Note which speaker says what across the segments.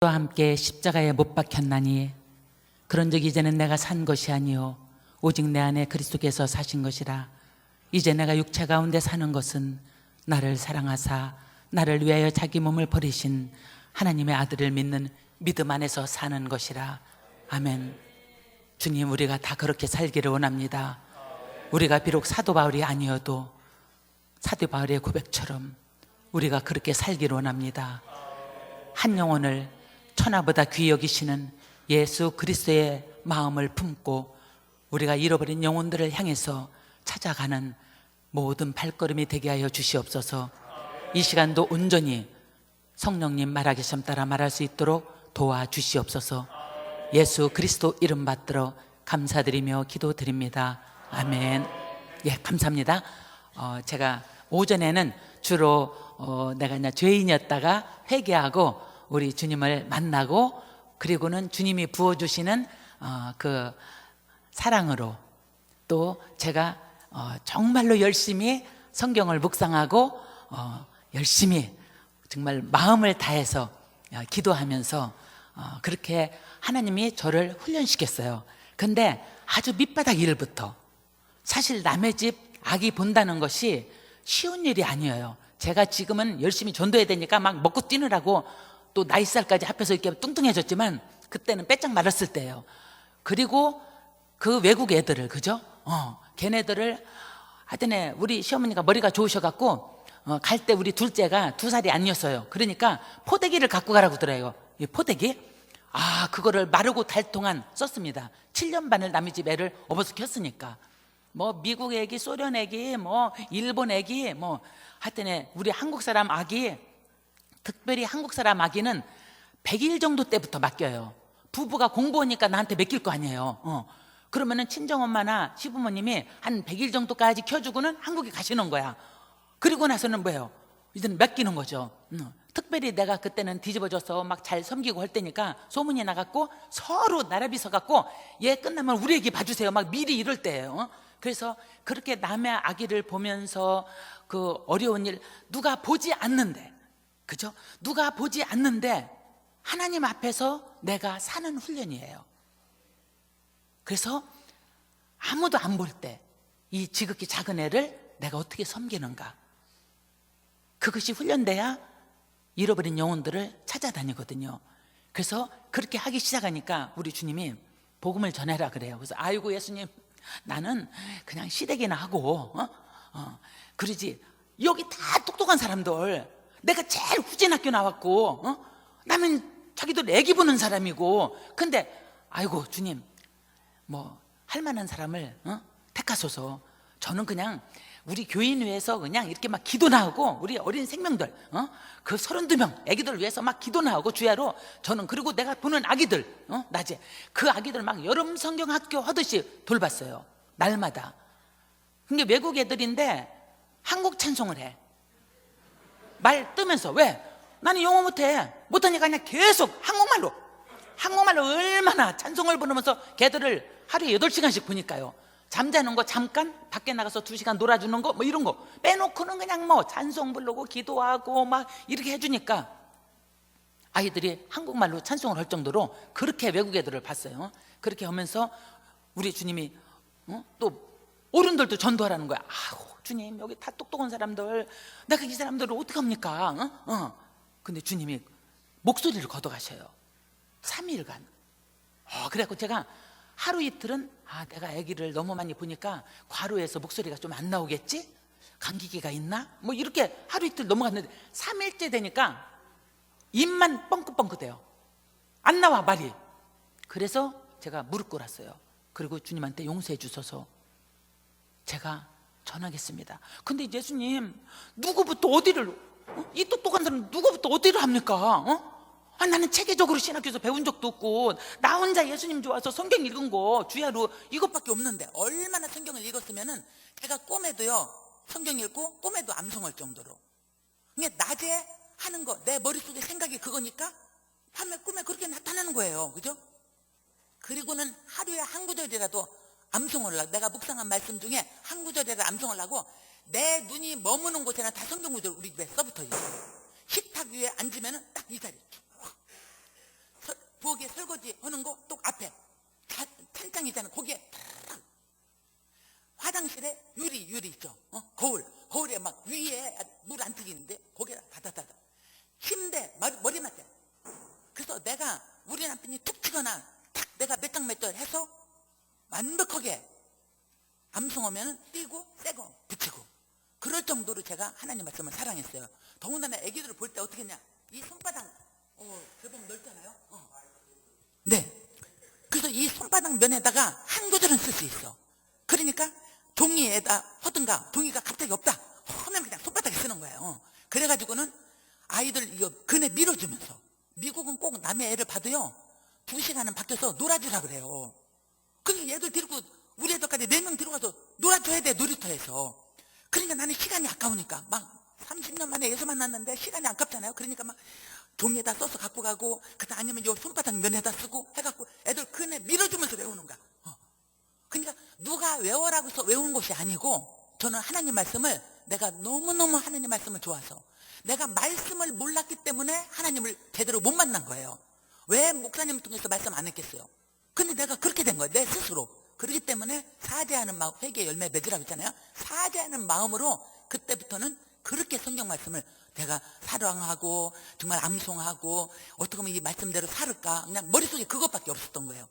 Speaker 1: 와 함께 십자가에 못 박혔나니 그런즉 이제는 내가 산 것이 아니요 오직 내 안에 그리스도께서 사신 것이라. 이제 내가 육체 가운데 사는 것은 나를 사랑하사 나를 위하여 자기 몸을 버리신 하나님의 아들을 믿는 믿음 안에서 사는 것이라. 아멘. 주님, 우리가 다 그렇게 살기를 원합니다. 우리가 비록 사도 바울이 아니어도 사도 바울의 고백처럼 우리가 그렇게 살기를 원합니다. 한 영혼을 천하보다 귀히 여기시는 예수 그리스도의 마음을 품고 우리가 잃어버린 영혼들을 향해서 찾아가는 모든 발걸음이 되게 하여 주시옵소서. 이 시간도 온전히 성령님 말하기심 따라 말할 수 있도록 도와주시옵소서. 예수 그리스도 이름 받들어 감사드리며 기도드립니다. 아멘. 예, 감사합니다. 제가 오전에는 주로 내가 그냥 죄인이었다가 회개하고 우리 주님을 만나고 그리고는 주님이 부어주시는 그 사랑으로 또 제가 정말로 열심히 성경을 묵상하고 열심히 정말 마음을 다해서 기도하면서 그렇게 하나님이 저를 훈련시켰어요. 근데 아주 밑바닥 일부터 사실 남의 집 아기 본다는 것이 쉬운 일이 아니에요. 제가 지금은 열심히 전도해야 되니까 막 먹고 뛰느라고 또 나이살까지 합해서 이렇게 뚱뚱해졌지만 그때는 빼짝 말랐을 때예요. 그리고 그 외국 애들을, 그죠? 걔네들을 하여튼 우리 시어머니가 머리가 좋으셔갖고 갈 때 우리 둘째가 2살이 아니었어요. 그러니까 포대기를 갖고 가라고 그러더래요. 이 포대기? 그거를 마르고 달 동안 썼습니다. 7년 반을 남의 집 애를 업어서 켰으니까. 뭐 미국 애기, 소련 애기, 뭐 일본 애기, 뭐 하여튼 우리 한국 사람 아기, 특별히 한국 사람 아기는 100일 정도 때부터 맡겨요. 부부가 공부하니까 나한테 맡길 거 아니에요. 그러면은 친정엄마나 시부모님이 한 100일 정도까지 켜주고는 한국에 가시는 거야. 그리고 나서는 뭐예요? 이제는 맡기는 거죠. 특별히 내가 그때는 뒤집어져서 막 잘 섬기고 할 때니까 소문이 나갖고 서로 나란히 서갖고 얘 끝나면 우리 애기 봐주세요. 막 미리 이럴 때예요. 그래서 그렇게 남의 아기를 보면서 그 어려운 일 누가 보지 않는데, 그죠? 누가 보지 않는데 하나님 앞에서 내가 사는 훈련이에요. 그래서 아무도 안 볼 때 이 지극히 작은 애를 내가 어떻게 섬기는가, 그것이 훈련돼야 잃어버린 영혼들을 찾아다니거든요. 그래서 그렇게 하기 시작하니까 우리 주님이 복음을 전해라 그래요. 그래서 아이고 예수님, 나는 그냥 시댁이나 하고 그러지, 여기 다 똑똑한 사람들, 내가 제일 후진 학교 나왔고 나는 자기도 애기 보는 사람이고, 근데 아이고 주님, 뭐 할 만한 사람을 택하소서. 저는 그냥 우리 교인회에서 그냥 이렇게 막 기도나 하고 우리 어린 생명들 그 32명 애기들 위해서 막 기도나 하고 주야로 저는, 그리고 내가 보는 아기들 낮에 그 아기들 막 여름 성경 학교 하듯이 돌봤어요. 날마다. 근데 외국 애들인데 한국 찬송을 해. 말 뜨면서. 왜? 나는 영어 못하니까 그냥 계속 한국말로 얼마나 찬송을 부르면서 걔들을 하루에 8시간씩 보니까요. 잠자는 거 잠깐 밖에 나가서 2시간 놀아주는 거 뭐 이런 거 빼놓고는 그냥 뭐 찬송 부르고 기도하고 막 이렇게 해주니까 아이들이 한국말로 찬송을 할 정도로 그렇게 외국 애들을 봤어요. 그렇게 하면서 우리 주님이 또 어른들도 전도하라는 거야. 주님, 여기 다 똑똑한 사람들, 내가 이 사람들을 어떻게 합니까? 근데 주님이 목소리를 걷어가셔요. 3일간. 그래갖고 제가 하루 이틀은 내가 아기를 너무 많이 보니까 과로해서 목소리가 좀 안 나오겠지? 감기기가 있나? 뭐 이렇게 하루 이틀 넘어갔는데 3일째 되니까 입만 뻥긋뻥긋해요. 안 나와 말이. 그래서 제가 무릎 꿇었어요. 그리고 주님한테 용서해 주셔서 제가 전하겠습니다. 근데 예수님, 누구부터 어디를 이 똑똑한 사람 누구부터 어디를 합니까? 나는 체계적으로 신학교에서 배운 적도 없고 나 혼자 예수님 좋아서 성경 읽은 거 주야로 이것밖에 없는데, 얼마나 성경을 읽었으면은 제가 꿈에도요 성경 읽고 꿈에도 암송할 정도로. 그게 낮에 하는 거 내 머릿속에 생각이 그거니까 밤에 꿈에 그렇게 나타나는 거예요. 그죠? 그리고는 하루에 한 구절이라도 암송을 하고, 내가 묵상한 말씀 중에 한 구절이라도 암송을 하고 내 눈이 머무는 곳에는 다 성경 구절 우리 집에 써붙어 있어요. 식탁 위에 앉으면은 딱 이 자리.
Speaker 2: 우리 남편이 툭 치거나 탁 내가 몇 장 몇 절 해서 완벽하게 암송 오면은 띄고 새거 붙이고, 그럴 정도로 제가 하나님 말씀을 사랑했어요. 더군다나 애기들을 볼 때 어떻게 했냐, 이 손바닥 제법 넓잖아요. 네. 그래서 이 손바닥 면에다가 한 구절은 쓸 수 있어. 그러니까 종이에다 허든가 종이가 갑자기 없다 하면 그냥 손바닥에 쓰는 거예요. 그래가지고는 아이들 이거 그네 밀어주면서, 미국은 꼭 남의 애를 봐도요 2시간은 밖에서 놀아주라 그래요. 그래서 얘들 데리고 우리 애들까지 4명 들어가서 놀아줘야 돼, 놀이터에서. 그러니까 나는 시간이 아까우니까 막 30년 만에 예수 만났는데 시간이 아깝잖아요. 그러니까 막 종이에다 써서 갖고 가고, 그다음 아니면 요 손바닥 면에다 쓰고 해갖고 애들 그네 밀어주면서 외우는 거야. 그러니까 누가 외워라고 해서 외운 것이 아니고, 저는 하나님 말씀을, 내가 너무너무 하나님 말씀을 좋아서, 내가 말씀을 몰랐기 때문에 하나님을 제대로 못 만난 거예요. 왜 목사님을 통해서 말씀 안 했겠어요? 근데 내가 그렇게 된 거예요, 내 스스로. 그렇기 때문에 사죄하는 마음, 회개의 열매 맺으라고 했잖아요. 사죄하는 마음으로 그때부터는 그렇게 성경 말씀을 내가 사랑하고 정말 암송하고 어떻게 하면 이 말씀대로 살을까, 그냥 머릿속에 그것밖에 없었던 거예요.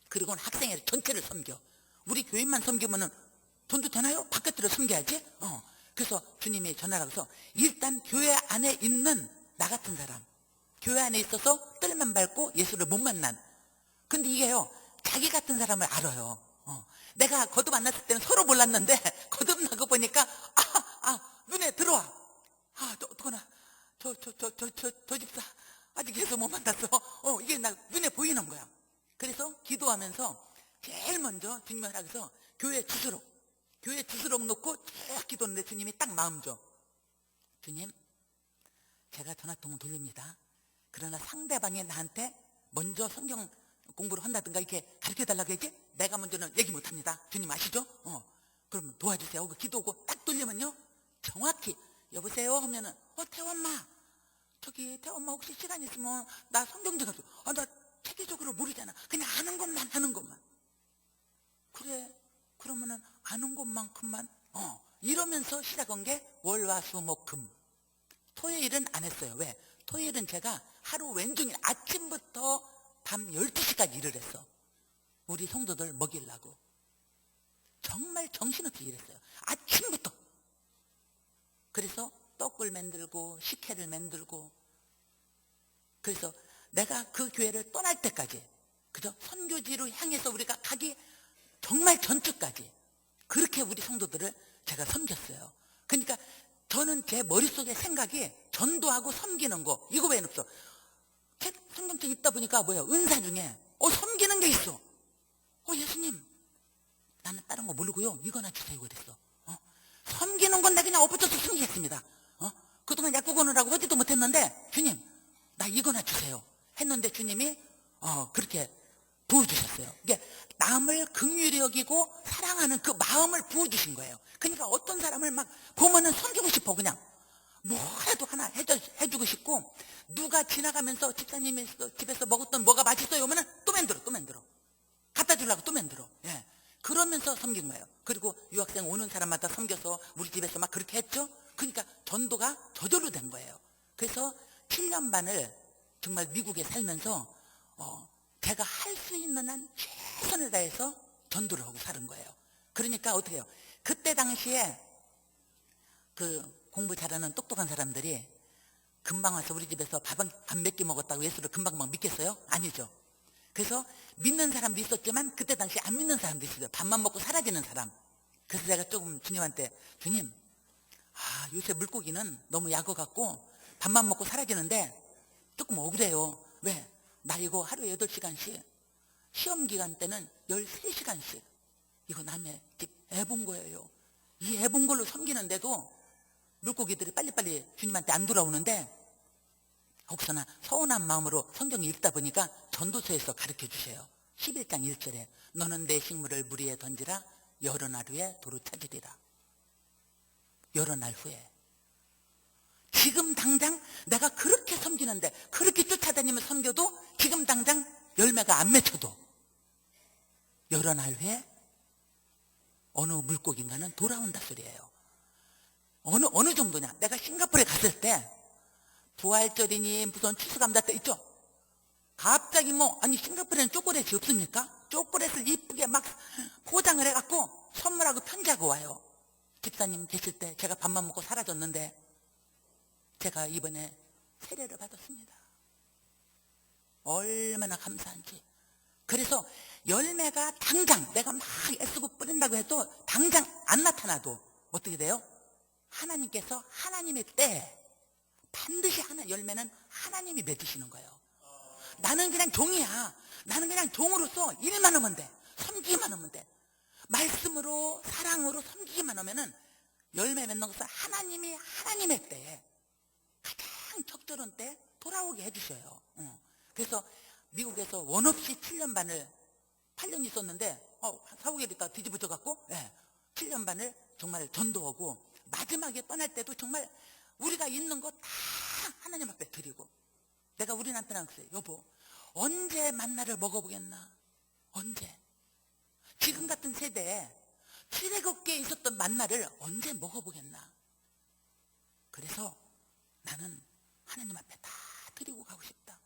Speaker 2: 그리고는 학생회 전체를 섬겨. 우리 교인만 섬기면은 돈도 되나요? 바깥으로 섬겨야지. 그래서 주님이 전하라고 해서, 일단 교회 안에 있는 나 같은 사람, 교회 안에 있어서 뜰만 밟고 예수를 못 만난, 근데 이게요 자기 같은 사람을 알아요. 내가 거듭 만났을 때는 서로 몰랐는데 거듭 나고 보니까 눈에 들어와. 어떡하나, 저 집사 아직 예수 못 만났어. 이게 나 눈에 보이는 거야. 그래서 기도하면서 제일 먼저 주님을 하면서 교회 주소록 놓고 쭉 기도하는데 주님이 딱 마음 줘. 주님, 제가 전화통을 돌립니다. 그러나 상대방이 나한테 먼저 성경 공부를 한다든가 이렇게 가르쳐달라고 했지, 내가 먼저는 얘기 못합니다. 주님 아시죠? 그러면 도와주세요 하고 기도하고 딱 돌리면요 정확히 여보세요 하면은 태원마, 저기 태원마 혹시 시간 있으면 나 성경 좀 가져. 나 체계적으로 모르잖아. 그냥 아는 것만. 그래, 그러면은 아는 것만큼만 이러면서 시작한 게 월화수목금. 토요일은 안 했어요. 왜? 토요일은 제가 하루 왼종일 아침부터 밤 12시까지 일을 했어. 우리 성도들 먹이려고. 정말 정신없이 일했어요, 아침부터. 그래서 떡을 만들고 식혜를 만들고. 그래서 내가 그 교회를 떠날 때까지, 그죠? 선교지로 향해서 우리가 가기 정말 전주까지 그렇게 우리 성도들을 제가 섬겼어요. 그러니까 저는 제 머릿속에 생각이 전도하고 섬기는 거 이거 외에는 없어. 성경책 읽다 보니까 은사 중에 섬기는 게 있어. 예수님, 나는 다른 거 모르고요 이거나 주세요 그랬어. 섬기는 건 내가 그냥 엎어져서 섬기겠습니다. 그동안 약국 오느라고 하지도 못했는데 주님 나 이거나 주세요 했는데 주님이 그렇게 부어주셨어요. 이게 남을 긍휼히 여기고 사랑하는 그 마음을 부어주신 거예요. 그러니까 어떤 사람을 막 보면은 섬기고 싶어. 그냥 뭐라도 하나 해주고 싶고, 누가 지나가면서 집사님이 집에서 먹었던 뭐가 맛있어요 하면은 또 만들어 갖다 주려고 또 만들어. 예. 그러면서 섬긴 거예요. 그리고 유학생 오는 사람마다 섬겨서 우리 집에서 막 그렇게 했죠. 그러니까 전도가 저절로 된 거예요. 그래서 7년 반을 정말 미국에 살면서 제가 할 수 있는 한 최선을 다해서 전도를 하고 사는 거예요. 그러니까 어떻게 해요? 그때 당시에 그 공부 잘하는 똑똑한 사람들이 금방 와서 우리 집에서 밥 몇 끼 먹었다고 예수를 금방 믿겠어요? 아니죠. 그래서 믿는 사람도 있었지만 그때 당시 안 믿는 사람도 있어요. 밥만 먹고 사라지는 사람. 그래서 제가 조금 주님한테, 주님, 요새 물고기는 너무 약어 갖고 밥만 먹고 사라지는데 조금 억울해요. 왜? 나 이거 하루에 8시간씩, 시험 기간 때는 13시간씩 이거 남의 집 애 본 거예요. 이 애 본 걸로 섬기는데도 물고기들이 빨리빨리 주님한테 안 돌아오는데, 혹시나 서운한 마음으로 성경 읽다 보니까 전도서에서 가르쳐 주세요. 11장 1절에 너는 내 식물을 물 위에 던지라 여러 날 후에 도로 찾으리라. 여러 날 후에. 지금 당장 내가 그렇게 섬기는데, 그렇게 쫓아다니며 섬겨도 지금 당장 열매가 안 맺혀도 여러 날 후에 어느 물고기인가는 돌아온다 소리예요. 어느 정도냐? 내가 싱가포르에 갔을 때 부활절이니 무슨 추수감사 때 있죠? 갑자기 아니 싱가포르에는 초콜릿이 없습니까? 초콜릿을 이쁘게 막 포장을 해갖고 선물하고 편지하고 와요. 집사님 계실 때 제가 밥만 먹고 사라졌는데 제가 이번에 세례를 받았습니다. 얼마나 감사한지. 그래서 열매가 당장 내가 막 애쓰고 뿌린다고 해도 당장 안 나타나도 어떻게 돼요? 하나님께서 하나님의 때에 반드시 열매는 하나님이 맺으시는 거예요. 나는 그냥 종이야. 나는 그냥 종으로서 일만 하면 돼. 섬기기만 하면 돼. 말씀으로 사랑으로 섬기기만 하면은 열매 맺는 것은 하나님이 하나님의 때에 가장 적절한 때 돌아오게 해주셔요. 그래서 미국에서 원 없이 7년 반을 8년 있었는데 4, 5개월 있다 뒤집어져 갖고 7년 반을 정말 전도하고 마지막에 떠날 때도 정말 우리가 있는 거 다 하나님 앞에 드리고 내가 우리 남편한테 그랬어요. 여보 언제 만나를 먹어보겠나? 언제? 지금 같은 세대에 출애굽기에 있었던 만나를 언제 먹어보겠나? 그래서 나는 하나님 앞에 다 드리고 가고 싶다.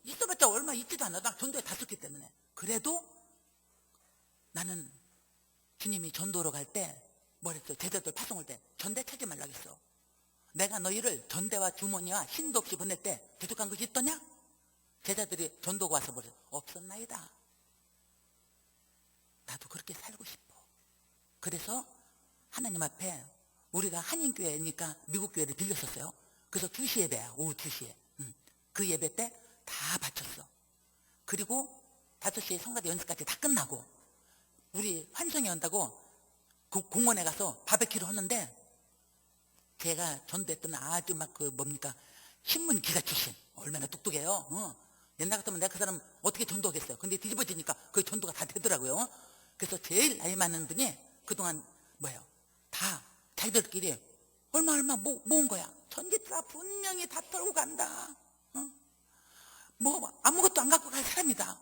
Speaker 2: 있어봤자 얼마 있지도 않아. 나 전도에 다 썼기 때문에. 그래도 나는 주님이 전도로 갈 때 뭐랬어? 제자들 파송할 때 전대 차지 말라고 했어. 내가 너희를 전대와 주머니와 신도 없이 보낼 때 부족한 것이 있더냐? 제자들이 전도가 와서 뭐래? 없었나이다. 나도 그렇게 살고 싶어. 그래서 하나님 앞에 우리가 한인교회니까 미국 교회를 빌렸었어요. 그래서 2시 예배야. 오후 2시에. 그 예배 때 다 바쳤어. 그리고 5시에 성가대 연습까지 다 끝나고 우리 환송회 한다고 그 공원에 가서 바베큐를 하는데 제가 전도했던 아주 신문 기자 출신. 얼마나 똑똑해요. 옛날 같으면 내가 그 사람 어떻게 전도하겠어요. 근데 뒤집어지니까 그 전도가 다 되더라고요. 그래서 제일 나이 많은 분이 그동안 다 자기들끼리 얼마 모은 거야. 전기차 분명히 다 털고 간다. 아무것도 안 갖고 갈 사람이다.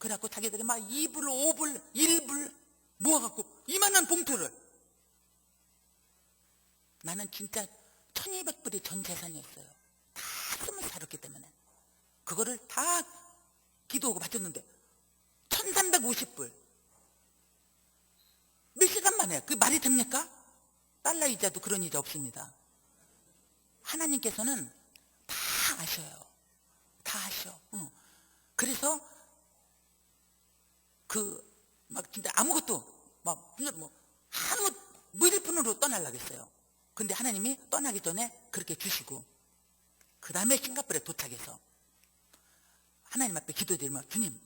Speaker 2: 그래갖고 자기들이 막 2불, 5불, 1불 모아갖고 이만한 봉투를. 나는 진짜 1200불이 전 재산이었어요. 다 쓰면서 살았기 때문에. 그거를 다 기도하고 바쳤는데 1350불. 몇 시간 만에. 그게 말이 됩니까? 달러 이자도 그런 이자 없습니다. 하나님께서는 다 아셔요. 다 아셔. 그래서 진짜 아무것도 아무 무일푼으로 떠나려고 했어요. 근데 하나님이 떠나기 전에 그렇게 주시고 그 다음에 싱가포르에 도착해서 하나님 앞에 기도드리면 주님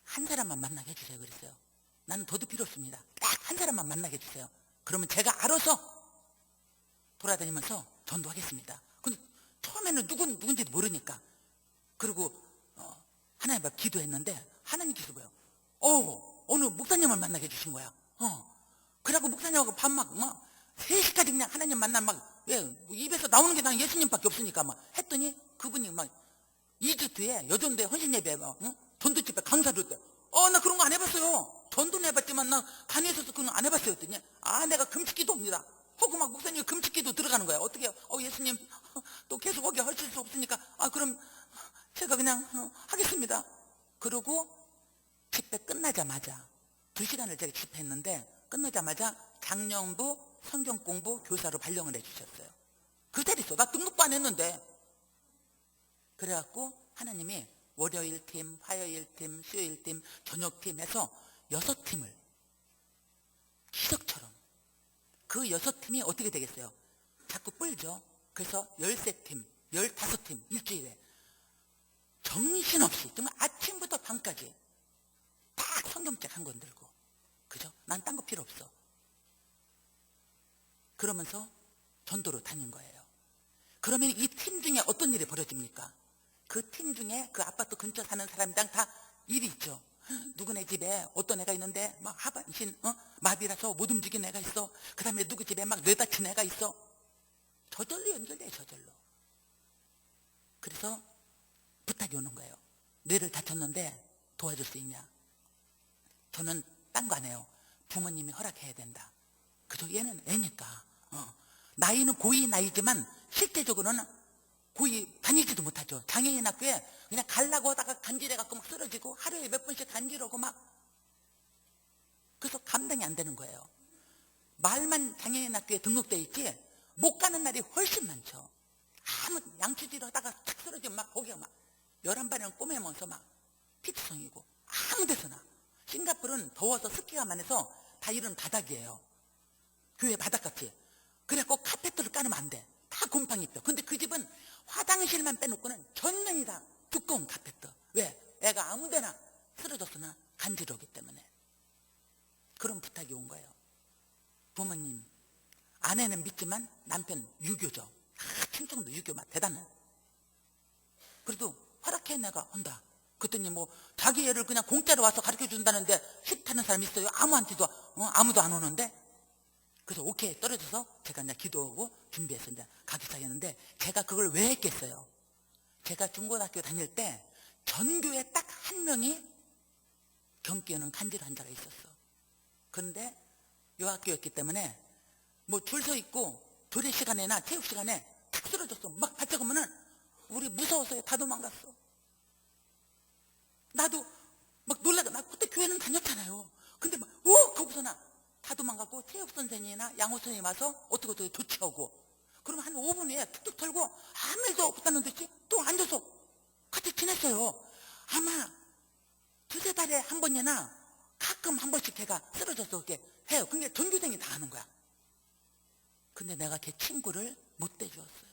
Speaker 2: 한 사람만 만나게 해주세요 그랬어요. 나는 더도 필요 없습니다. 딱 한 사람만 만나게 해주세요. 그러면 제가 알아서 돌아다니면서 전도하겠습니다. 근데 처음에는 누군지도 모르니까. 그리고 하나님 앞에 기도했는데 하나님께서 어느 목사님을 만나게 해주신 거야. 그래갖고 목사님하고 밥 3시까지 그냥 하나님 만나 입에서 나오는 게 난 예수님밖에 없으니까 했더니 그분이 2주 뒤에 여전도에 헌신예배 전도집에 강사를 때 나 그런 거 안 해봤어요. 전도는 해봤지만 나 간에 있어서 그런 거 안 해봤어요 했더니 내가 금식기도 옵니다. 하고 목사님 금식기도 들어가는 거야. 어떻게 예수님 또 계속 거기 하실 수 없으니까 그럼 제가 그냥 하겠습니다. 그러고 집회 끝나자마자 2시간을 제가 집회했는데 끝나자마자 장년부 성경공부 교사로 발령을 해주셨어요. 그 자리에서 나 등록도 안 했는데. 그래갖고 하나님이 월요일팀, 화요일팀, 수요일팀, 저녁팀 해서 6팀을 기적처럼 그 6팀이 어떻게 되겠어요? 자꾸 뿔죠. 그래서 13팀, 15팀 일주일에 정신없이 정말 아침부터 밤까지 딱 성경책 한 권 들고. 그죠? 난 딴 거 필요 없어. 그러면서 전도로 다닌 거예요. 그러면 이 팀 중에 어떤 일이 벌어집니까? 그 팀 중에 그 아파트 근처 사는 사람당 다 일이 있죠. 누구네 집에 어떤 애가 있는데 하반신 마비라서 못 움직이는 애가 있어. 그 다음에 누구 집에 뇌 다친 애가 있어. 저절로 연결돼. 저절로. 그래서 부탁이 오는 거예요. 뇌를 다쳤는데 도와줄 수 있냐? 저는 딴 거 안 해요. 부모님이 허락해야 된다. 그죠? 얘는 애니까. 나이는 고이 나이지만 실제적으로는 거의 다니지도 못하죠. 장애인 학교에 그냥 가려고 하다가 간질해갖고 막 쓰러지고 하루에 몇 번씩 간질하고 막. 그래서 감당이 안 되는 거예요. 말만 장애인 학교에 등록돼 있지 못 가는 날이 훨씬 많죠. 아무 양치질 하다가 탁 쓰러지면 막 거기가 막 11발이랑 꼬매면서 막 피투성이고 아무 데서나. 싱가포르는 더워서 습기가 많아서 다 이런 바닥이에요. 교회 바닥같이. 그래갖고 카페트를 깔으면 안 돼. 다 곰팡이 뼈. 근데 그 집은 화장실만 빼놓고는 전면이 다 두꺼운 카페트. 왜? 애가 아무 데나 쓰러졌으나 간지러우기 때문에. 그런 부탁이 온 거예요. 부모님, 아내는 믿지만 남편 유교죠. 충청도 유교 막 대단해. 그래도 허락해 내가 한다. 그랬더니 뭐 자기 애를 그냥 공짜로 와서 가르쳐 준다는데 싫다는 사람 있어요? 아무한테도 아무도 안 오는데. 그래서 오케이 떨어져서 제가 이제 기도하고 준비해서 이제 가기 시작했는데 제가 그걸 왜 했겠어요? 제가 중고등학교 다닐 때 전교에 딱 한 명이 경기하는 간질 환자가 있었어. 그런데 요 학교였기 때문에 뭐 줄 서 있고 조례 시간에나 체육 시간에 탁 쓰러졌어. 막 발작하면은 우리 무서워서 다 도망갔어. 나도 막 놀라가. 나 그때 교회는 다녔잖아요. 근데 막 거기서나 다 도망가고 체육 선생님이나 양호 선생님 와서 어떻게 조치하고 그러면 한 5분 후에 툭툭 털고 아무 일도 없다는 듯이 또 앉아서 같이 지냈어요. 아마 2-3달에 한 번이나 가끔 한 번씩 걔가 쓰러져서 이렇게 해요. 근데 전교생이 다 하는 거야. 근데 내가 걔 친구를 못 대주었어요.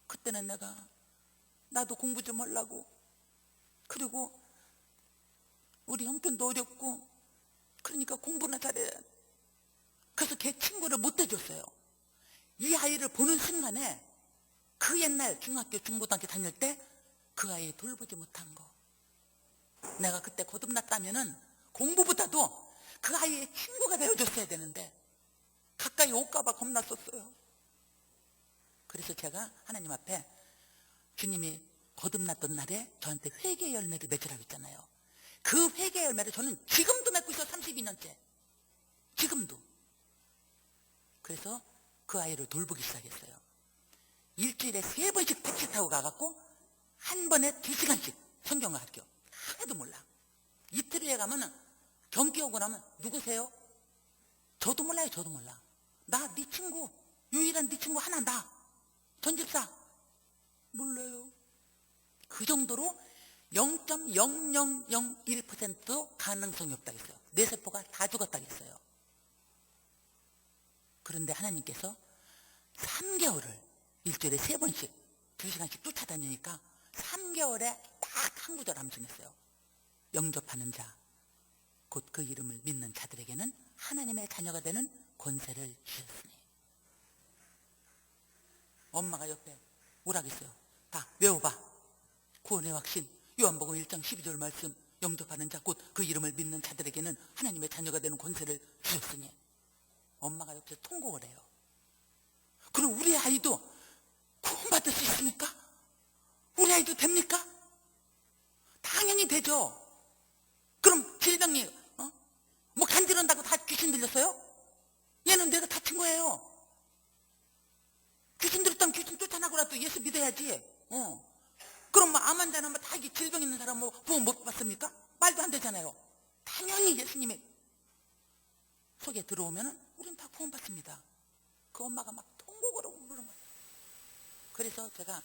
Speaker 2: 그때는 내가 나도 공부 좀 하려고, 그리고 우리 형편도 어렵고 그러니까 공부나 잘해. 그래서 걔 친구를 못 대줬어요. 이 아이를 보는 순간에 그 옛날 중학교 중고등학교 다닐 때 그 아이 돌보지 못한 거, 내가 그때 거듭났다면은 공부보다도 그 아이의 친구가 되어줬어야 되는데 가까이 올까봐 겁났었어요. 그래서 제가 하나님 앞에 주님이 거듭났던 날에 저한테 회개 열매를 맺으라고 했잖아요. 그 회개 열매를 저는 지금도 맺고 있어요. 32년째 지금도. 그래서 그 아이를 돌보기 시작했어요. 일주일에 3번씩 택시 타고 가갖고 한 번에 2시간씩 성경을 가르쳐. 하나도 몰라. 이틀 후에 가면은 경기 오고 나면 누구세요? 저도 몰라요. 저도 몰라. 나 네 친구, 유일한 네 친구 하나, 나 전집사. 몰라요. 그 정도로 0.0001%도 가능성이 없다고 했어요. 내 세포가 다 죽었다고 했어요. 그런데 하나님께서 3개월을 일주일에 3번씩 2시간씩 쫓아다니니까 3개월에 딱 한 구절 암송했어요. 영접하는 자, 곧 그 이름을 믿는 자들에게는 하나님의 자녀가 되는 권세를 주셨으니. 엄마가 옆에 오라고 했어요. 다 외워봐. 구원의 확신, 요한복음 1장 12절 말씀, 영접하는 자, 곧 그 이름을 믿는 자들에게는 하나님의 자녀가 되는 권세를 주셨으니. 엄마가 옆에서 통곡을 해요. 그럼 우리 아이도 구원받을 수 있습니까? 우리 아이도 됩니까? 당연히 되죠. 그럼 질병이 뭐 간지런다고 다 귀신 들렸어요? 얘는 내가 다친 거예요. 귀신 들었다면 귀신 쫓아나고라도 예수 믿어야지. 그럼 뭐 암 환자나 뭐 다 이게 질병 있는 사람 뭐 구원 못 받습니까? 말도 안 되잖아요. 당연히 예수님의 속에 들어오면은 우린 다 구원 받습니다. 그 엄마가 막 통곡을 하고 그러는 거예요. 그래서 제가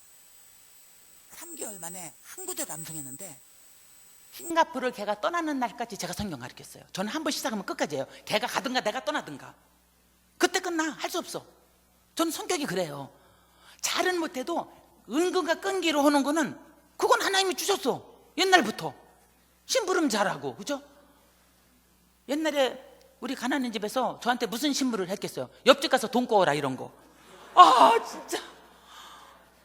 Speaker 2: 3개월 만에 한 구절 암송했는데,
Speaker 1: 싱가포르를 걔가 떠나는 날까지 제가 성경 가르쳤어요. 저는 한 번 시작하면 끝까지 해요. 걔가 가든가 내가 떠나든가. 그때 끝나. 할 수 없어. 저는 성격이 그래요. 잘은 못해도 은근과 끈기로 하는 거는 그건 하나님이 주셨어. 옛날부터 심부름 잘하고. 그죠? 옛날에 우리 가난한 집에서 저한테 무슨 심부름을 했겠어요? 옆집 가서 돈 꼬어라 이런 거. 진짜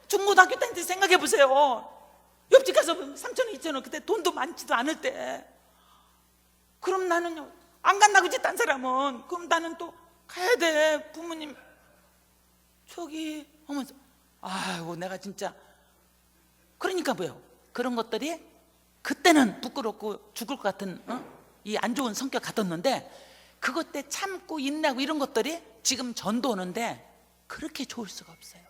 Speaker 1: 중고등학교 다닐 때 생각해 보세요. 옆집 가서 3,000원 2,000원 그때 돈도 많지도 않을 때. 그럼 나는요 안 간다고 그지 딴 사람은. 그럼 나는 또 가야 돼. 부모님 저기 하면서 아이고 내가 진짜. 그러니까 뭐예요? 그런 것들이 그때는 부끄럽고 죽을 것 같은 이 안 좋은 성격 같았는데, 그것 때 참고 인내하고 이런 것들이 지금 전도 오는데 그렇게 좋을 수가 없어요.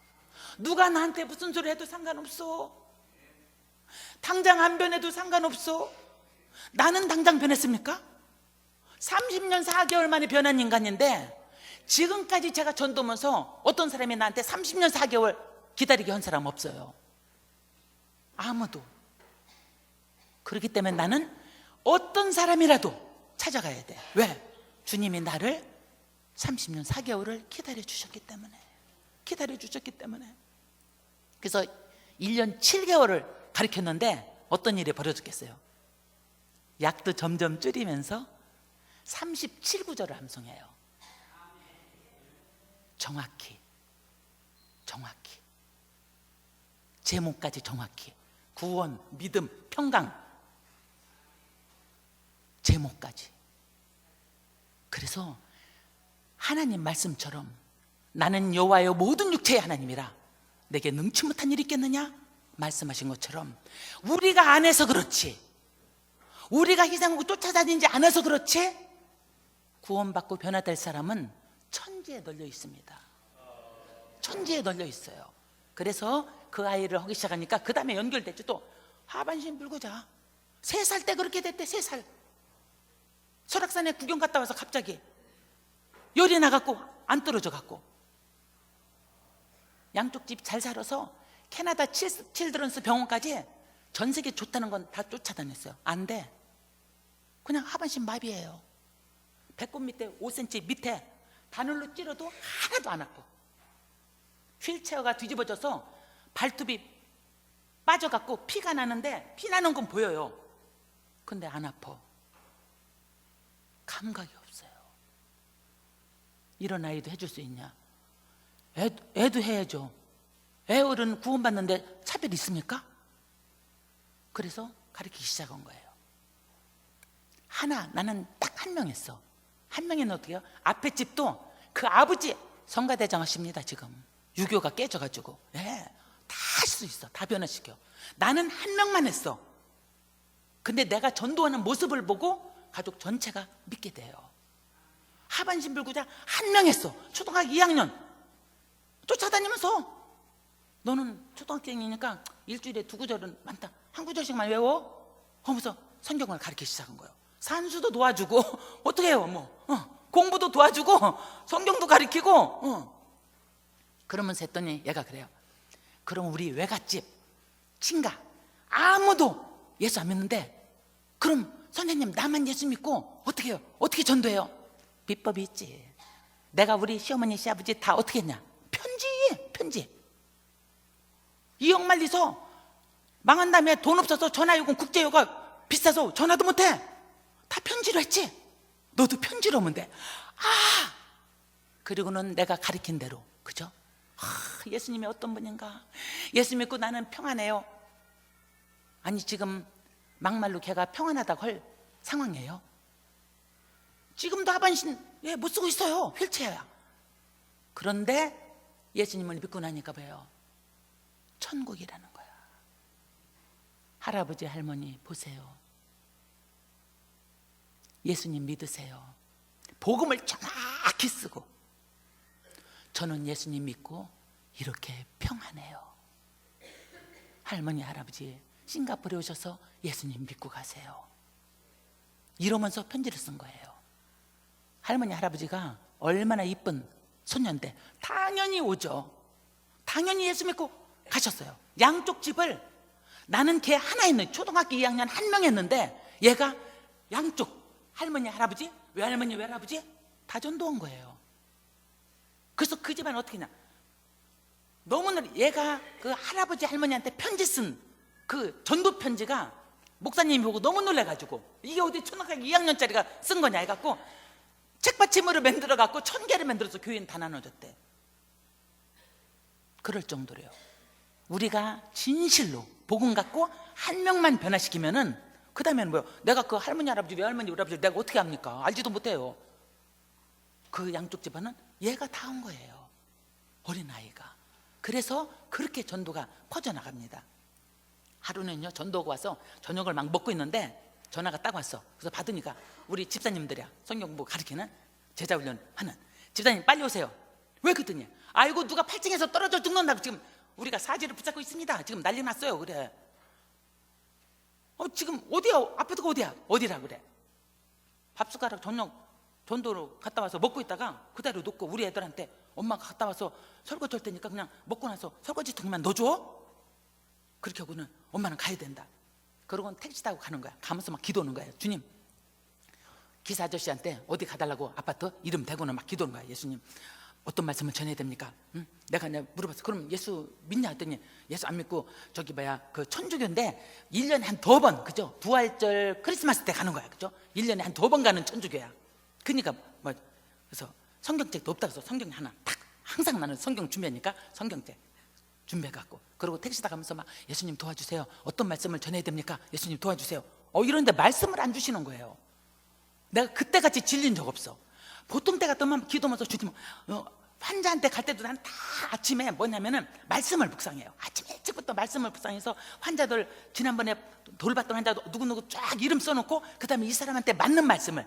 Speaker 1: 누가 나한테 무슨 소리 해도 상관없어. 당장 안 변해도 상관없어. 나는 당장 변했습니까? 30년 4개월 만에 변한 인간인데 지금까지 제가 전도면서 어떤 사람이 나한테 30년 4개월 기다리게 한 사람 없어요. 아무도. 그렇기 때문에 나는 어떤 사람이라도 찾아가야 돼. 왜? 주님이 나를 30년 4개월을 기다려 주셨기 때문에. 기다려 주셨기 때문에. 그래서 1년 7개월을 가르쳤는데 어떤 일이 벌어졌겠어요? 약도 점점 줄이면서 37구절을 암송해요. 정확히 제목까지 정확히. 구원, 믿음, 평강, 제목까지. 그래서 하나님 말씀처럼 나는 여호와여 모든 육체의 하나님이라 내게 능치 못한 일이 있겠느냐 말씀하신 것처럼 우리가 안 해서 그렇지, 우리가 희생하고 쫓아다니지 않아서 그렇지 구원받고 변화될 사람은 천지에 널려 있습니다. 천지에 널려 있어요. 그래서 그 아이를 하기 시작하니까 그 다음에 연결됐죠. 또 하반신 불고 자. 3살 때 그렇게 됐대. 3살 설악산에 구경 갔다 와서 갑자기 열이 나갖고 안 떨어져 갖고 양쪽 집 잘 살아서 캐나다 칠드런스 병원까지 전 세계 좋다는 건 다 쫓아다녔어요. 안 돼. 그냥 하반신 마비예요. 배꼽 밑에 5cm 밑에 바늘로 찔러도 하나도 안 아파. 휠체어가 뒤집어져서 발톱이 빠져갖고 피가 나는데 피 나는 건 보여요. 근데 안 아파. 감각이 없어요. 이런 아이도 해줄 수 있냐? 애도 해야죠. 애 어른 구원받는데 차별 있습니까? 그래서 가르치기 시작한 거예요. 나는 딱 한 명 했어. 한 명이는 어떻게 해요? 앞에 집도 그 아버지 성가대장 하십니다. 지금 유교가 깨져가지고. 다 할 수 있어. 다 변화시켜. 나는 한 명만 했어. 근데 내가 전도하는 모습을 보고 가족 전체가 믿게 돼요. 하반신 불구자 한 명 했어. 초등학교 2학년 쫓아다니면서 너는 초등학생이니까 일주일에 2구절은 많다. 한 구절씩만 외워 하면서 성경을 가르치기 시작한 거예요. 산수도 도와주고 어떻게 해요? 공부도 도와주고 성경도 가르치고 그러면서 했더니 얘가 그래요. 그럼 우리 외갓집 친가 아무도 예수 안 믿는데 그럼 선생님 나만 예수 믿고 어떻게 해요? 어떻게 전도해요? 비법이 있지. 내가 우리 시어머니 시아버지 다 어떻게 했냐? 편지. 2억 말리서 망한 다음에 돈 없어서 전화요금 국제요금 비싸서 전화도 못해. 다 편지로 했지. 너도 편지로 하면 돼. 그리고는 내가 가르친 대로. 그죠? 예수님이 어떤 분인가. 예수 믿고 나는 평안해요. 아니 지금 막말로 걔가 평안하다고 할 상황이에요. 지금도 하반신 못 쓰고 있어요. 휠체어야. 그런데 예수님을 믿고 나니까 봐요. 천국이라는 거야. 할아버지 할머니 보세요. 예수님 믿으세요. 복음을 정확히 쓰고 저는 예수님 믿고 이렇게 평안해요. 할머니 할아버지 싱가포르에 오셔서 예수님 믿고 가세요. 이러면서 편지를 쓴 거예요. 할머니 할아버지가 얼마나 이쁜 소년데 당연히 오죠. 당연히 예수 믿고 가셨어요. 양쪽 집을 나는 걔 하나 있는 초등학교 2학년 한 명 했는데 얘가 양쪽 할머니 할아버지 외할머니 외할아버지 다 전도한 거예요. 그래서 그 집안 어떻게 했냐? 너무나 얘가 그 할아버지 할머니한테 편지 쓴 그 전도 편지가 목사님이 보고 너무 놀래가지고 이게 어디 초등학교 2학년짜리가 쓴 거냐 해갖고 책받침으로 만들어갖고 1000개를 만들어서 교인 다 나눠줬대. 그럴 정도래요. 우리가 진실로 복음 갖고 한 명만 변화시키면은 그 다음에는 뭐요? 내가 그 할머니 할아버지 외할머니 외할아버지 내가 어떻게 합니까? 알지도 못해요. 그 양쪽 집안은 얘가 다 한 거예요. 어린아이가. 그래서 그렇게 전도가 퍼져나갑니다. 하루는요 전도가 와서 저녁을 막 먹고 있는데 전화가 딱 왔어. 그래서 받으니까 우리 집사님들이야. 성경 공부 가르치는 제자훈련 하는 집사님 빨리 오세요. 왜 그랬더니 아이고 누가 8층에서 떨어져 죽는다고 지금 우리가 사지를 붙잡고 있습니다. 지금 난리 났어요. 그래. 지금 어디야? 아파트가 어디야? 어디라 그래? 밥숟가락 전도로 갔다 와서 먹고 있다가 그대로 놓고 우리 애들한테 엄마가 갔다 와서 설거지 할 테니까 그냥 먹고 나서 설거지통에만 넣어줘. 그렇게 하고는 엄마는 가야 된다. 그러고는 택시 타고 가는 거야. 가면서 막 기도하는 거야. 주님, 기사 아저씨한테 어디 가달라고 아파트 이름 대고는 막 기도하는 거야. 예수님, 어떤 말씀을 전해야 됩니까? 응? 내가 물어봤어. 그럼 예수 믿냐 했더니 예수 안 믿고 저기 그 천주교인데 1년에 한 2번, 그죠? 부활절 크리스마스 때 가는 거야. 그죠? 1년에 한 2번 가는 천주교야. 그러니까 그래서 성경책도 없다 그래서 성경 하나 딱, 항상 나는 성경 준비하니까 성경책 준비해갖고, 그리고 택시 타가면서 막 예수님 도와주세요. 어떤 말씀을 전해야 됩니까? 예수님 도와주세요. 이러는데 말씀을 안 주시는 거예요. 내가 그때같이 질린 적 없어. 보통 때 같으면 기도하면서 주님, 환자한테 갈 때도 난 다 아침에 뭐냐면은 말씀을 묵상해요. 아침 일찍부터 말씀을 묵상해서 환자들 지난번에 돌봤던 환자 누구누구 쫙 이름 써놓고 그 다음에 이 사람한테 맞는 말씀을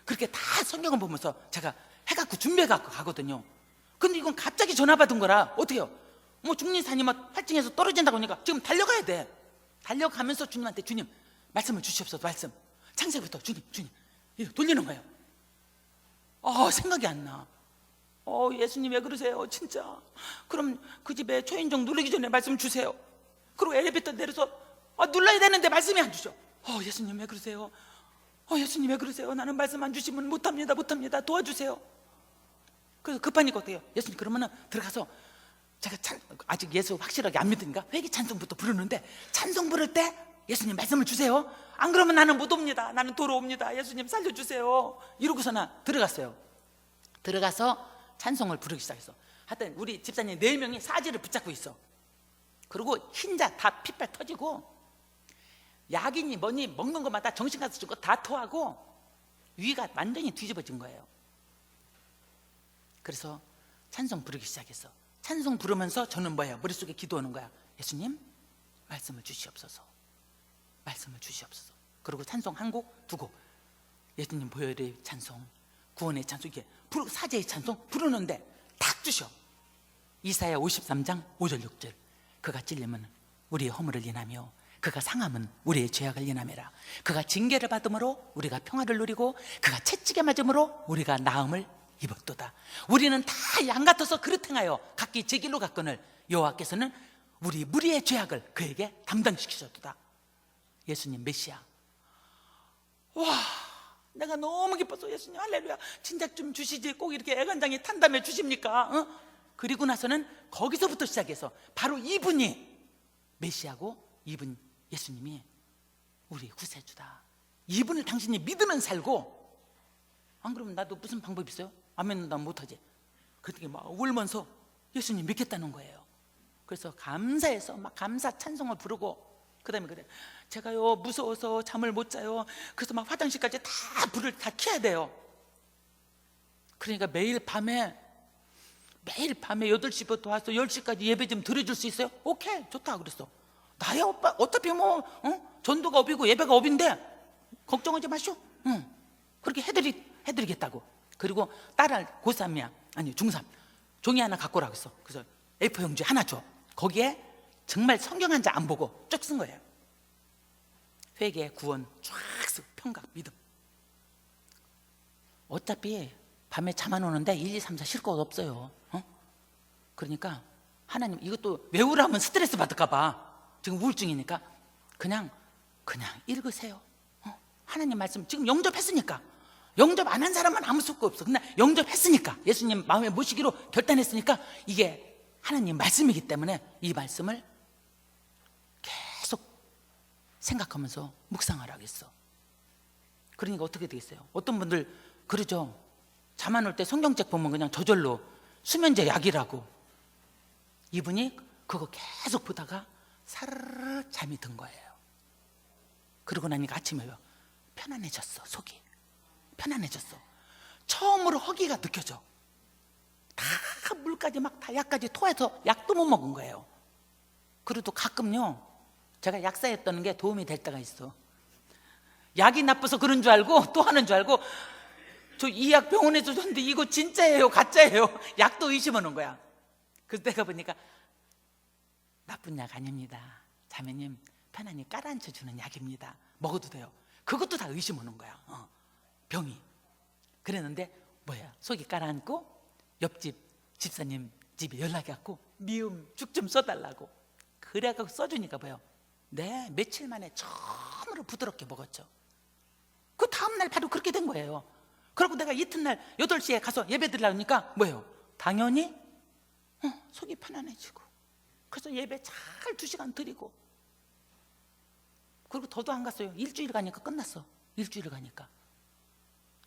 Speaker 1: 그렇게 다 성경을 보면서 제가 해갖고 준비해갖고 가거든요. 근데 이건 갑자기 전화 받은 거라 어떻게 해요? 중림산이 막 8층에서 떨어진다고 하니까 지금 달려가야 돼. 달려가면서 주님한테 주님 말씀을 주시옵소서. 말씀 창세부터 주님 이렇게 돌리는 거예요. 생각이 안 나. 예수님 왜 그러세요 진짜. 그럼 그 집에 초인종 누르기 전에 말씀 주세요. 그리고 엘리베이터 내려서 눌러야 되는데 말씀이 안 주셔. 예수님 왜 그러세요. 예수님 왜 그러세요. 나는 말씀 안 주시면 못합니다 도와주세요. 그래서 급하니까 어때요? 예수님 그러면은 들어가서 제가 아직 예수 확실하게 안 믿으니까 회개 찬송부터 부르는데 찬송 부를 때 예수님 말씀을 주세요. 안 그러면 나는 못 옵니다. 나는 돌아옵니다. 예수님 살려주세요. 이러고서 들어갔어요. 들어가서 찬송을 부르기 시작했어. 하여튼 우리 집사님 4명이 사지를 붙잡고 있어. 그리고 흰자 다 핏발 터지고 약이니 뭐니 먹는 것마다 정신가스 준 거 다 토하고 위가 완전히 뒤집어진 거예요. 그래서 찬송 부르기 시작했어. 찬송 부르면서 저는 뭐예요? 머릿속에 기도하는 거야. 예수님 말씀을 주시옵소서. 말씀을 주시옵소서. 그리고 찬송 한 곡, 2곡. 예수님 보혈의 찬송, 구원의 찬송, 이게 사제의 찬송 부르는데 탁 주셔. 이사야 53장 5절 6절. 그가 찔림은 우리의 허물을 인하며 그가 상함은 우리의 죄악을 인하매라. 그가 징계를 받음으로 우리가 평화를 누리고 그가 채찍에 맞음으로 우리가 나음을 입었도다. 우리는 다 양 같아서 그릇 행하여 각기 제 길로 갔거늘 여호와께서는 우리 무리의 죄악을 그에게 담당시키셨도다. 예수님 메시아. 와, 내가 너무 기뻐서 예수님 할렐루야 진작 좀 주시지 꼭 이렇게 애간장에 탄 다음에 주십니까? 그리고 나서는 거기서부터 시작해서 바로 이분이 메시아고 이분 예수님이 우리 구세주다. 이분을 당신이 믿으면 살고, 안 그러면 나도 무슨 방법이 있어요? 안 믿는다면 못하지. 그렇게 막 울면서 예수님 믿겠다는 거예요. 그래서 감사해서 막 감사 찬송을 부르고, 그 다음에 그래, 제가요 무서워서 잠을 못 자요. 그래서 막 화장실까지 다 불을 다 켜야 돼요. 그러니까 매일 밤에 8시부터 와서 10시까지 예배 좀 드려줄 수 있어요? 오케이, 좋다 그랬어. 나야 오빠 어차피 전도가 업이고 예배가 업인데 걱정하지 마시오. 그렇게 해드리겠다고. 그리고 딸을 고3이야 아니 중3 종이 하나 갖고 오라고 했어. 그래서 A4 용지 하나 줘. 거기에 정말 성경 한 장 안 보고 쭉 쓴 거예요. 회개, 구원 쫙 쓰고 평강, 믿음. 어차피 밤에 잠 안 오는데 1, 2, 3, 4 쉴 거 없어요. 그러니까 하나님 이것도 외우라면 스트레스 받을까 봐. 지금 우울증이니까 그냥 읽으세요. 하나님 말씀 지금 영접했으니까. 영접 안 한 사람은 아무 수가 없어. 근데 영접했으니까, 예수님 마음에 모시기로 결단했으니까 이게 하나님 말씀이기 때문에 이 말씀을 계속 생각하면서 묵상하라고 했어. 그러니까 어떻게 되겠어요? 어떤 분들 그러죠. 잠 안 올 때 성경책 보면 그냥 저절로 수면제 약이라고. 이분이 그거 계속 보다가 사르르 잠이 든 거예요. 그러고 나니까 아침에 편안해졌어. 속이 편안해졌어. 처음으로 허기가 느껴져. 다 물까지 막 다 약까지 토해서 약도 못 먹은 거예요. 그래도 가끔요 제가 약사였던 게 도움이 될 때가 있어. 약이 나빠서 그런 줄 알고 또 하는 줄 알고, 저 이 약 병원에서 줬는데 이거 진짜예요 가짜예요? 약도 의심하는 거야. 그래서 내가 보니까 나쁜 약 아닙니다. 자매님, 편안히 깔아앉혀 주는 약입니다. 먹어도 돼요. 그것도 다 의심 오는 거야. 병이. 그랬는데 뭐야, 속이 깔아앉고 옆집 집사님 집에 연락이 왔고 미음 죽 좀 써달라고. 그래갖고 써주니까 뭐요, 네, 며칠 만에 처음으로 부드럽게 먹었죠. 그 다음날 바로 그렇게 된 거예요. 그리고 내가 이튿날 8시에 가서 예배 드리려니까 뭐예요, 당연히 속이 편안해지고, 그래서 예배 잘 2시간 드리고, 그리고 더도 안 갔어요. 일주일 가니까 끝났어. 일주일 가니까.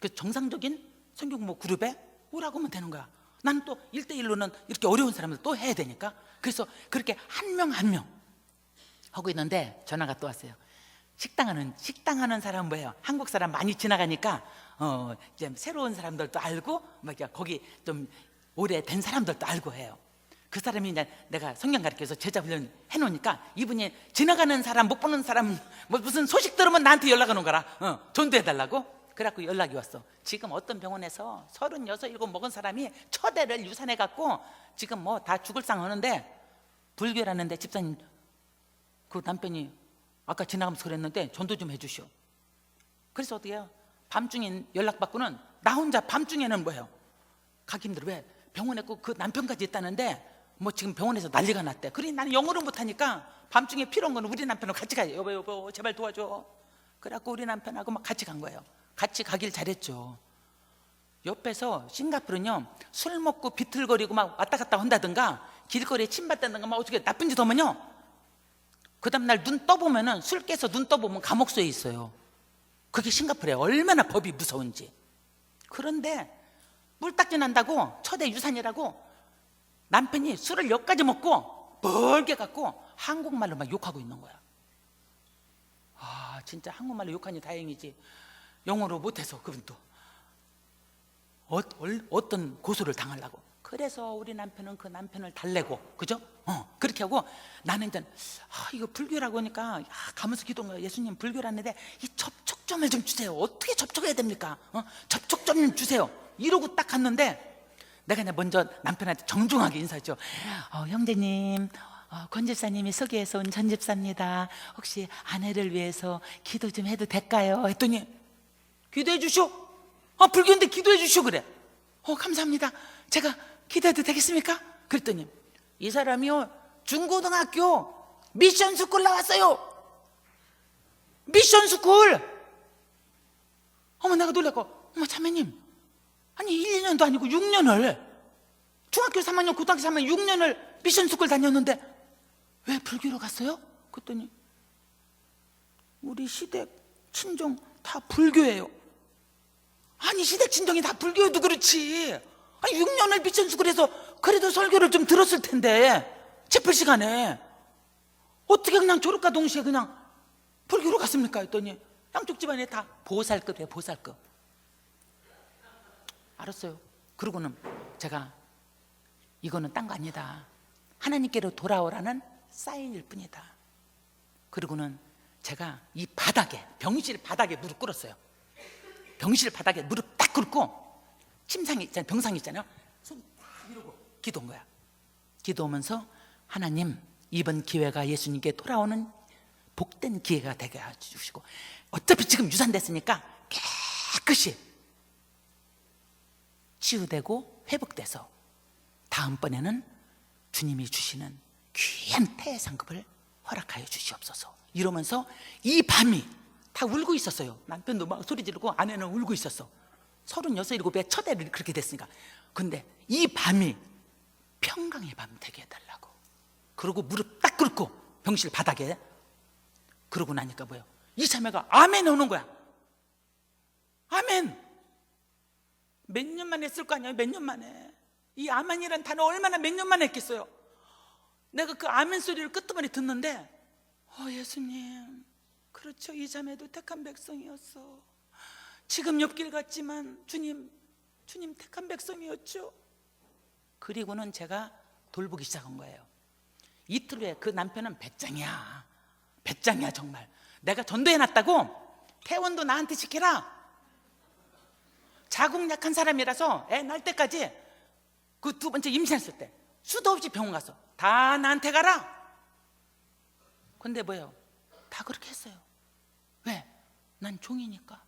Speaker 1: 그 정상적인 성경공부 그룹에 오라고 하면 되는 거야. 나는 또 1대1로는 이렇게 어려운 사람들 또 해야 되니까. 그래서 그렇게 한 명 한 명 하고 있는데 전화가 또 왔어요. 식당하는 사람은 뭐예요, 한국 사람 많이 지나가니까 이제 새로운 사람들도 알고 막 거기 좀 오래된 사람들도 알고 해요. 그 사람이 이제 내가 성경 가르쳐서 제자 훈련 해놓으니까 이분이 지나가는 사람, 못 보는 사람 뭐 무슨 소식 들으면 나한테 연락 오는 거라. 전도해달라고. 그래갖고 연락이 왔어. 지금 어떤 병원에서 36, 7 먹은 사람이 처대를 유산해갖고 지금 뭐 다 죽을 상 하는데, 불교라는데 집사님 그 남편이 아까 지나가면서 그랬는데 전도 좀 해주시오. 그래서 어떻게 해요, 밤중에 연락받고는 나 혼자 밤중에는 뭐예요, 가기 힘들어. 왜? 병원에 꼭 그 남편까지 있다는데 뭐 지금 병원에서 난리가 났대. 그러니 나는 영어를 못하니까 밤중에 필요한 거는 우리 남편하고 같이 가요. 여보 제발 도와줘. 그래갖고 우리 남편하고 막 같이 간 거예요. 같이 가길 잘했죠. 옆에서 싱가포르는요, 술 먹고 비틀거리고 막 왔다 갔다 한다든가 길거리에 침뱉다든가 막 어떻게 나쁜 짓 하면요, 그 다음날 눈 떠보면은, 술 깨서 눈 떠보면 감옥소에 있어요. 그게 싱가포르에 얼마나 법이 무서운지. 그런데 물딱지 난다고 처대 유산이라고 남편이 술을 여기까지 먹고 멀게 갖고 한국말로 막 욕하고 있는 거야. 아, 진짜 한국말로 욕하니 다행이지 영어로 못해서 그분도 어떤 고소를 당하려고. 그래서 우리 남편은 그 남편을 달래고, 그죠? 그렇게 하고 나는 이제 이거 불교라고 하니까 가면서 기도한 거야. 예수님, 불교라는데 이 접촉점을 좀 주세요. 어떻게 접촉해야 됩니까? 접촉점 좀 주세요. 이러고 딱 갔는데 내가 이제 먼저 남편한테 정중하게 인사했죠. 형제님, 권 집사님이 소개해서 온 전 집사입니다. 혹시 아내를 위해서 기도 좀 해도 될까요? 했더니 기도해 주시오. 불교인데 기도해 주시오 그래. 감사합니다. 제가 기도해도 되겠습니까? 그랬더니 이 사람이요, 중고등학교 미션 스쿨 나왔어요. 미션 스쿨. 내가 놀라고, 자매님, 아니 1, 2년도 아니고 6년을, 중학교 3학년, 고등학교 3학년 6년을 미션 스쿨 다녔는데 왜 불교로 갔어요? 그랬더니 우리 시댁 친정 다 불교예요. 아니 시댁 친정이 다 불교여도 그렇지, 6년을 미션 스쿨에서 그래도 설교를 좀 들었을 텐데 채플 시간에 어떻게 그냥 졸업과 동시에 그냥 불교로 갔습니까? 했더니 양쪽 집안에 다 보살급이에요. 보살급. 알았어요. 그러고는 제가 이거는 딴 거 아니다, 하나님께로 돌아오라는 사인일 뿐이다. 그러고는 제가 이 바닥에, 병실 바닥에 무릎 꿇었어요. 병실 바닥에 무릎 딱 꿇고 침상이 있잖아요, 병상이 있잖아요. 손 딱 이러고 기도한 거야. 기도하면서 하나님, 이번 기회가 예수님께 돌아오는 복된 기회가 되게 해주시고, 어차피 지금 유산됐으니까 깨끗이 치유되고 회복돼서 다음번에는 주님이 주시는 귀한 폐상급을 허락하여 주시옵소서. 이러면서 이 밤이 다 울고 있었어요. 남편도 막 소리 지르고 아내는 울고 있었어. 36, 7에 첫애를 그렇게 됐으니까. 근데 이 밤이 평강의 밤 되게 해달라고. 그러고 무릎 딱 꿇고 병실 바닥에, 그러고 나니까 뭐예요, 이 자매가 아멘 오는 거야. 아멘. 몇 년 만에 했을 거 아니야. 몇 년 만에. 이 아멘이란 단어 얼마나 몇 년 만에 했겠어요. 내가 그 아멘 소리를 끄트머리 듣는데 예수님, 그렇죠, 이 자매도 택한 백성이었어. 지금 옆길 갔지만 주님 택한 백성이었죠. 그리고는 제가 돌보기 시작한 거예요. 이틀 후에 그 남편은 배짱이야. 배짱이야 정말. 내가 전도해놨다고 퇴원도 나한테 시키라. 자궁 약한 사람이라서 애 낳을 때까지, 그 2번째 임신했을 때 수도 없이 병원 가서 다 나한테 가라. 근데 뭐예요? 다 그렇게 했어요. 왜? 난 종이니까.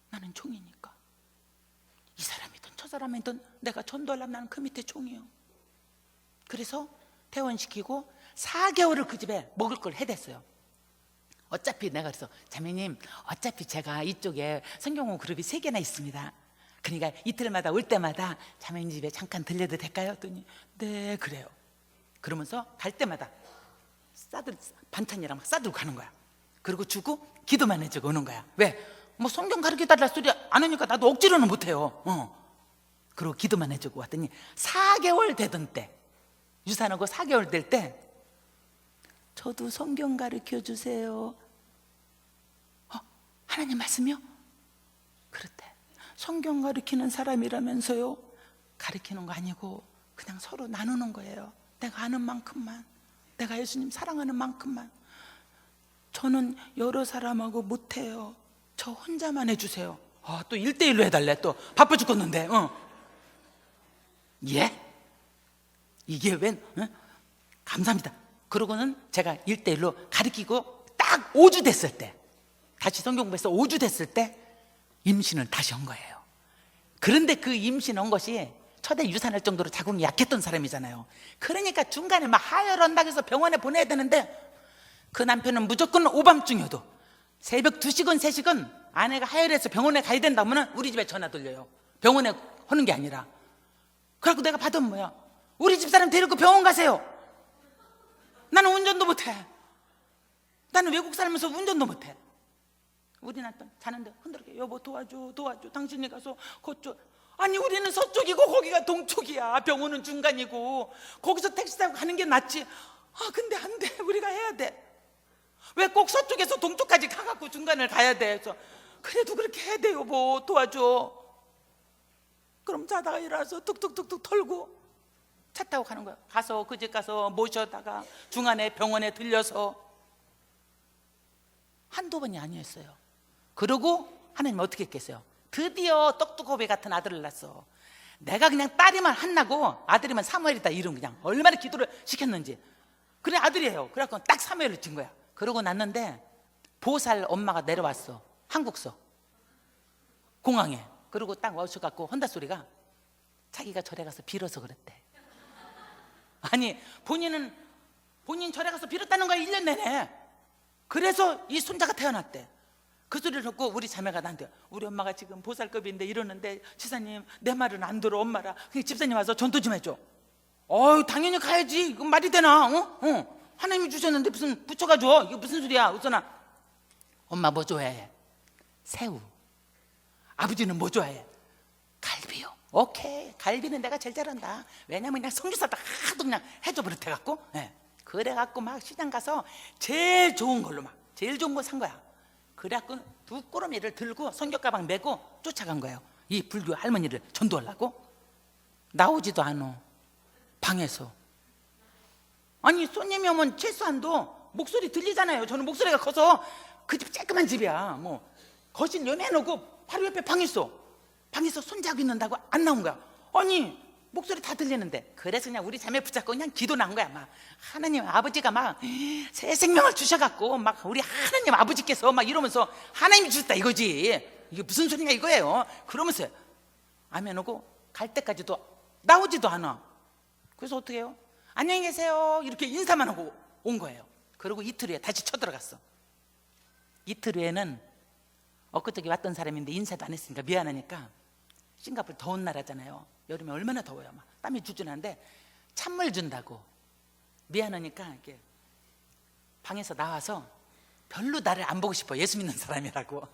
Speaker 1: 나는 종이니까. 이 사람이든 저 사람이든 내가 전도하려면 나는 그 밑에 종이요. 그래서 퇴원시키고 4개월을 그 집에 먹을 걸 해댔어요. 어차피 내가 그래서 자매님, 어차피 제가 이쪽에 성경원 그룹이 3개나 있습니다. 그러니까 이틀마다 올 때마다 자매님 집에 잠깐 들려도 될까요? 했더니 네 그래요. 그러면서 갈 때마다 반찬이랑 막 싸들고 가는 거야. 그리고 주고 기도만 해주고 오는 거야. 왜? 뭐 성경 가르쳐달라 소리 안 하니까 나도 억지로는 못해요. 그리고 기도만 해주고 왔더니 4개월 되던 때, 유산하고 4개월 될 때 저도 성경 가르쳐 주세요. 하나님 말씀이요? 그렇대. 성경 가르치는 사람이라면서요? 가르치는 거 아니고 그냥 서로 나누는 거예요. 내가 아는 만큼만, 내가 예수님 사랑하는 만큼만. 저는 여러 사람하고 못해요. 저 혼자만 해주세요. 또 1대1로 해달래. 또 바빠 죽겠는데. 예? 이게 웬? 감사합니다. 그러고는 제가 1대1로 가르치고 딱 5주 됐을 때, 다시 성경 공부해서 5주 됐을 때 임신을 다시 한 거예요. 그런데 그 임신 한 것이 초대 유산할 정도로 자궁이 약했던 사람이잖아요. 그러니까 중간에 막 하혈한다고 해서 병원에 보내야 되는데, 그 남편은 무조건 오밤중에도 새벽 2시건 3시건 아내가 하혈해서 병원에 가야 된다면 우리 집에 전화 돌려요. 병원에 하는 게 아니라. 그래갖고 내가 받은 뭐야, 우리 집사람 데리고 병원 가세요. 나는 운전도 못해. 나는 외국 살면서 운전도 못해. 우리 남편 자는데 흔들게, 여보 도와줘 당신이 가서 그쪽. 아니 우리는 서쪽이고 거기가 동쪽이야. 병원은 중간이고 거기서 택시 타고 가는 게 낫지. 근데 안 돼. 우리가 해야 돼. 왜 꼭 서쪽에서 동쪽까지 가갖고 중간을 가야 돼. 그래서 그래도 그렇게 해야 돼. 여보 도와줘. 그럼 자다가 일어나서 뚝뚝뚝뚝 털고 차 타고 가는 거야. 가서 그 집 가서 모셔다가 중간에 병원에 들려서 한두 번이 아니었어요. 그러고 하나님 어떻게 했겠어요? 드디어 떡두꺼비 같은 아들을 낳았어. 내가 그냥 딸이만 한나고 아들이면 사무엘이다 이름, 그냥 얼마나 기도를 시켰는지. 그래 아들이에요. 그래갖고 딱 사무엘을 진 거야. 그러고 났는데 보살 엄마가 내려왔어. 한국서 공항에. 그리고 딱 와셔갖고 헌다 소리가 자기가 절에 가서 빌어서 그랬대. 아니 본인 절에 가서 빌었다는 거야. 1년 내내. 그래서 이 손자가 태어났대. 그 소리를 듣고 우리 자매가 나한테, 우리 엄마가 지금 보살급인데 이러는데 지사님 내 말은 안 들어 엄마라. 그러니까 집사님 와서 전도 좀 해줘. 당연히 가야지. 이건 말이 되나? 하나님이 주셨는데 무슨 부처가 줘? 이게 무슨 소리야? 우선아, 엄마 뭐 좋아해? 새우. 아버지는 뭐 좋아해? 갈비요. 오케이, 갈비는 내가 제일 잘한다. 왜냐면 그냥 성주사도 하도 그냥 해줘 버릇해갖고. 그래갖고 막 시장 가서 제일 좋은 걸로 막 제일 좋은 거 산 거야. 그래갖고 2꼬러미를 들고 성격가방 메고 쫓아간 거예요. 이 불교 할머니를 전도하려고. 나오지도 않아 방에서. 아니 손님이 오면 최소한도 목소리 들리잖아요. 저는 목소리가 커서 그 집 쬐끄만 집이야. 뭐 거실 요매놓고 바로 옆에 방 있어. 방에서 손자고 있는다고 안 나온 거야. 아니 목소리 다 들리는데. 그래서 그냥 우리 자매 붙잡고 그냥 기도 난 거야. 막 하나님 아버지가 막 새 생명을 주셔갖고 막 우리 하나님 아버지께서 막 이러면서 하나님이 주셨다 이거지. 이게 무슨 소리냐 이거예요. 그러면서 아멘 오고 갈 때까지도 나오지도 않아. 그래서 어떻게 해요? 안녕히 계세요 이렇게 인사만 하고 온 거예요. 그리고 이틀 후에 다시 쳐들어갔어. 이틀 후에는 엊그저께 왔던 사람인데 인사도 안 했으니까 미안하니까, 싱가포르 더운 나라잖아요. 여름에 얼마나 더워요. 막 땀이 주준한데 찬물 준다고 미안하니까 이렇게 방에서 나와서 별로 나를 안 보고 싶어. 예수 믿는 사람이라고.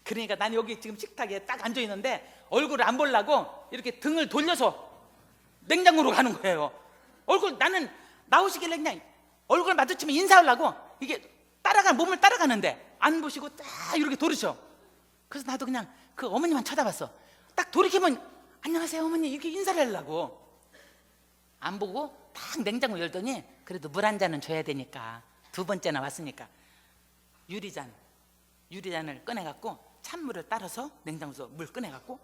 Speaker 1: 그러니까 난 여기 지금 식탁에 딱 앉아 있는데 얼굴을 안 보려고 이렇게 등을 돌려서 냉장고로 가는 거예요. 얼굴 나는 나오시길래 그냥 얼굴 마주치면 인사하려고 이게 몸을 따라가는데 안 보시고 딱 이렇게 돌으셔. 그래서 나도 그냥 그 어머니만 쳐다봤어. 딱 돌이키면 안녕하세요 어머니 이렇게 인사를 하려고. 안 보고 딱 냉장고 열더니 그래도 물 한 잔은 줘야 되니까 2번째나 왔으니까 유리잔을 꺼내갖고 찬물을 따라서 냉장고에서 물 꺼내갖고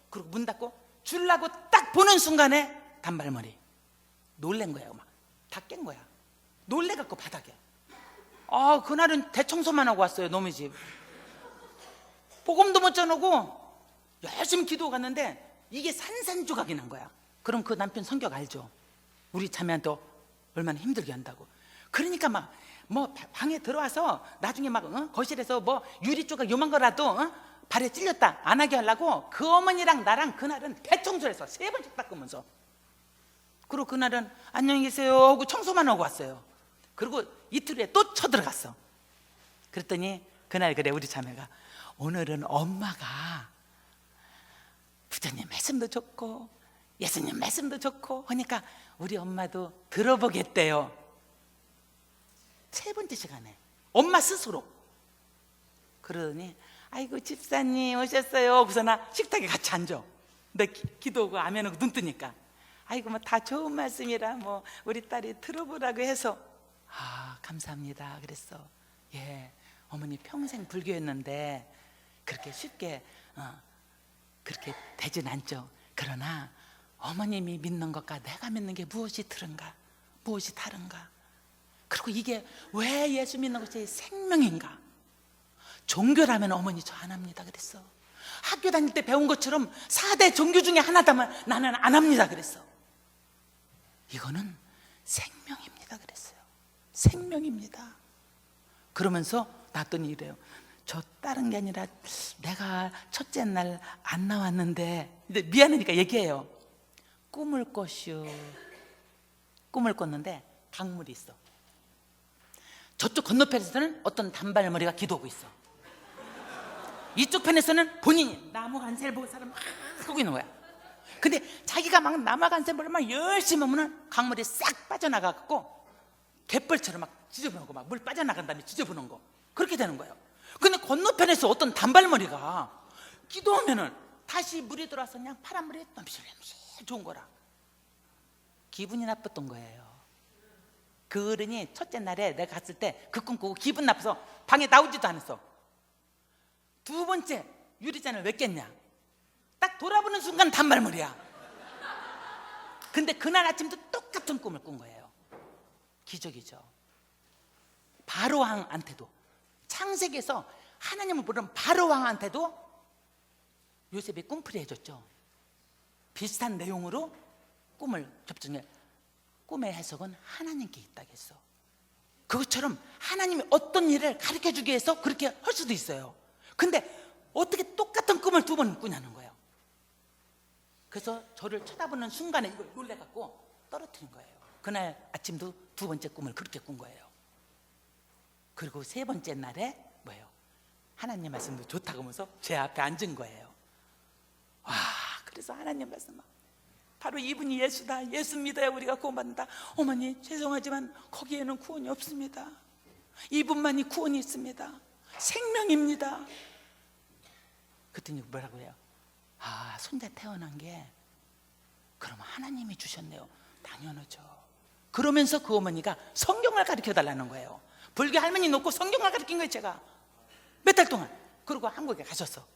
Speaker 1: 그리고 문 닫고 주려고 딱 보는 순간에 단발머리 놀란 거예요. 막 다 깬 거야. 놀래갖고 바닥에 그날은 대청소만 하고 왔어요. 너무 집 복음도 못 전하고 열심히 기도 갔는데 이게 산산조각이 난 거야. 그럼 그 남편 성격 알죠? 우리 자매한테 얼마나 힘들게 한다고. 그러니까 막 뭐 방에 들어와서 나중에 막 거실에서 뭐 유리 조각 요만 거라도 발에 찔렸다 안 하게 하려고 그 어머니랑 나랑 그날은 대청소를 해서 3번씩 닦으면서, 그리고 그날은 안녕히 계세요 하고 청소만 하고 왔어요. 그리고 이틀 후에 또 쳐들어갔어. 그랬더니 그날 그래 우리 자매가 오늘은 엄마가 부처님 말씀도 좋고 예수님 말씀도 좋고 하니까 우리 엄마도 들어보겠대요. 3번째 시간에 엄마 스스로. 그러더니 아이고 집사님 오셨어요. 그래서 나 식탁에 같이 앉아. 내 기도하고 아멘하고 눈 뜨니까 아이고 뭐 다 좋은 말씀이라 뭐 우리 딸이 들어보라고 해서 감사합니다 그랬어. 예, 어머니 평생 불교였는데 그렇게 쉽게 그렇게 되진 않죠. 그러나 어머님이 믿는 것과 내가 믿는 게 무엇이 다른가, 무엇이 다른가. 그리고 이게 왜 예수 믿는 것이 생명인가. 종교라면 어머니 저 안 합니다 그랬어. 학교 다닐 때 배운 것처럼 4대 종교 중에 하나다면 나는 안 합니다 그랬어. 이거는 생명입니다 그랬어요. 생명입니다. 그러면서 놨더니 이래요. 저 다른 게 아니라 내가 첫째 날 안 나왔는데, 근데 미안하니까 얘기해요. 꿈을 꿨슈. 꿈을 꿨는데 강물이 있어. 저쪽 건너편에서는 어떤 단발머리가 기도하고 있어. 이쪽 편에서는 본인이 나무 간세를 보고 사람 막 하고 있는 거야. 근데 자기가 막 나무 간세를 막 열심히 하면은 강물이 싹 빠져나가고 갯벌처럼 막 지저분하고 막 물 빠져나간 다음에 지저분한 거 그렇게 되는 거예요. 근데 건너편에서 어떤 단발머리가 기도하면은 다시 물이 들어와서 그냥 파란 물이 넘실넘실 좋은 거라. 기분이 나빴던 거예요. 그 어른이 첫째 날에 내가 갔을 때 그 꿈 꾸고 기분 나빠서 방에 나오지도 않았어. 2번째 유리잔을 왜 깼냐, 딱 돌아보는 순간 단발머리야. 근데 그날 아침도 똑같은 꿈을 꾼 거예요. 기적이죠. 바로왕한테도, 창세기에서 하나님을 부르는 바로왕한테도 요셉이 꿈풀이 해줬죠. 비슷한 내용으로 꿈을 접증해. 꿈의 해석은 하나님께 있다겠어. 그것처럼 하나님이 어떤 일을 가르쳐주기 위해서 그렇게 할 수도 있어요. 근데 어떻게 똑같은 꿈을 2번 꾸냐는 거예요. 그래서 저를 쳐다보는 순간에 이걸 놀래갖고 떨어뜨린 거예요. 그날 아침도 2번째 꿈을 그렇게 꾼 거예요. 그리고 3번째 날에 뭐예요? 하나님 말씀도 좋다고 하면서 제 앞에 앉은 거예요. 와, 그래서 하나님 말씀 바로 이분이 예수다. 예수 믿어야 우리가 구원받는다. 어머니 죄송하지만 거기에는 구원이 없습니다. 이분만이 구원이 있습니다. 생명입니다. 그랬더니 뭐라고 해요? 손자 태어난 게 그러면 하나님이 주셨네요. 당연하죠. 그러면서 그 어머니가 성경을 가르쳐 달라는 거예요. 불교 할머니 놓고 성경을 가르친 거예요. 제가 몇 달 동안. 그리고 한국에 가셨어.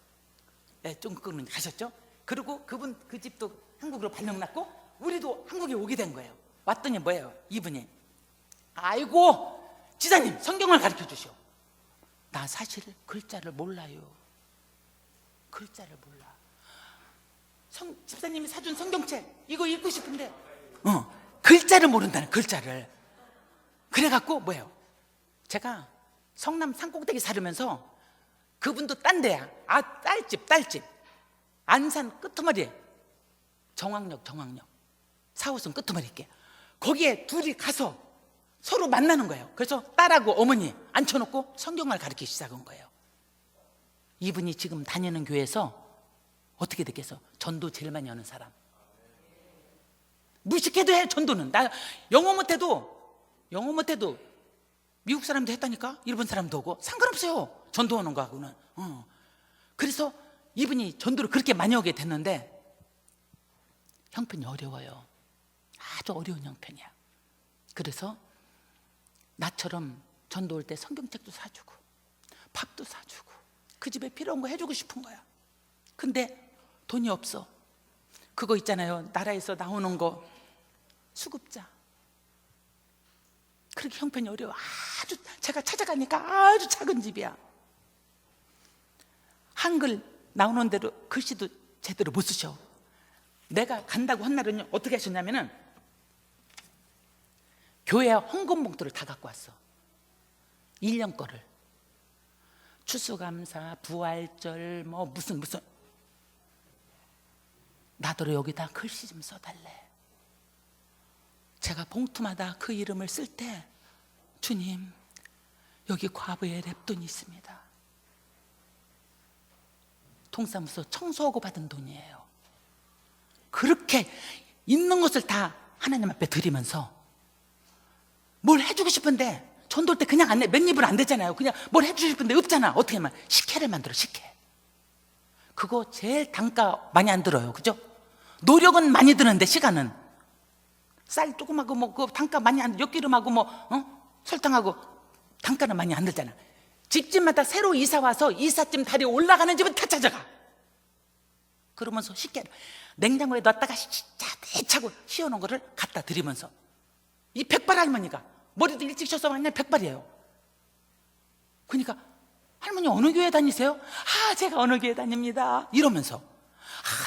Speaker 1: 네, 중국으로 가셨죠. 그리고 그분 그 집도 한국으로 발령 났고 우리도 한국에 오게 된 거예요. 왔더니 뭐예요? 이분이 아이고 지사님 성경을 가르쳐 주시오. 나 사실 글자를 몰라요. 글자를 몰라. 집사님이 사준 성경책 이거 읽고 싶은데 글자를 모른다는, 글자를. 그래갖고 뭐예요? 제가 성남 산꼭대기 살으면서 그분도 딴 데야. 딸집 안산 끄트머리 정왕역 4호선 끄트머리 있게 거기에 둘이 가서 서로 만나는 거예요. 그래서 딸하고 어머니 앉혀놓고 성경을 가르치기 시작한 거예요. 이분이 지금 다니는 교회에서 어떻게 됐겠어? 전도 제일 많이 하는 사람. 무식해도 해. 전도는 나 영어 못해도 미국 사람도 했다니까. 일본 사람도 오고 상관없어요. 전도하는 거하고는. 그래서 이분이 전도를 그렇게 많이 하게 됐는데 형편이 어려워요. 아주 어려운 형편이야. 그래서 나처럼 전도 올 때 성경책도 사주고 밥도 사주고 그 집에 필요한 거 해주고 싶은 거야. 근데 돈이 없어. 그거 있잖아요, 나라에서 나오는 거 수급자. 그렇게 형편이 어려워. 아주 제가 찾아가니까 아주 작은 집이야. 한글 나오는 대로 글씨도 제대로 못 쓰셔. 내가 간다고 한 날은 어떻게 하셨냐면은 교회 헌금 봉투를 다 갖고 왔어. 1년 거를. 추수감사, 부활절, 뭐 무슨 나더러 여기다 글씨 좀 써달래. 제가 봉투마다 그 이름을 쓸 때, 주님, 여기 과부의 랩돈이 있습니다. 동사무소 청소하고 받은 돈이에요. 그렇게 있는 것을 다 하나님 앞에 드리면서 뭘 해주고 싶은데, 전도할 때 그냥 안 내. 몇 입을 안 되잖아요. 그냥 뭘 해주고 싶은데 없잖아. 어떻게 하면 식혜를 만들어. 식혜. 그거 제일 단가 많이 안 들어요. 그죠? 노력은 많이 드는데 시간은 쌀 조금하고 뭐 그 단가 많이 안, 엿기름하고 뭐 설탕하고 단가는 많이 안 들잖아. 집집마다 새로 이사 와서 이삿짐 다리 올라가는 집은 다 찾아가. 그러면서 식혜를 냉장고에 넣었다가 차고 씌워놓은 거를 갖다 드리면서, 이 백발 할머니가 머리도 일찍 셔서 완전 백발이에요. 그러니까 할머니 어느 교회 다니세요? 제가 어느 교회 다닙니다. 이러면서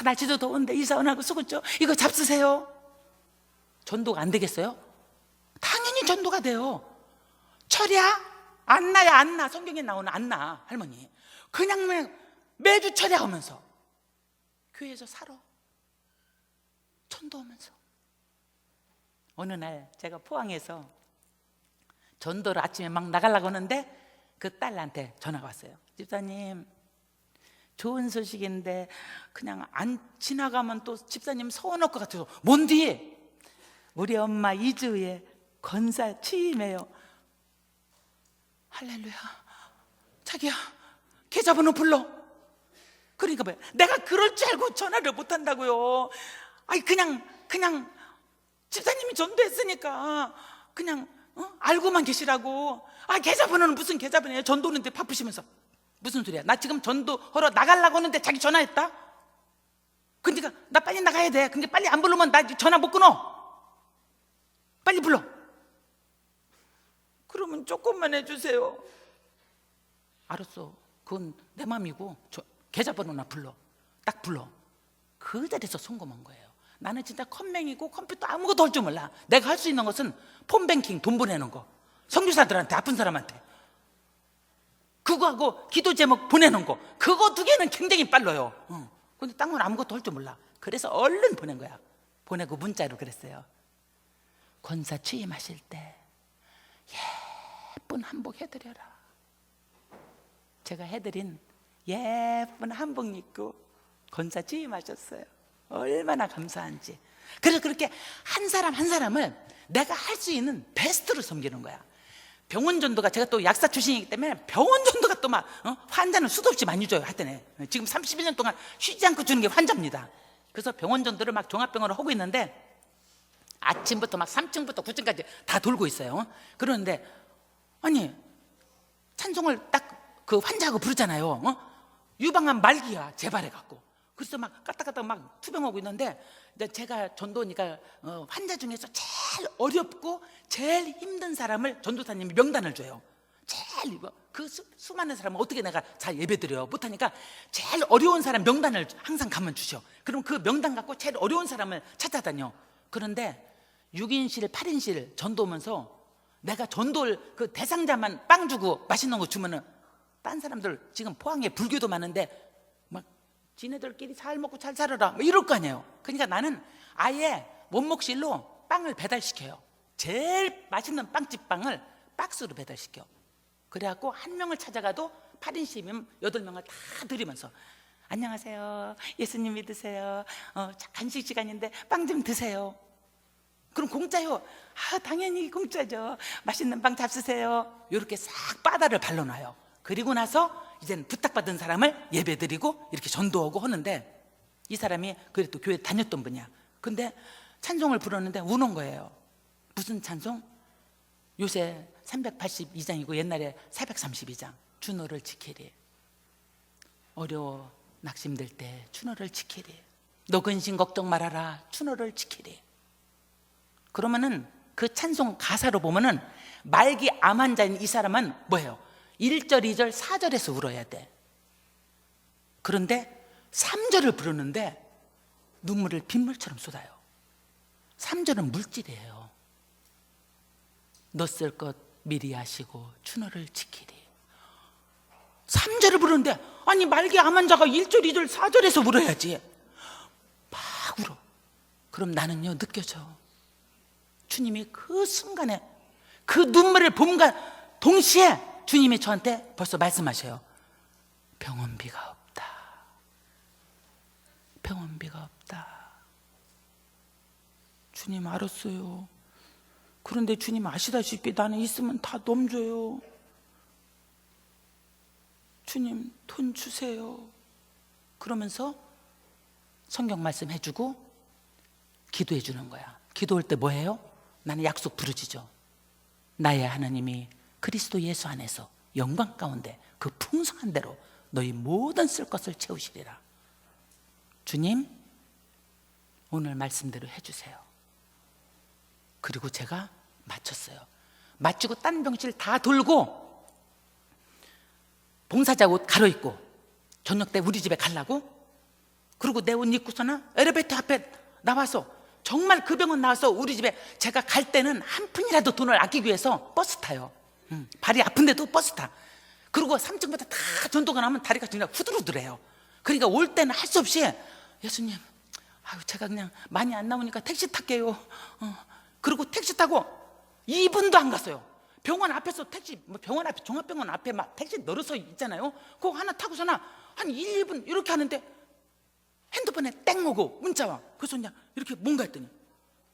Speaker 1: 날씨도 더운데 이사 안 하고 수고죠. 이거 잡수세요. 전도가 안 되겠어요? 당연히 전도가 돼요. 철야? 안 나야 안 나. 성경에 나오는 안 나. 할머니 그냥 매주 철야하면서 교회에서 살아. 전도하면서. 어느 날 제가 포항에서 전도를 아침에 막 나가려고 하는데 그 딸한테 전화가 왔어요. 집사님, 좋은 소식인데 그냥 안 지나가면 또 집사님 서운할 것 같아서. 뭔디? 우리 엄마 2주 후에 권사 취임해요. 할렐루야. 자기야, 계좌번호 불러. 그러니까 뭐야, 내가 그럴 줄 알고 전화를 못 한다고요. 아니 그냥 집사님이 전도했으니까 그냥 알고만 계시라고. 계좌번호는 무슨 계좌번호예요? 전도하는데 바쁘시면서. 무슨 소리야? 나 지금 전도하러 나가려고 하는데 자기 전화했다? 그러니까 나 빨리 나가야 돼. 근데 빨리 안 부르면 나 전화 못 끊어. 빨리 불러. 그러면 조금만 해주세요. 알았어. 그건 내 맘이고 계좌번호나 불러. 딱 불러. 그 자리에서 송금한 거예요. 나는 진짜 컴맹이고 컴퓨터 아무것도 할 줄 몰라. 내가 할 수 있는 것은 폰뱅킹, 돈 보내는 거. 선교사들한테, 아픈 사람한테 그거하고 기도 제목 보내는 거. 그거 두 개는 굉장히 빨라요. 근데 딴 건 아무것도 할 줄 몰라. 그래서 얼른 보낸 거야. 보내고 문자로 그랬어요. 권사 취임하실 때 예쁜 한복 해드려라. 제가 해드린 예쁜 한복 입고 권사 취임하셨어요. 얼마나 감사한지. 그래서 그렇게 한 사람 한 사람을 내가 할 수 있는 베스트로 섬기는 거야. 병원 전도가, 제가 또 약사 출신이기 때문에 병원 전도가 또 막 환자는 수도 없이 많이 줘요. 하여튼 지금 31년 동안 쉬지 않고 주는 게 환자입니다. 그래서 병원 전도를 막 종합병원을 하고 있는데 아침부터 막 3층부터 9층까지 다 돌고 있어요. 그러는데 아니 찬송을 딱 그 환자하고 부르잖아요. 유방암 말기야 재발해갖고. 그래서 막 까딱까딱 막 투병하고 있는데, 제가 전도니까 환자 중에서 제일 어렵고 제일 힘든 사람을 전도사님이 명단을 줘요. 제일 그 수많은 사람은 어떻게 내가 잘 예배드려 못하니까 제일 어려운 사람 명단을 항상 가면 주셔. 그럼 그 명단 갖고 제일 어려운 사람을 찾아다녀. 그런데 6인실 8인실 전도하면서 내가 전도를 그 대상자만 빵 주고 맛있는 거 주면은 딴 사람들, 지금 포항에 불교도 많은데 막 지네들끼리 잘 먹고 잘 살아라 뭐 이럴 거 아니에요. 그러니까 나는 아예 원목실로 빵을 배달시켜요. 제일 맛있는 빵집 빵을 박스로 배달시켜. 그래갖고 한 명을 찾아가도 8인실이면 8명을 다 드리면서 안녕하세요, 예수님 믿으세요, 간식 시간인데 빵 좀 드세요. 그럼 공짜요? 당연히 공짜죠. 맛있는 빵 잡수세요. 이렇게 싹 바다를 발라놔요. 그리고 나서 이제는 부탁받은 사람을 예배드리고 이렇게 전도하고 하는데, 이 사람이 그래도 교회 다녔던 분이야. 근데 찬송을 부르는데 우는 거예요. 무슨 찬송? 요새 382장이고 옛날에 432장. 주 너를 지키리. 어려워 낙심될 때 주 너를 지키리. 너 근심 걱정 말아라. 주 너를 지키리. 그러면은 그 찬송 가사로 보면은 말기 암 환자인 이 사람은 뭐예요? 1절, 2절, 4절에서 울어야 돼. 그런데 3절을 부르는데 눈물을 빗물처럼 쏟아요. 3절은 물질이에요. 너 쓸 것 미리 아시고 추노를 지키리. 3절을 부르는데 아니 말기 암 환자가 1절, 2절, 4절에서 울어야지. 막 울어. 그럼 나는요 느껴져. 주님이 그 순간에 그 눈물을 봄과 동시에 주님이 저한테 벌써 말씀하셔요. 병원비가 없다. 병원비가 없다. 주님 알았어요. 그런데 주님 아시다시피 나는 있으면 다 넘줘요. 주님 돈 주세요. 그러면서 성경 말씀 해주고 기도해 주는 거야. 기도할 때 뭐해요? 나는 약속 부르짖어. 나의 하나님이 그리스도 예수 안에서 영광 가운데 그 풍성한 대로 너희 모든 쓸 것을 채우시리라. 주님 오늘 말씀대로 해주세요. 그리고 제가 마쳤어요. 마치고 딴 병실 다 돌고 봉사자 옷 갈아입고 저녁 때 우리 집에 가려고, 그리고 내 옷 입고서는 엘리베이터 앞에 나와서 정말 그 병원 나와서 우리 집에 제가 갈 때는 한 푼이라도 돈을 아끼기 위해서 버스 타요. 발이 아픈데도 버스 타. 그리고 3층부터 다 전도가 나면 다리가 그냥 후들후들해요. 그러니까 올 때는 할 수 없이 예수님 아유 제가 그냥 많이 안 나오니까 택시 탈게요. 그리고 택시 타고 2분도 안 갔어요. 병원 앞에서 택시, 병원 앞에, 종합병원 앞에 막 택시 늘어서 있잖아요. 그거 하나 타고서나 한 1, 2분 이렇게 하는데 핸드폰에 땡 오고 문자 와. 그래서 그냥 이렇게 뭔가 했더니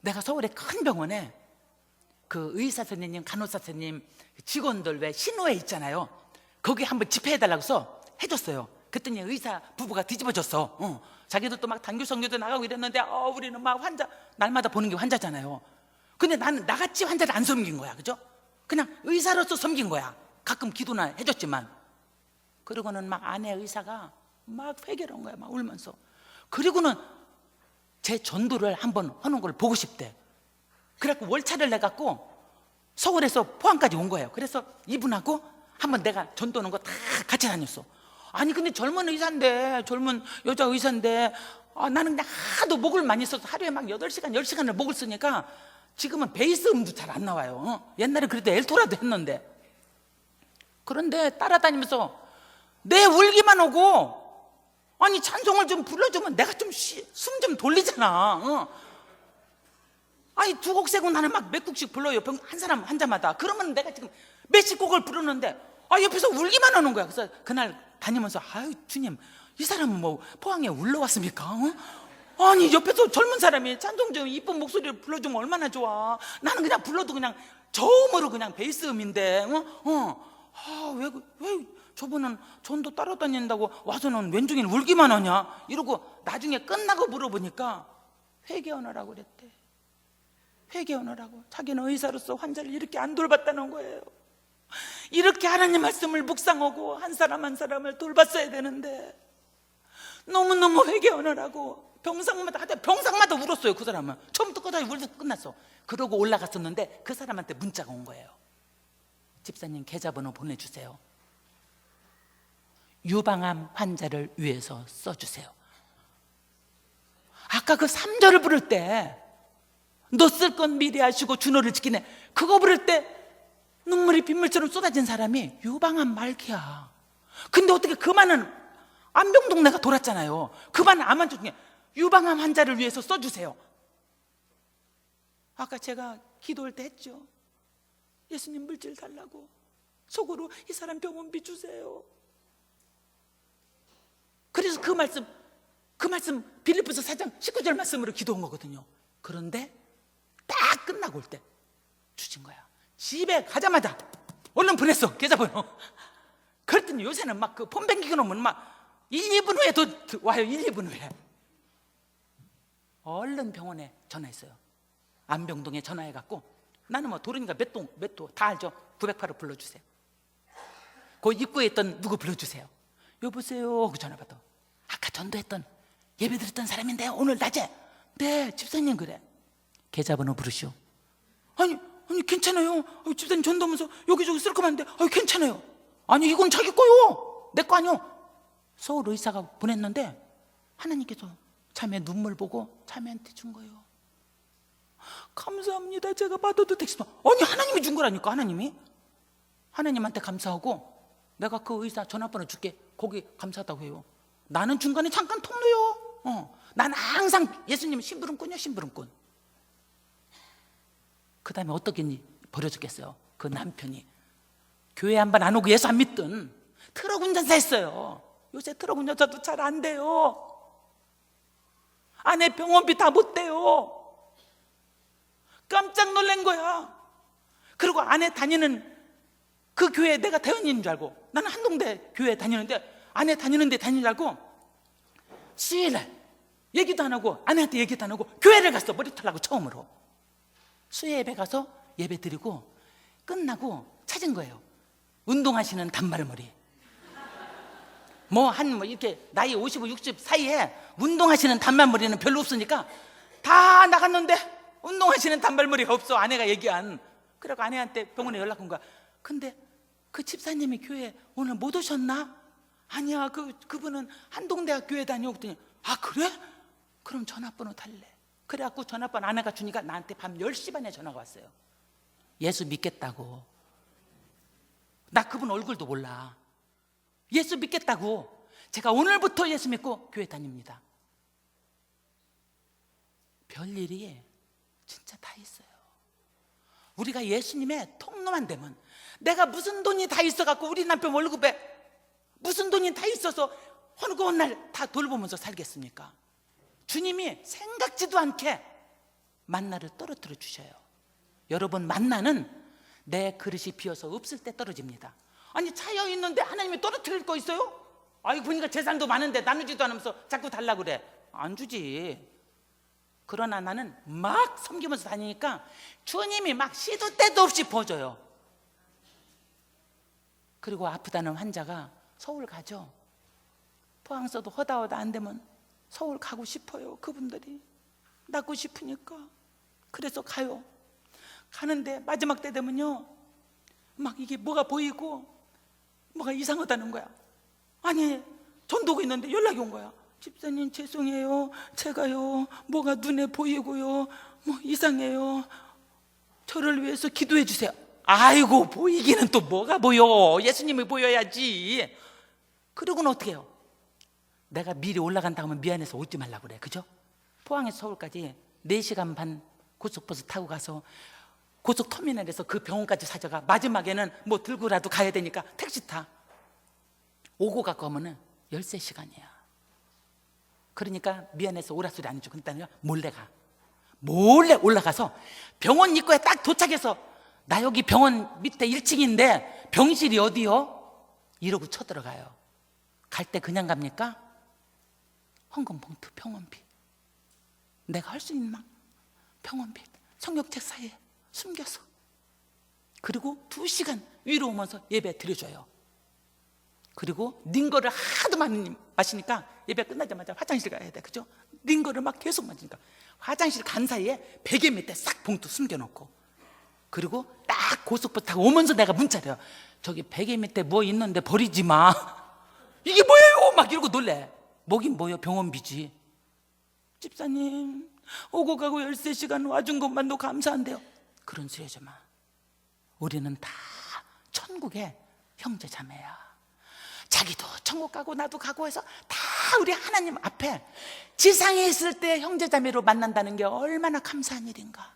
Speaker 1: 내가 서울의 큰 병원에 그 의사 선생님, 간호사 선생님, 직원들 왜 신호에 있잖아요. 거기 한번 집회해달라고 해서 해줬어요. 그랬더니 의사 부부가 뒤집어졌어. 자기들도 막 단교 선교도 나가고 이랬는데 우리는 막 환자, 날마다 보는 게 환자잖아요. 근데 나는 나같이 환자를 안 섬긴 거야. 그죠? 그냥 의사로서 섬긴 거야. 가끔 기도나 해줬지만. 그러고는 막 아내 의사가 막 회개를 한 거야. 막 울면서. 그리고는 제 전도를 한번 하는 걸 보고 싶대. 그래갖고 월차를 내갖고 서울에서 포항까지 온 거예요. 그래서 이분하고 한번 내가 전도하는 거 다 같이 다녔어. 아니 근데 젊은 의사인데, 젊은 여자 의사인데 나는 그냥 하도 목을 많이 써서 하루에 막 8시간, 10시간을 목을 쓰니까 지금은 베이스 음도 잘 안 나와요. 옛날에 그래도 엘토라도 했는데. 그런데 따라다니면서 내 울기만 오고 아니 찬송을 좀 불러주면 내가 좀 숨 좀 돌리잖아. 아니 두 곡 세 곡 나는 막 몇 곡씩 불러요. 한 사람 환자마다. 그러면 내가 지금 몇십 곡을 부르는데 옆에서 울기만 하는 거야. 그래서 그날 다니면서 아유 주님 이 사람은 뭐 포항에 울러 왔습니까? 아니 옆에서 젊은 사람이 찬송 좀 이쁜 목소리를 불러주면 얼마나 좋아. 나는 그냥 불러도 그냥 저음으로 그냥 베이스 음인데 왜 저분은 전도 따라다닌다고 와서는 왼종일 울기만 하냐 이러고 나중에 끝나고 물어보니까 회개하느라고 그랬대. 회개하느라고. 자기는 의사로서 환자를 이렇게 안 돌봤다는 거예요. 이렇게 하나님 말씀을 묵상하고 한 사람 한 사람을 돌봤어야 되는데 너무너무 회개하느라고 병상마다 울었어요. 그 사람은 처음부터 끝까지 울고 끝났어. 그러고 올라갔었는데 그 사람한테 문자가 온 거예요. 집사님 계좌번호 보내주세요. 유방암 환자를 위해서 써주세요. 아까 그 3절을 부를 때 너 쓸 건 미리 아시고 준호를 지키네, 그거 부를 때 눈물이 빗물처럼 쏟아진 사람이 유방암 말기야. 근데 어떻게 그 많은 안병 동네가 돌았잖아요. 그 많은 암 환자 중에 유방암 환자를 위해서 써주세요. 아까 제가 기도할 때 했죠. 예수님 물질 달라고. 속으로 이 사람 병원비 주세요. 그래서 그 말씀 빌립보서 4장 19절 말씀으로 기도한 거거든요. 그런데 딱 끝나고 올 때 주신 거야. 집에 가자마자 얼른 보냈어. 계좌번호. 그랬더니 요새는 막 그 폰 뱅기고 놓으면 막 1, 2분 후에 또 와요. 1, 2분 후에. 얼른 병원에 전화했어요. 안병동에 전화해갖고 나는 뭐 도르니까 몇 도 다 알죠. 908호 불러주세요. 그 입구에 있던 누구 불러주세요. 여보세요. 그 전화 받아. 아까 전도했던 예배드렸던 사람인데요. 오늘 낮에. 네 집사님 그래. 계좌번호 부르시오. 아니 괜찮아요. 집사님 전도하면서 여기저기 쓸 거면 안 돼. 괜찮아요. 아니 이건 자기 거요. 내 거 아니요. 서울 의사가 보냈는데 하나님께서 자매 눈물 보고 자매한테 준 거예요. 감사합니다. 제가 받아도 되겠습니다. 아니 하나님이 준 거라니까. 하나님한테 감사하고 내가 그 의사 전화번호 줄게. 거기 감사하다고 해요. 나는 중간에 잠깐 통로요. 난 항상 예수님 심부름꾼이야, 심부름꾼. 그 다음에 어떻게 버려졌겠어요? 그 남편이 교회 한 번 안 오고 예수 안 믿던 트럭 운전사 했어요. 요새 트럭 운전사도 잘 안 돼요. 아내 병원비 다 못 대요. 깜짝 놀란 거야. 그리고 아내 다니는 그 교회에 내가 대원인 줄 알고, 나는 한동대 교회 다니는데 아내 다니는 데 다니는 줄 알고 수요일날 얘기도 안 하고 아내한테 얘기도 안 하고 교회를 갔어. 머리 털라고 처음으로. 수요 예배 가서 예배 드리고 끝나고 찾은 거예요. 운동하시는 단발머리. 이렇게 나이 55, 60 사이에 운동하시는 단발머리는 별로 없으니까 다 나갔는데 운동하시는 단발머리가 없어. 아내가 얘기한. 그래서 아내한테 병원에 연락 온 거야. 근데 그 집사님이 교회 오늘 못 오셨나? 아니야, 그분은 한동대학 교회 다녀. 그랬더니 그래? 그럼 전화번호 달래. 그래갖고 전화번호 아내가 주니까 나한테 밤 10시 반에 전화가 왔어요. 예수 믿겠다고. 나 그분 얼굴도 몰라. 예수 믿겠다고. 제가 오늘부터 예수 믿고 교회 다닙니다. 별일이 진짜 다 있어요. 우리가 예수님의 통로만 되면, 내가 무슨 돈이 다 있어갖고 우리 남편 월급에 무슨 돈이 다 있어서 허구한 날 다 돌보면서 살겠습니까? 주님이 생각지도 않게 만나를 떨어뜨려 주셔요. 여러분, 만나는 내 그릇이 비어서 없을 때 떨어집니다. 아니 차여 있는데 하나님이 떨어뜨릴 거 있어요? 보니까 재산도 많은데 나누지도 않으면서 자꾸 달라고 그래. 안 주지. 그러나 나는 막 섬기면서 다니니까 주님이 막 시도 때도 없이 보여줘요. 그리고 아프다는 환자가 서울 가죠. 포항서도 허다허다 안 되면 서울 가고 싶어요. 그분들이 낫고 싶으니까. 그래서 가요. 가는데 마지막 때 되면요, 막 이게 뭐가 보이고 뭐가 이상하다는 거야. 아니 전도고 있는데 연락이 온 거야. 집사님 죄송해요. 제가요 뭐가 눈에 보이고요 뭐 이상해요. 저를 위해서 기도해 주세요. 아이고, 보이기는 또 뭐가 보여. 예수님이 보여야지. 그러고는 어떻게 해요? 내가 미리 올라간다 하면 미안해서 오지 말라고 그래. 그죠? 포항에서 서울까지 4시간 반 고속버스 타고 가서 고속터미널에서 그 병원까지 찾아가. 마지막에는 뭐 들고라도 가야 되니까 택시 타. 오고 가고 하면은 13시간이야. 그러니까 미안해서 오라 소리 안 해주고 그러니까 몰래 가. 몰래 올라가서 병원 입구에 딱 도착해서 나 여기 병원 밑에 1층인데 병실이 어디요? 이러고 쳐들어가요. 갈 때 그냥 갑니까? 헌금 봉투, 병원비. 내가 할 수 있는 막 병원비 성경책 사이에 숨겨서. 그리고 2시간 위로 오면서 예배 드려줘요. 그리고 링거를 하도 많이 마시니까 예배 끝나자마자 화장실 가야 돼. 그죠? 링거를 막 계속 마시니까 화장실 간 사이에 베개 밑에 싹 봉투 숨겨놓고, 그리고 딱 고속버스 타고 오면서 내가 문자래요. 저기 베개 밑에 뭐 있는데 버리지 마. 이게 뭐예요? 막 이러고 놀래. 뭐긴 뭐예요? 병원비지. 집사님 오고 가고 13시간 와준 것만도 감사한데요. 그런 소리 하지 마. 우리는 다 천국의 형제 자매야. 자기도 천국 가고 나도 가고 해서 다 우리 하나님 앞에 지상에 있을 때 형제 자매로 만난다는 게 얼마나 감사한 일인가.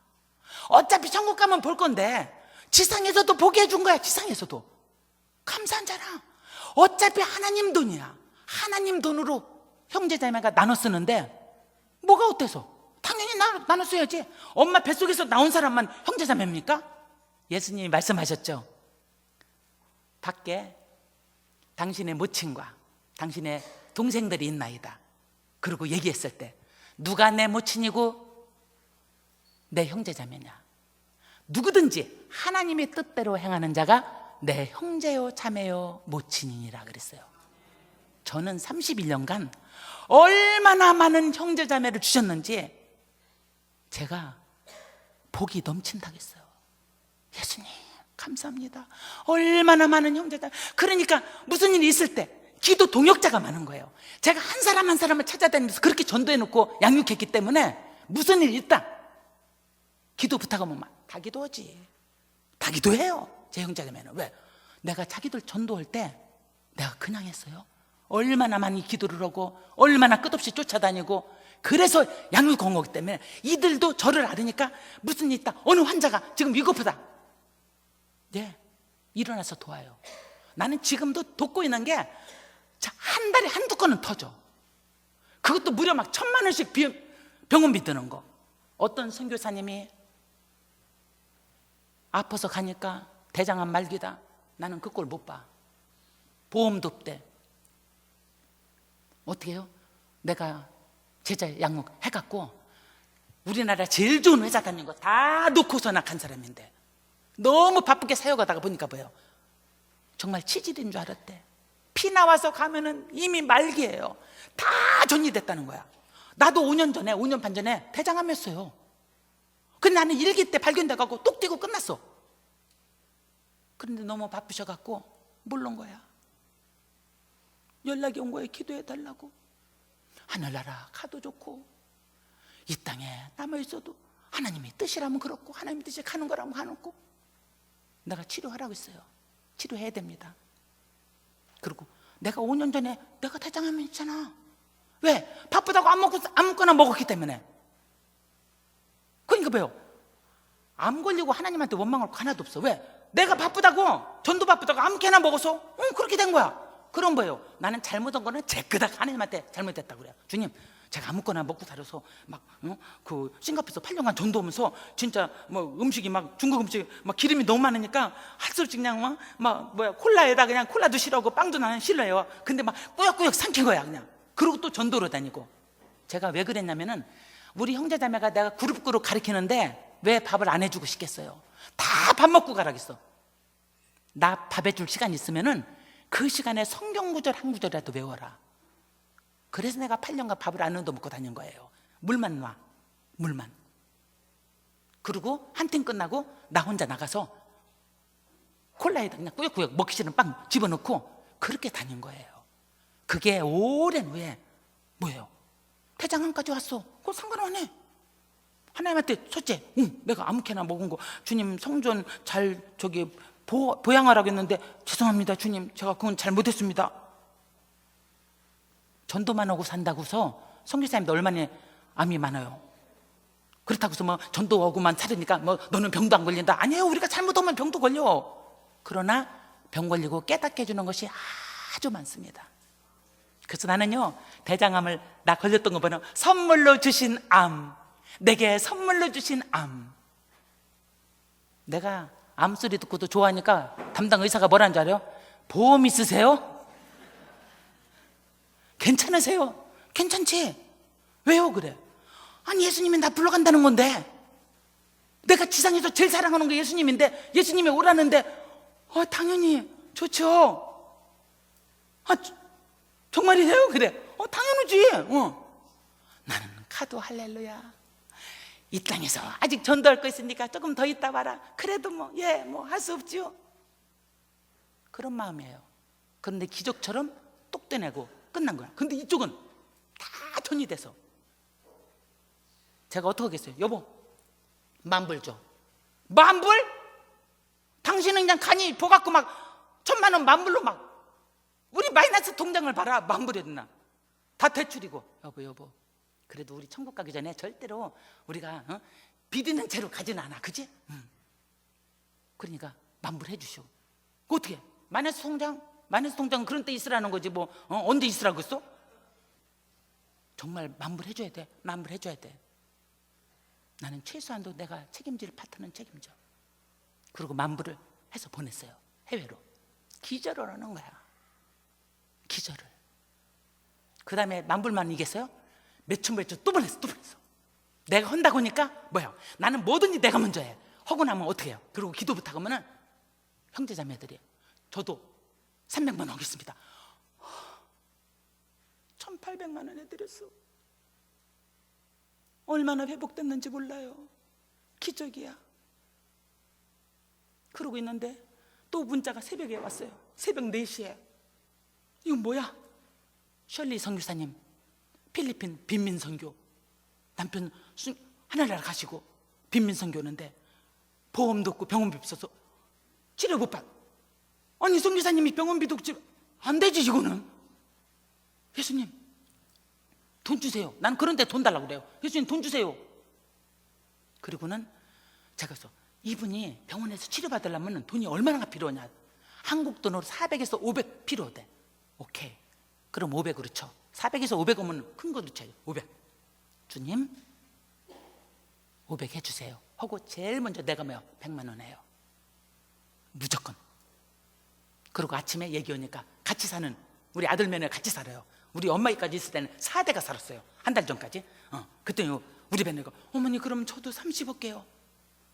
Speaker 1: 어차피 천국 가면 볼 건데 지상에서도 보게 해준 거야. 지상에서도 감사한 자랑. 어차피 하나님 돈이야. 하나님 돈으로 형제 자매가 나눠 쓰는데 뭐가 어때서? 당연히 나눠 써야지. 엄마 뱃속에서 나온 사람만 형제 자매입니까? 예수님이 말씀하셨죠. 밖에 당신의 모친과 당신의 동생들이 있나이다. 그리고 얘기했을 때 누가 내 모친이고 내 형제자매냐? 누구든지 하나님의 뜻대로 행하는 자가 내 형제요 자매요 모친이니라 그랬어요. 저는 31년간 얼마나 많은 형제자매를 주셨는지 제가 복이 넘친다겠어요. 예수님 감사합니다. 얼마나 많은 형제들. 그러니까 무슨 일이 있을 때 기도 동역자가 많은 거예요. 제가 한 사람 한 사람을 찾아다니면서 그렇게 전도해놓고 양육했기 때문에 무슨 일이 있다 기도 부탁하면 막 다 기도하지. 다 기도해요. 제 형제자매는. 왜? 내가 자기들 전도할 때 내가 그냥 했어요. 얼마나 많이 기도를 하고 얼마나 끝없이 쫓아다니고. 그래서 양육공허기 때문에 이들도 저를 알으니까 무슨 일 있다, 어느 환자가 지금 위급하다, 네, 일어나서 도와요. 나는 지금도 돕고 있는 게 한 달에 한두 건은 터져. 그것도 무려 막 1,000만 원씩 병원비 드는 거. 어떤 선교사님이 아파서 가니까 대장암 말기다. 나는 그 꼴 못 봐. 보험도 없대. 어떻게 해요? 내가 제자 양육 해갖고 우리나라 제일 좋은 회사 다닌 거 다 놓고서 나 간 사람인데 너무 바쁘게 사역하다가 보니까 뭐예요? 정말 치질인 줄 알았대. 피 나와서 가면은 이미 말기예요. 다 전이됐다는 거야. 나도 5년 반 전에 대장암이었어요. 근데 나는 일기 때 발견돼갖고 뚝 띄고 끝났어. 그런데 너무 바쁘셔갖고 모른 거야. 연락이 온 거예요. 기도해달라고. 하늘나라 가도 좋고 이 땅에 남아있어도 하나님의 뜻이라면 그렇고 하나님의 뜻이 가는 거라면 가는 거. 내가 치료하라고 했어요. 치료해야 됩니다. 그리고 내가 5년 전에 내가 대장암이 있잖아. 왜? 바쁘다고 아무거나 먹었기 때문에. 그러니까 뭐요? 암 걸리고 하나님한테 원망할 거 하나도 없어. 왜? 내가 바쁘다고, 전도 바쁘다고 아무렇게나 먹어서 그렇게 된 거야. 그럼 뭐예요? 나는 잘못한 거는 제 끄덕 하나님한테 잘못했다고 그래요. 주님, 제가 아무거나 먹고 살아서 막 그 싱가포르에서 8년간 전도하면서 진짜 뭐 음식이 막 중국 음식 막 기름이 너무 많으니까 할 수 없이 그냥 막 콜라에다 그냥 콜라도 싫어하고 빵도 나는 싫어해요. 근데 막 꾸역꾸역 삼킨 거야 그냥. 그리고 또 전도로 다니고. 제가 왜 그랬냐면은 우리 형제자매가 내가 그룹 가르치는데 왜 밥을 안 해주고 싶겠어요? 다 밥 먹고 가라겠어. 나 밥 해줄 시간 있으면은 그 시간에 성경 구절 한 구절이라도 외워라. 그래서 내가 8년간 밥을 안 얻어 먹고 다닌 거예요. 물만 놔, 물만. 그리고 한 팀 끝나고 나 혼자 나가서 콜라에다 그냥 꾸역꾸역 먹기 싫은 빵 집어넣고 그렇게 다닌 거예요. 그게 오랜 후에 뭐예요? 대장암까지 왔어. 그거 상관없네. 하나님한테 첫째, 내가 아무렇게나 먹은 거 주님 성전 잘 보양하라고 했는데 죄송합니다 주님, 제가 그건 잘못했습니다. 전도만 하고 산다고서 선교사님도 얼마나 암이 많아요. 그렇다고서 뭐 전도하고만 살으니까 뭐 너는 병도 안 걸린다. 아니에요. 우리가 잘못하면 병도 걸려. 그러나 병 걸리고 깨닫게 해주는 것이 아주 많습니다. 그래서 나는요, 대장암을 나 걸렸던 거 보면 선물로 주신 암, 내게 선물로 주신 암. 내가 암 소리 듣고도 좋아하니까 담당 의사가 뭐라는 줄 알아요? 보험 있으세요? 괜찮으세요? 괜찮지? 왜요 그래? 아니 예수님이 나 불러간다는 건데, 내가 지상에서 제일 사랑하는 게 예수님인데 예수님이 오라는데 당연히 좋죠. 정말이세요? 그래. 당연하지. 나는 가도 할렐루야. 이 땅에서 아직 전도할 거 있으니까 조금 더 있다 봐라. 그래도 뭐 할 수 없죠. 그런 마음이에요. 그런데 기적처럼 똑 떼내고 끝난 거야. 근데 이쪽은 다 전이 돼서 제가 어떻게 하겠어요? 여보, 만불 줘. 만불? 당신은 그냥 간이 보갖고 막 1,000만 원 만불로 막 우리 마이너스 통장을 봐라. 만불이 됐나? 다 대출이고. 여보, 그래도 우리 천국 가기 전에 절대로 우리가 빚 있는 채로 가지는 않아. 그지? 그러니까 만불 해주시오. 어떻게? 마이너스 통장 그런 때 있으라는 거지 언제 있으라고 했어? 정말 만불 해줘야 돼. 만불 해줘야 돼. 나는 최소한도 내가 책임질 파트는 책임져. 그리고 만불을 해서 보냈어요. 해외로. 기절을 하는 거야. 기절을. 그 다음에 만불만 이겼어요? 몇천 또 보냈어. 내가 한다고 하니까 나는 뭐든지 내가 먼저 해. 하고 나면 어떻게 해요? 그리고 기도 부탁하면은 형제자매들이 저도 300만 원 하겠습니다. 1,800만 원 해드렸어. 얼마나 회복됐는지 몰라요. 기적이야. 그러고 있는데 또 문자가 새벽에 왔어요. 새벽 4시에. 이건 뭐야? 셜리 선교사님, 필리핀 빈민 선교, 남편 하늘나라 가시고 빈민 선교 오는데 보험도 없고 병원비 없어서 치료 못 받. 아니 선교사님이 병원비도 없지. 안 되지 이거는. 예수님 돈 주세요. 난 그런데 돈 달라고 그래요. 예수님 돈 주세요. 그리고는 제가 그래서 이분이 병원에서 치료받으려면 돈이 얼마나 필요하냐. 한국 돈으로 400에서 500 필요하대. 오케이, 그럼 500으로 쳐. 400에서 500 오면 큰 거로 쳐요. 500. 주님 500 해주세요 하고 제일 먼저 내가 뭐요? 100만 원 해요. 무조건. 그리고 아침에 얘기 오니까 같이 사는 우리 아들 며느리 같이 살아요. 우리 엄마까지 있을 때는 4대가 살았어요. 한 달 전까지. 그랬더니 우리 며느리가 어머니 그럼 저도 30 할게요.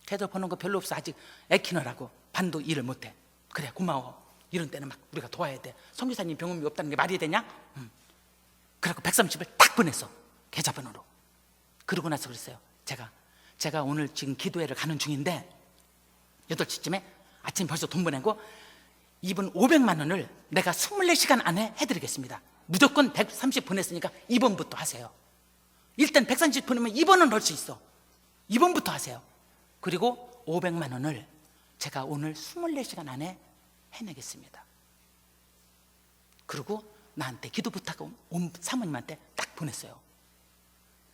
Speaker 1: 걔들 버는 거 별로 없어. 아직 애 키느라고 반도 일을 못해. 그래 고마워. 이런 때는 막 우리가 도와야 돼. 선교사님 병원비 없다는 게 말이 되냐? 그래갖고 130을 딱 보냈어. 계좌번호로. 그러고 나서 그랬어요. 제가 오늘 지금 기도회를 가는 중인데 8시쯤에 아침 벌써 돈 보내고 이분 500만 원을 내가 24시간 안에 해드리겠습니다. 무조건 130 보냈으니까 2번부터 하세요. 일단 130 보내면 2번은 할 수 있어. 2번부터 하세요. 그리고 500만 원을 제가 오늘 24시간 안에 해내겠습니다. 그리고 나한테 기도 부탁하고 온 사모님한테 딱 보냈어요.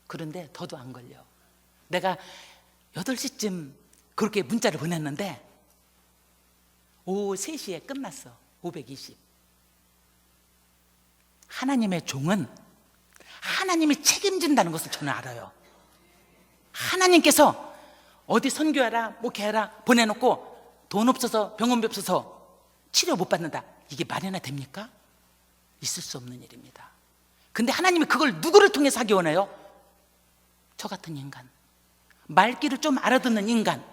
Speaker 1: 그런데 더도 안 걸려. 내가 8시쯤 그렇게 문자를 보냈는데 오후 3시에 끝났어. 520. 하나님의 종은 하나님이 책임진다는 것을 저는 알아요. 하나님께서 어디 선교하라 목회하라 보내놓고 돈 없어서 병원비 없어서 치료 못 받는다. 이게 말이나 됩니까? 있을 수 없는 일입니다. 근데 하나님이 그걸 누구를 통해서 하기 원해요? 저 같은 인간, 말귀를 좀 알아듣는 인간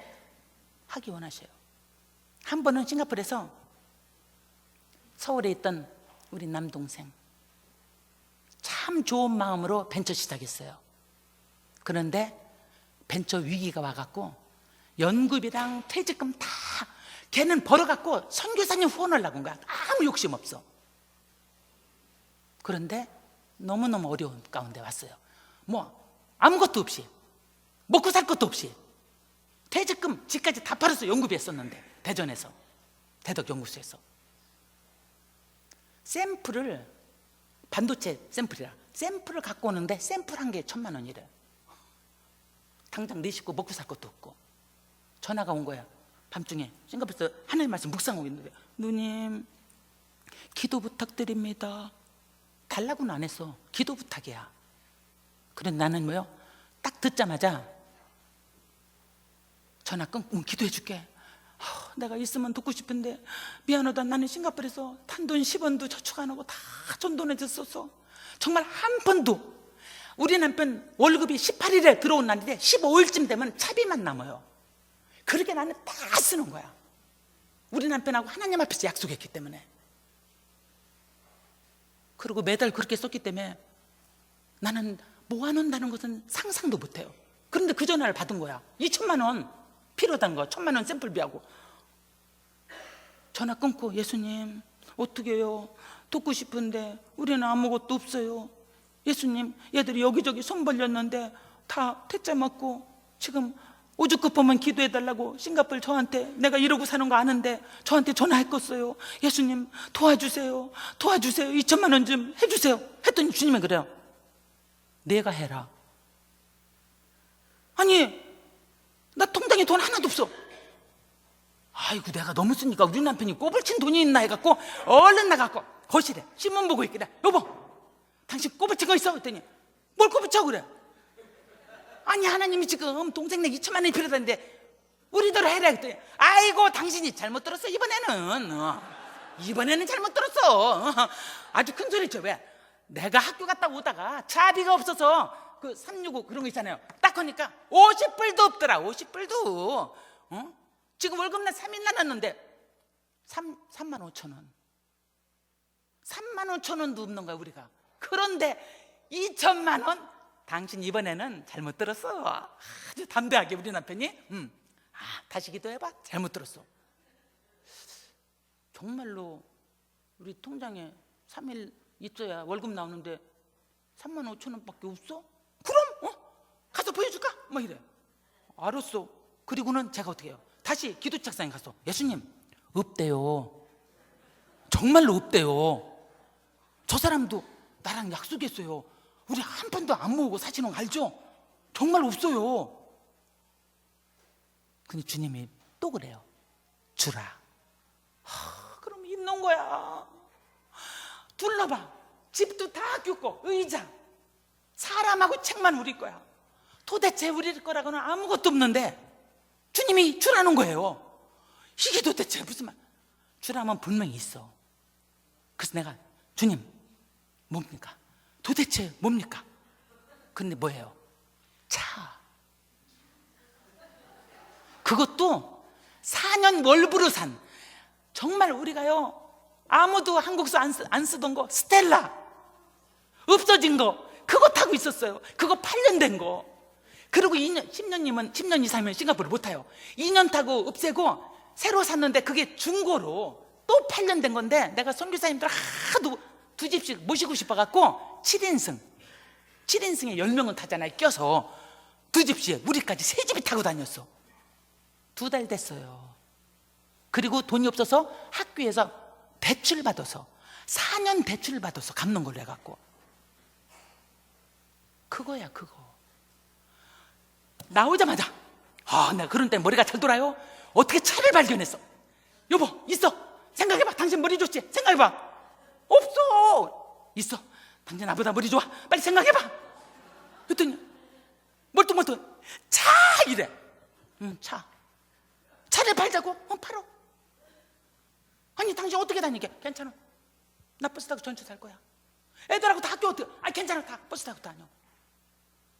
Speaker 1: 하기 원하셔요. 한 번은 싱가포르에서 서울에 있던 우리 남동생 참 좋은 마음으로 벤처 시작했어요. 그런데 벤처 위기가 와갖고 연급이랑 퇴직금 다 걔는 벌어갖고 선교사님 후원하려고 한 거야. 아무 욕심 없어. 그런데 너무너무 어려운 가운데 왔어요. 뭐 아무것도 없이 먹고 살 것도 없이 퇴직금 집까지 다 팔아서 연구비 했었는데 대전에서 대덕연구소에서 샘플을 반도체 샘플이라 샘플을 갖고 오는데 샘플 한 개에 1,000만 원이래. 당장 내 식구 먹고 살 것도 없고 전화가 온 거야. 밤중에 싱가포르에서 하나님 말씀 묵상하고 있는데 누님 기도 부탁드립니다. 달라고는 안 했어. 기도 부탁이야. 그런데 나는 뭐요? 딱 듣자마자 전화 끊고 기도해 줄게. 내가 있으면 돕고 싶은데 미안하다. 나는 싱가포르에서 단돈 10원도 저축 안 하고 다 전돈에 줬었어. 정말 한 번도. 우리 남편 월급이 18일에 들어온 날인데 15일쯤 되면 차비만 남아요. 그렇게 나는 다 쓰는 거야. 우리 남편하고 하나님 앞에서 약속했기 때문에. 그리고 매달 그렇게 썼기 때문에 나는 모아놓는다는 것은 상상도 못해요. 그런데 그 전화를 받은 거야. 2,000만 원 필요하다는 거. 1,000만 원 샘플비하고. 전화 끊고 예수님 어떻게 해요? 돕고 싶은데 우리는 아무것도 없어요. 예수님 얘들이 여기저기 손 벌렸는데 다 퇴짜 맞고 지금 오죽급하면 기도해달라고 싱가포르 저한테 내가 이러고 사는 거 아는데 저한테 전화했겠어요. 예수님 도와주세요. 도와주세요. 2,000만 원 좀 해주세요. 했더니 주님이 그래요. 내가 해라. 아니 나 통장에 돈 하나도 없어. 아이고 내가 너무 쓰니까 우리 남편이 꼬불친 돈이 있나 해갖고 얼른 나가고 거실에 신문 보고 있길래 여보 당신 꼬불친 거 있어? 했더니 뭘 꼬불쳐 그래. 아니 하나님이 지금 동생 내 2,000만 원이 필요한데 우리대로 해라 했더니 아이고 당신이 잘못 들었어. 이번에는 잘못 들었어. 아주 큰 소리 쳐. 왜? 내가 학교 갔다 오다가 차비가 없어서 그 365 그런 거 있잖아요. 딱 하니까 50불도 없더라. 50불도. 지금 월급날 3일 나눴는데 3만 5천 원. 3만 5천 원도 없는 거야 우리가. 그런데 2천만 원? 당신 이번에는 잘못 들었어. 아주 담대하게 우리 남편이 다시 기도해봐. 잘못 들었어. 정말로 우리 통장에 3일 있어야 월급 나오는데 3만 5천 원밖에 없어? 그럼 가서 보여줄까? 뭐 이래. 알았어. 그리고는 제가 어떻게 해요? 다시 기도 책상에 가서 예수님 없대요. 정말로 없대요. 저 사람도 나랑 약속했어요. 우리 한 번도 안 모으고 사시는 거 알죠? 정말 없어요. 근데 주님이 또 그래요. 주라. 그럼 있는 거야. 둘러봐. 집도 다 겪고 의자 사람하고 책만 우리 거야. 도대체 우리 거라고는 아무것도 없는데 주님이 주라는 거예요. 이게 도대체 무슨 말? 주라면 분명히 있어. 그래서 내가 주님 뭡니까? 도대체 뭡니까? 근데 뭐예요? 차. 그것도 4년 월부로 산 정말 우리가요 아무도 한국서 안 쓰던 거 스텔라 없어진 거 그거 타고 있었어요. 그거 8년 된 거. 그리고 10년 이상이면 싱가포르 못 타요. 2년 타고 없애고 새로 샀는데 그게 중고로 또 8년 된 건데 내가 선교사님들 하도 두 집씩 모시고 싶어갖고 7인승에 10명은 타잖아요. 껴서 두 집씩 우리까지 세 집이 타고 다녔어. 2달 됐어요. 그리고 돈이 없어서 학교에서 대출 받아서 4년 대출 받아서 갚는 걸로 해갖고 그거야 그거. 나오자마자 내가 그런 때 머리가 잘 돌아요. 어떻게 차를 발견했어? 여보 있어. 생각해봐. 당신 머리 좋지? 생각해봐. 없어. 있어. 당신 나보다 머리 좋아. 빨리 생각해봐. 그랬더니 멀뚱멀뚱 차 이래. 차. 차를 팔자고? 팔어. 아니 당신 어떻게 다니게? 괜찮아. 나 버스 타고 전주 살 거야. 애들하고 다 학교 어떻게? 괜찮아. 다 버스 타고 다녀.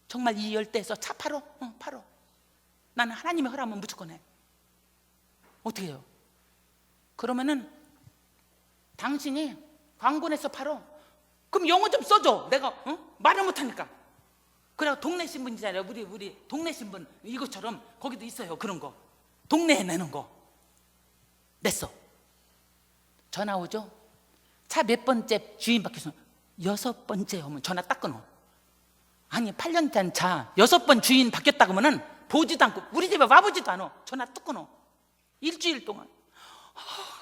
Speaker 1: 정말 이 열대에서 차 팔어? 팔어. 나는 하나님의 허락하면 무조건 해. 어떻게 해요? 그러면은 당신이 광고 내서 팔어. 그럼 영어 좀 써줘. 내가 말을 못하니까. 그래 동네 신문이잖아요. 우리 동네 신문 이것처럼 거기도 있어요. 그런 거 동네에 내는 거 냈어. 전화 오죠. 차 몇 번째 주인 바뀌었어? 6번째 오면 전화 딱 끊어. 아니 8년 된 차 6번 주인 바뀌었다고 하면은 보지도 않고 우리 집에 와보지도 않아. 전화 뚝 끊어. 일주일 동안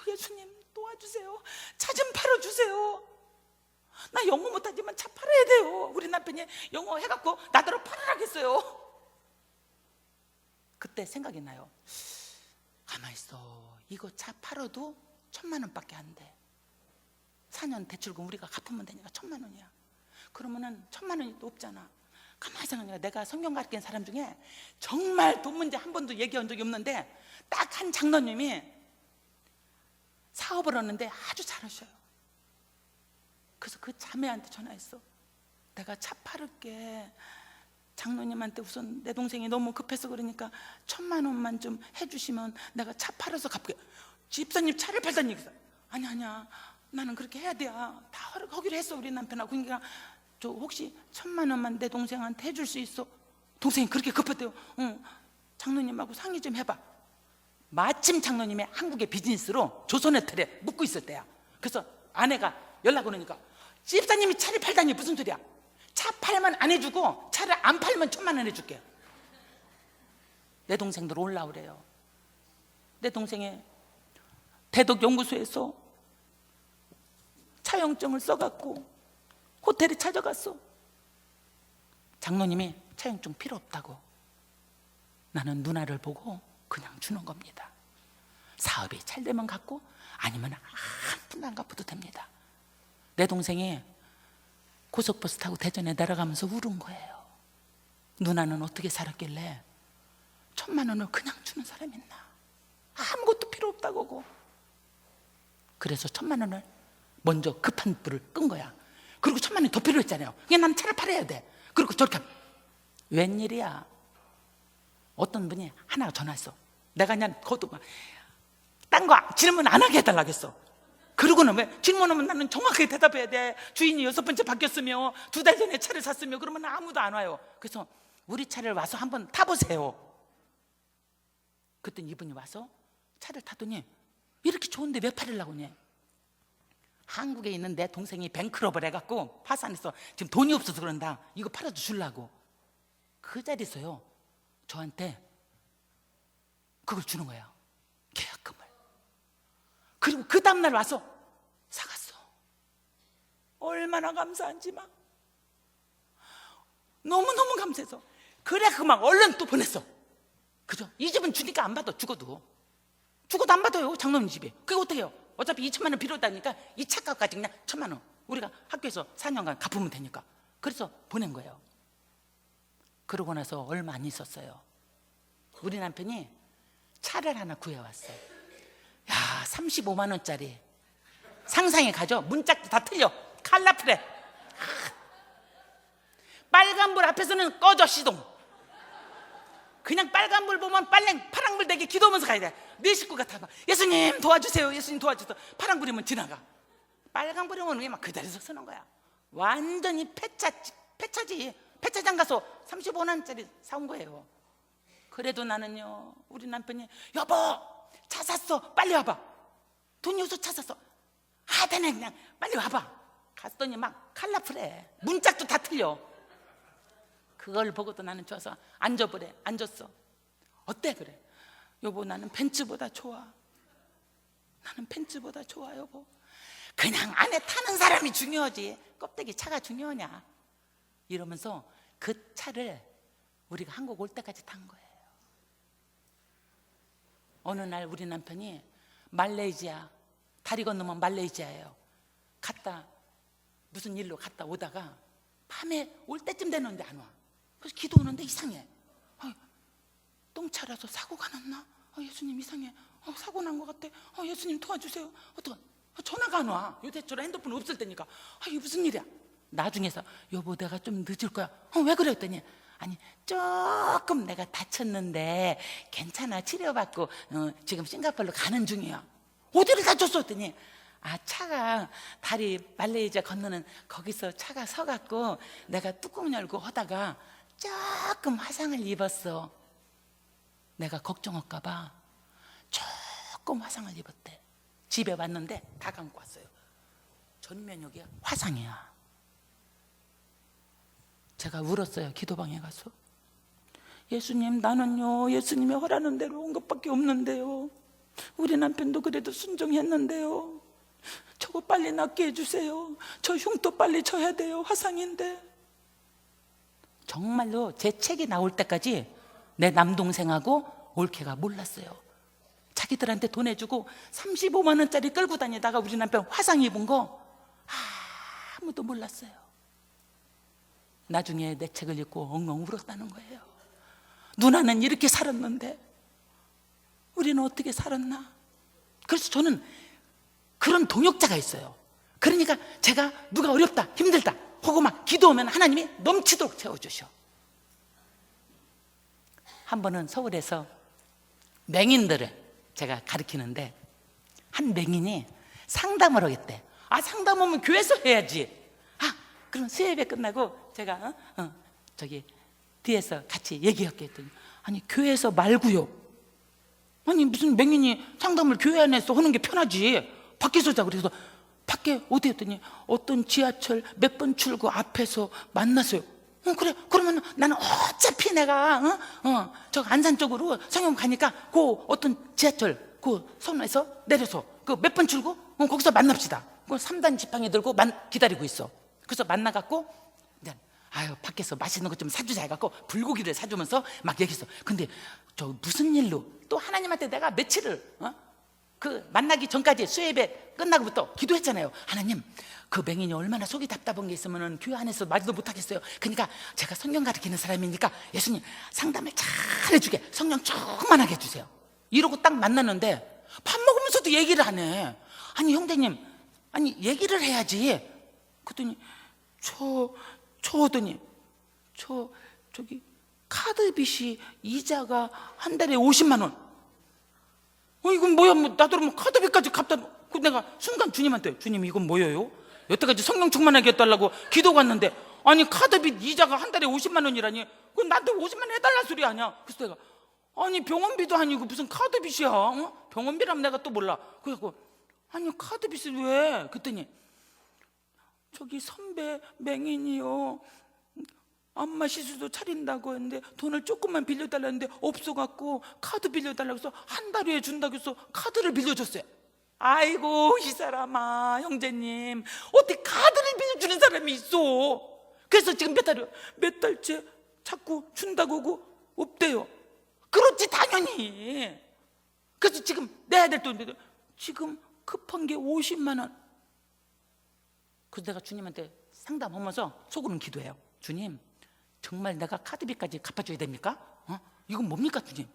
Speaker 1: 예수님 도와주세요. 차 좀 팔아주세요. 나 영어 못하지만 차 팔아야 돼요. 우리 남편이 영어 해갖고 나더러 팔으라겠어요. 그때 생각이 나요. 가만히 있어. 이거 차 팔아도 1,000만 원밖에 안 돼. 4년 대출금 우리가 갚으면 되니까 1,000만 원이야. 그러면은 1,000만 원이 또 없잖아. 가만히 생각해. 내가 성경 가르치는 사람 중에 정말 돈 문제 한 번도 얘기한 적이 없는데 딱 한 장로님이 사업을 하는데 아주 잘하셔요. 그래서 그 자매한테 전화했어. 내가 차 팔을게. 장로님한테 우선 내 동생이 너무 급해서 그러니까 1,000만 원만 좀 해주시면 내가 차 팔아서 갚게. 집사님 차를 팔다니. 아니야 나는 그렇게 해야 돼. 다 하기로 했어 우리 남편하고. 그러니까 저 혹시 1,000만 원만 내 동생한테 해줄 수 있어? 동생이 그렇게 급했대요. 장로님하고 상의 좀 해봐. 마침 장로님이 한국의 비즈니스로 조선호텔에 묵고 있을 때야. 그래서 아내가 연락 오니까 집사님이 차를 팔다니 무슨 소리야. 차 팔면 안 해주고 차를 안 팔면 1,000만 원 해줄게. 내 동생들 올라오래요. 내 동생이 대덕연구소에서 차용증을 써갖고 호텔에 찾아갔어. 장로님이 차용증 필요 없다고. 나는 누나를 보고 그냥 주는 겁니다. 사업이 잘 되면 갖고 아니면 한 푼 안 갚아도 됩니다. 내 동생이 고속버스 타고 대전에 내려가면서 울은 거예요. 누나는 어떻게 살았길래 1,000만 원을 그냥 주는 사람이 있나. 아무것도 필요 없다고 하고. 그래서 1,000만 원을 먼저 급한 불을 끈 거야. 그리고 1,000만 원이 더 필요했잖아요. 그냥 난 차를 팔아야 돼. 그리고 저렇게 웬일이야. 어떤 분이 하나 전화했어. 내가 그냥 그것도 딴 거 질문 안 하게 해달라고 했어. 그러고는 왜 질문하면 나는 정확하게 대답해야 돼. 주인이 6번째 바뀌었으며 2달 전에 차를 샀으며 그러면 아무도 안 와요. 그래서 우리 차를 와서 한번 타보세요. 그랬더니 이분이 와서 차를 타더니 이렇게 좋은데 왜 팔으려고 그래? 한국에 있는 내 동생이 뱅크럽을 해갖고 파산해서 지금 돈이 없어서 그런다. 이거 팔아도 주려고. 그 자리에서요 저한테 그걸 주는 거예요. 계약금을. 그리고 그 다음날 와서 사갔어. 얼마나 감사한지 막 너무너무 감사해서. 그래 그만 얼른 또 보냈어. 그죠? 이 집은 주니까 안 받아. 죽어도 안 받아요. 장로님 집에. 그게 어떻게 해요? 어차피 2천만 원 필요하다니까 이 차값까지 그냥 1,000만 원 우리가 학교에서 4년간 갚으면 되니까. 그래서 보낸 거예요. 그러고 나서 얼마 안 있었어요. 우리 남편이 차를 하나 구해왔어요. 야, 35만 원짜리. 상상이 가죠? 문짝도 다 틀려. 칼라프레. 빨간불 앞에서는 꺼져 시동. 그냥 빨간불 보면 파랑불 되게 기도하면서 가야 돼. 네 식구가 다 봐. 예수님 도와주세요. 예수님 도와주세요. 파랑불이면 지나가. 빨간불이면 그냥 그 자리에서 서는 거야. 완전히 폐차지. 폐차장 가서 35만 원짜리 사온 거예요. 그래도 나는요, 우리 남편이 여보 차 샀어 빨리 와봐. 돈이 없어 차 샀어. 아 되네 그냥 빨리 와봐. 갔더니 막 칼라풀해. 문짝도 다 틀려. 그걸 보고도 나는 좋아서 앉아보래. 앉았어. 어때 그래? 여보 나는 벤츠보다 좋아. 나는 벤츠보다 좋아 여보. 그냥 안에 타는 사람이 중요하지 껍데기 차가 중요하냐. 이러면서 그 차를 우리가 한국 올 때까지 탄 거예요. 어느 날 우리 남편이 말레이시아, 다리 건너면 말레이시아예요. 갔다 무슨 일로 갔다 오다가 밤에 올 때쯤 되는데 안 와. 그래서 기도하는데 이상해. 똥차라서 사고가 났나? 예수님 이상해. 사고 난 것 같아. 예수님 도와주세요. 어떡하? 전화가 안 와. 요새처럼 핸드폰 없을 때니까. 이게 무슨 일이야? 나중에서 여보 내가 좀 늦을 거야. 왜 그래? 했더니 아니 조금 내가 다쳤는데 괜찮아 치료받고 지금 싱가포르로 가는 중이야. 어디를 다쳤어? 했더니 차가 다리 말레이시아 건너는 거기서 차가 서갖고 내가 뚜껑 열고 하다가 조금 화상을 입었어. 내가 걱정할까 봐 조금 화상을 입었대. 집에 왔는데 다 감고 왔어요. 전면역이 화상이야. 제가 울었어요. 기도방에 가서. 예수님 나는요 예수님이 허라는 대로 온 것밖에 없는데요. 우리 남편도 그래도 순종했는데요. 저거 빨리 낫게 해주세요. 저 흉도 빨리 쳐야 돼요. 화상인데. 정말로 제 책이 나올 때까지 내 남동생하고 올케가 몰랐어요. 자기들한테 돈 해주고 35만 원짜리 끌고 다니다가 우리 남편 화상 입은 거 아무도 몰랐어요. 나중에 내 책을 읽고 엉엉 울었다는 거예요. 누나는 이렇게 살았는데 우리는 어떻게 살았나? 그래서 저는 그런 동역자가 있어요. 그러니까 제가 누가 어렵다 힘들다 하고 막 기도하면 하나님이 넘치도록 채워주셔. 한 번은 서울에서 맹인들을 제가 가르치는데 한 맹인이 상담을 하겠대. 상담하면 교회에서 해야지. 그럼 수요예배 끝나고 제가 저기 뒤에서 같이 얘기할게 했더니 아니 교회에서 말고요. 아니 무슨 맹인이 상담을 교회 안에서 하는 게 편하지 밖에서 하자. 그래서 밖에 어디 했더니 어떤 지하철 몇 번 출구 앞에서 만났어요. 그래 그러면 나는 어차피 내가 저 안산 쪽으로 성형 가니까 그 어떤 지하철 그 선에서 내려서 그 몇 번 출구 거기서 만납시다. 그 3단 지팡이 들고 기다리고 있어. 그래서 만나갖고 밖에서 맛있는 것 좀 사주자 해갖고 불고기를 사주면서 막 얘기했어. 근데 저 무슨 일로 또 하나님한테 내가 며칠을 그 만나기 전까지 수요예배 끝나고부터 기도했잖아요. 하나님 그 맹인이 얼마나 속이 답답한 게 있으면 교회 안에서 말도 못하겠어요. 그러니까 제가 성경 가르치는 사람이니까 예수님 상담을 잘 해주게 성령 충만하게 해주세요. 이러고 딱 만났는데 밥 먹으면서도 얘기를 하네. 아니 형제님 아니 얘기를 해야지. 그랬더니 하더니 저기 카드빚이 이자가 한 달에 50만 원. 이건 뭐야? 나더러 카드빚까지 갚다. 내가 순간 주님한테 주님 이건 뭐예요? 여태까지 성령 충만하게 해달라고 기도 갔는데 아니 카드빚 이자가 한 달에 50만 원이라니 그건 나한테 50만 원 해달라는 소리 아니야. 그래서 내가 아니 병원비도 아니고 무슨 카드빚이야. 병원비라면 내가 또 몰라. 그래갖고 아니 카드빚을 왜? 그랬더니 저기 선배 맹인이요, 안마 시술도 차린다고 했는데 돈을 조금만 빌려달라는데 없어갖고 카드 빌려달라고 해서 한 달 후에 준다고 해서 카드를 빌려줬어요. 아이고 이 사람아, 형제님, 어떻게 카드를 빌려주는 사람이 있어? 그래서 지금 몇 달째 자꾸 준다고 하고 없대요. 그렇지 당연히. 그래서 지금 내야 될 돈인데 지금 급한 게 50만 원. 그래서 내가 주님한테 상담하면서 속으로는 기도해요. 주님, 정말 내가 카드비까지 갚아줘야 됩니까? 이건 뭡니까 주님?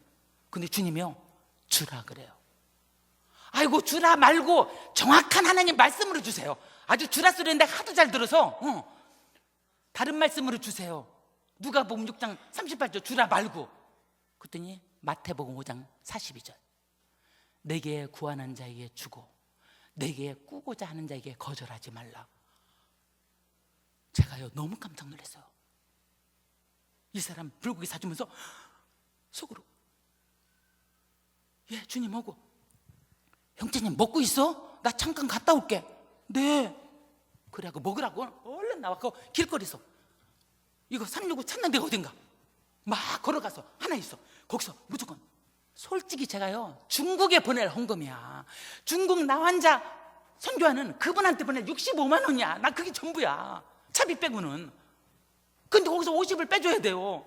Speaker 1: 근데 주님이요, 주라 그래요. 아이고 주라 말고 정확한 하나님 말씀으로 주세요. 아주 주라 소리는 내가 하도 잘 들어서 다른 말씀으로 주세요. 누가복음 6장 38절 주라 말고. 그랬더니 마태복음 5장 42절 내게 구하는 자에게 주고 내게 꾸고자 하는 자에게 거절하지 말라. 제가요 너무 깜짝 놀랐어요. 이 사람 불고기 사주면서 속으로, 예 주님 하고, 형제님 먹고 있어? 나 잠깐 갔다 올게. 네. 그래갖고 먹으라고 얼른 나와서 길거리에서 이거 365 찾는 데가 어딘가 막 걸어가서 하나 있어. 거기서 무조건, 솔직히 제가요 중국에 보낼 헌금이야. 중국 나 환자 선교하는 그분한테 보낼 65만 원이야. 나 그게 전부야, 차비 빼고는. 근데 거기서 50을 빼줘야 돼요.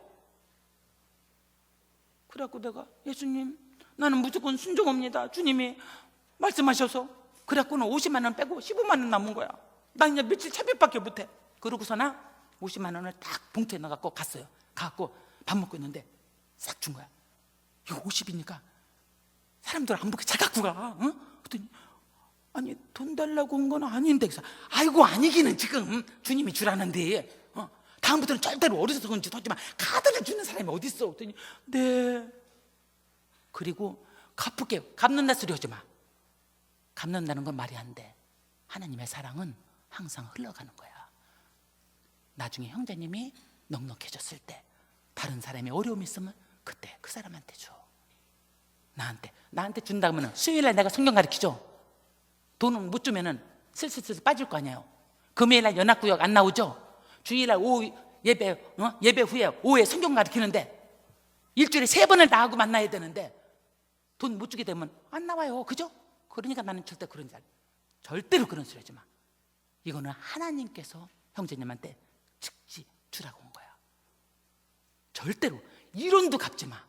Speaker 1: 그래갖고 내가, 예수님 나는 무조건 순종합니다, 주님이 말씀하셔서. 그래갖고는 50만 원 빼고 15만 원 남은 거야. 나 이제 며칠 차비밖에 못해. 그러고서나 50만 원을 딱 봉투에 넣어갖고 갔어요. 가갖고 밥 먹고 있는데 싹 준 거야. 이거 50이니까 사람들 안 보게 잘 갖고 가. 그랬더니 아니 돈 달라고 온 건 아닌데. 그래서 아이고 아니기는 지금 주님이 주라는데 다음부터는 절대로 어리석은 짓 하지 마. 카드를 주는 사람이 어디 있어? 그랬더니 네. 그리고 갚을게요. 갚는다 소리 하지 마. 갚는다는 건 말이 안 돼. 하나님의 사랑은 항상 흘러가는 거야. 나중에 형제님이 넉넉해졌을 때 다른 사람이 어려움이 있으면 그때 그 사람한테 줘. 나한테 준다면 수요일날 내가 성경 가르치죠. 돈은 못 주면은 슬슬 빠질 거 아니에요. 금요일날 연합구역 안 나오죠. 주일날 오후 예배 후에 오후에 성경 가르치는데 일주일에 3번을 다 하고 만나야 되는데 돈 못 주게 되면 안 나와요. 그죠? 그러니까 나는 절대로 그런 소리 하지 마. 이거는 하나님께서 형제님한테 즉시 주라고 온 거야. 절대로 1원도 갚지 마.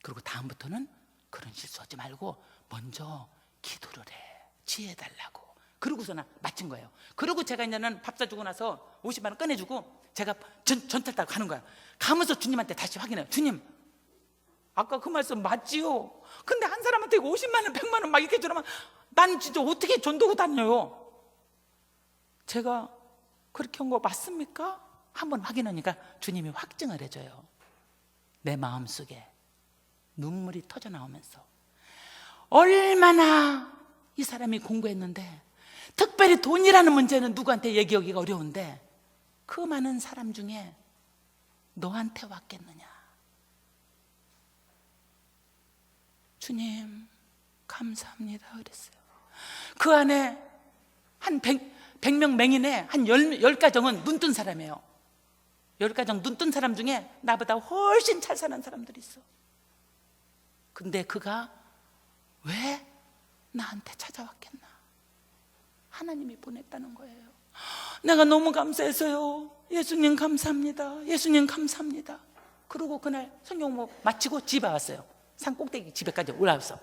Speaker 1: 그리고 다음부터는 그런 실수하지 말고 먼저 기도를 해. 지혜 달라고. 그러고서나 마친 거예요. 그리고 제가 이제는 밥 사주고 나서 50만 원 꺼내주고 제가 전철 타고 가는 거야. 가면서 주님한테 다시 확인해요. 주님, 아까 그 말씀 맞지요? 근데 한 사람한테 50만 원, 100만 원 막 이렇게 주라면 난 진짜 어떻게 전도고 다녀요? 제가 그렇게 한 거 맞습니까? 한번 확인하니까 주님이 확증을 해줘요. 내 마음속에 눈물이 터져 나오면서 얼마나 이 사람이 공부했는데, 특별히 돈이라는 문제는 누구한테 얘기하기가 어려운데 그 많은 사람 중에 너한테 왔겠느냐. 주님 감사합니다 그랬어요. 그 안에 한 100명 맹인에 한 10가정은 눈뜬 사람이에요. 10가정 눈뜬 사람 중에 나보다 훨씬 잘 사는 사람들이 있어. 근데 그가 왜 나한테 찾아왔겠나? 하나님이 보냈다는 거예요. 내가 너무 감사해서요. 예수님 감사합니다. 예수님 감사합니다. 그러고 그날 성경 마치고 집에 왔어요. 산 꼭대기 집에까지 올라왔어.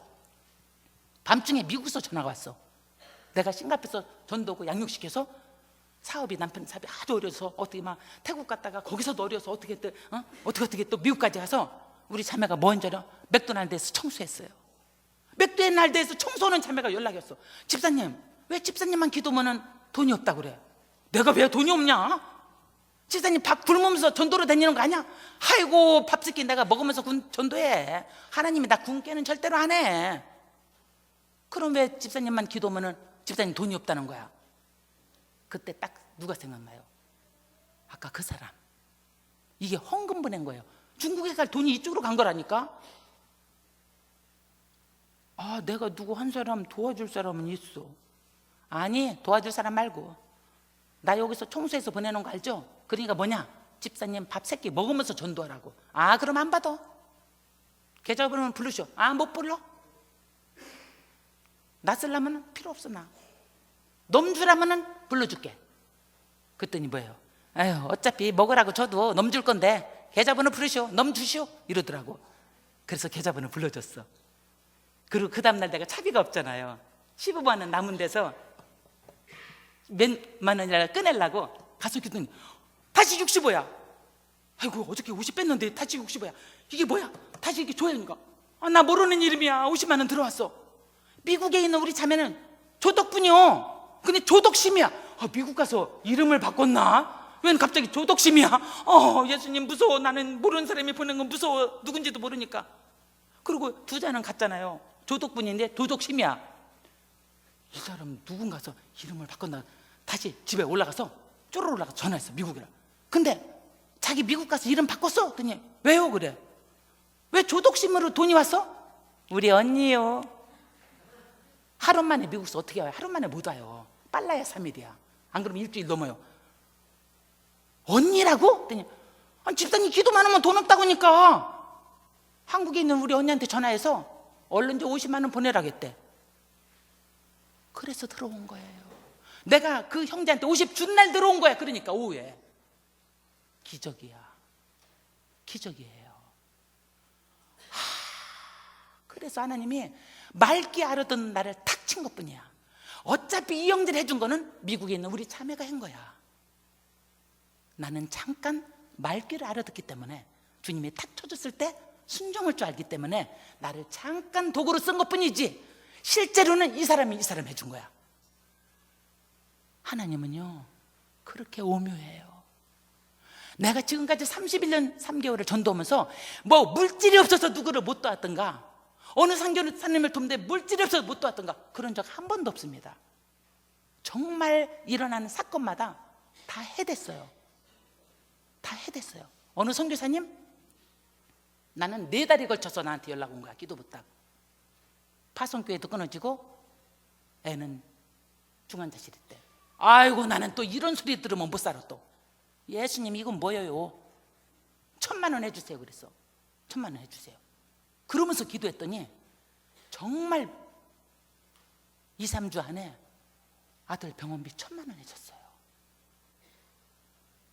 Speaker 1: 밤중에 미국에서 전화가 왔어. 내가 싱가포르에서 전도고 양육시켜서 남편 사업이 아주 어려서 어떻게 막 태국 갔다가 거기서도 어려서 어떻게 또 미국까지 가서 우리 자매가 뭐 한줄 알아? 맥도날드에서 청소했어요. 맥도날드에서 청소하는 자매가 연락이 왔어. 집사님, 왜 집사님만 기도면은 돈이 없다고 그래? 내가 왜 돈이 없냐? 집사님 밥 굶으면서 전도로 다니는 거 아니야? 아이고 밥새끼 내가 먹으면서 전도해. 하나님이 나 굶게는 절대로 안 해. 그럼 왜 집사님만 기도면은 집사님 돈이 없다는 거야? 그때 딱 누가 생각나요? 아까 그 사람. 이게 헌금 보낸 거예요. 중국에 갈 돈이 이쪽으로 간 거라니까. 아, 내가 누구 한 사람 도와줄 사람은 있어. 아니, 도와줄 사람 말고 나 여기서 청소해서 보내놓은 거 알죠? 그러니까 뭐냐, 집사님 밥 3끼 먹으면서 전도하라고. 아, 그럼 안 받아. 계좌번호는 부르셔. 아, 못 불러. 나 쓰려면 필요 없어. 나 넘주라면은 불러줄게. 그랬더니 뭐예요? 아유, 어차피 먹으라고 줘도 넘줄 건데 계좌번호 부르시오, 넘주시오 이러더라고. 그래서 계좌번호 불러줬어. 그리고 그 다음날 내가 차비가 없잖아요. 15만 원 남은 데서 몇만 원이라도 꺼내려고 가서 줬더니 다시 65야. 아이고, 어저께 50 뺐는데 다시 65야. 이게 뭐야? 다시 이렇게 줘야 하니까, 아, 나 모르는 이름이야. 50만 원 들어왔어. 미국에 있는 우리 자매는 조덕분이요. 근데 조덕심이야. 아, 미국 가서 이름을 바꿨나? 웬 갑자기 조덕심이야? 예수님 무서워. 나는 모르는 사람이 보낸 건 무서워. 누군지도 모르니까. 그리고 두자는 갔잖아요. 조덕분인데 조덕심이야. 이 사람 누군가서 이름을 바꿨나. 다시 집에 올라가서 쪼르르 올라가서 전화했어, 미국이라. 근데 자기 미국 가서 이름 바꿨어? 그랬더니 왜요? 그래. 왜 조덕심으로 돈이 왔어? 우리 언니요. 하루 만에 미국에서 어떻게 와요? 하루 만에 못 와요. 빨라야 3일이야. 안 그러면 일주일 넘어요. 언니라고? 그랬더니 아니, 집사님 기도만 하면 돈 없다고 하니까 한국에 있는 우리 언니한테 전화해서 얼른 좀 50만 원 보내라겠대. 그래서 들어온 거예요. 내가 그 형제한테 50 준 날 들어온 거야. 그러니까 오후에. 기적이야. 기적이에요. 그래서 하나님이 맑게 알았던 나를 탁 친 것뿐이야. 어차피 이 형제를 해준 거는 미국에 있는 우리 자매가 한 거야. 나는 잠깐 맑기를 알아듣기 때문에, 주님이 탁 쳐줬을 때 순종할 줄 알기 때문에 나를 잠깐 도구로 쓴 것뿐이지, 실제로는 이 사람이 해준 거야. 하나님은요 그렇게 오묘해요. 내가 지금까지 31년 3개월을 전도하면서 뭐 물질이 없어서 누구를 못 도왔던가, 어느 상교사님을 돕는데 물질이 없어서 못 도왔던가, 그런 적 한 번도 없습니다. 정말 일어나는 사건마다 다 해댔어요. 다 해댔어요. 어느 선교사님, 나는 4달이 걸쳐서 나한테 연락 온 거야. 기도 부탁. 파송교회도 끊어지고 애는 중환자실에 있대. 아이고, 나는 또 이런 소리 들으면 못 살아. 또 예수님 이건 뭐예요? 1,000만 원 해주세요. 그랬어. 1,000만 원 해주세요. 그러면서 기도했더니 정말 2, 3주 안에 아들 병원비 1,000만 원 해줬어요.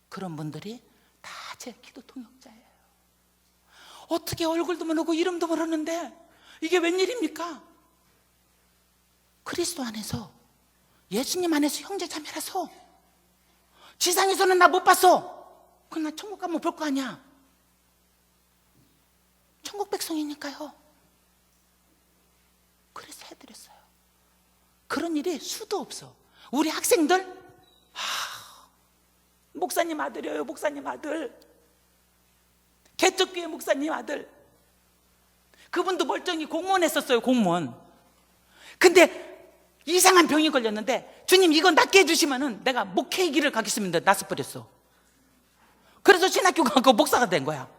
Speaker 1: 그런 분들이 다 제 기도 통역자예요. 어떻게 얼굴도 모르고 이름도 모르는데 이게 웬일입니까? 그리스도 안에서, 예수님 안에서 형제 자매라서. 지상에서는 나 못 봤어. 그럼 나 천국 가면 볼 거 아니야. 천국 백성이니까요. 그래서 해드렸어요. 그런 일이 수도 없어. 우리 학생들, 목사님 아들이에요. 목사님 아들. 개척교회 목사님 아들. 그분도 멀쩡히 공무원 했었어요. 공무원. 근데 이상한 병이 걸렸는데, 주님 이거 낫게 해주시면은 내가 목회의 길을 가겠습니다. 낫어 버렸어. 그래서 신학교 가고 목사가 된 거야.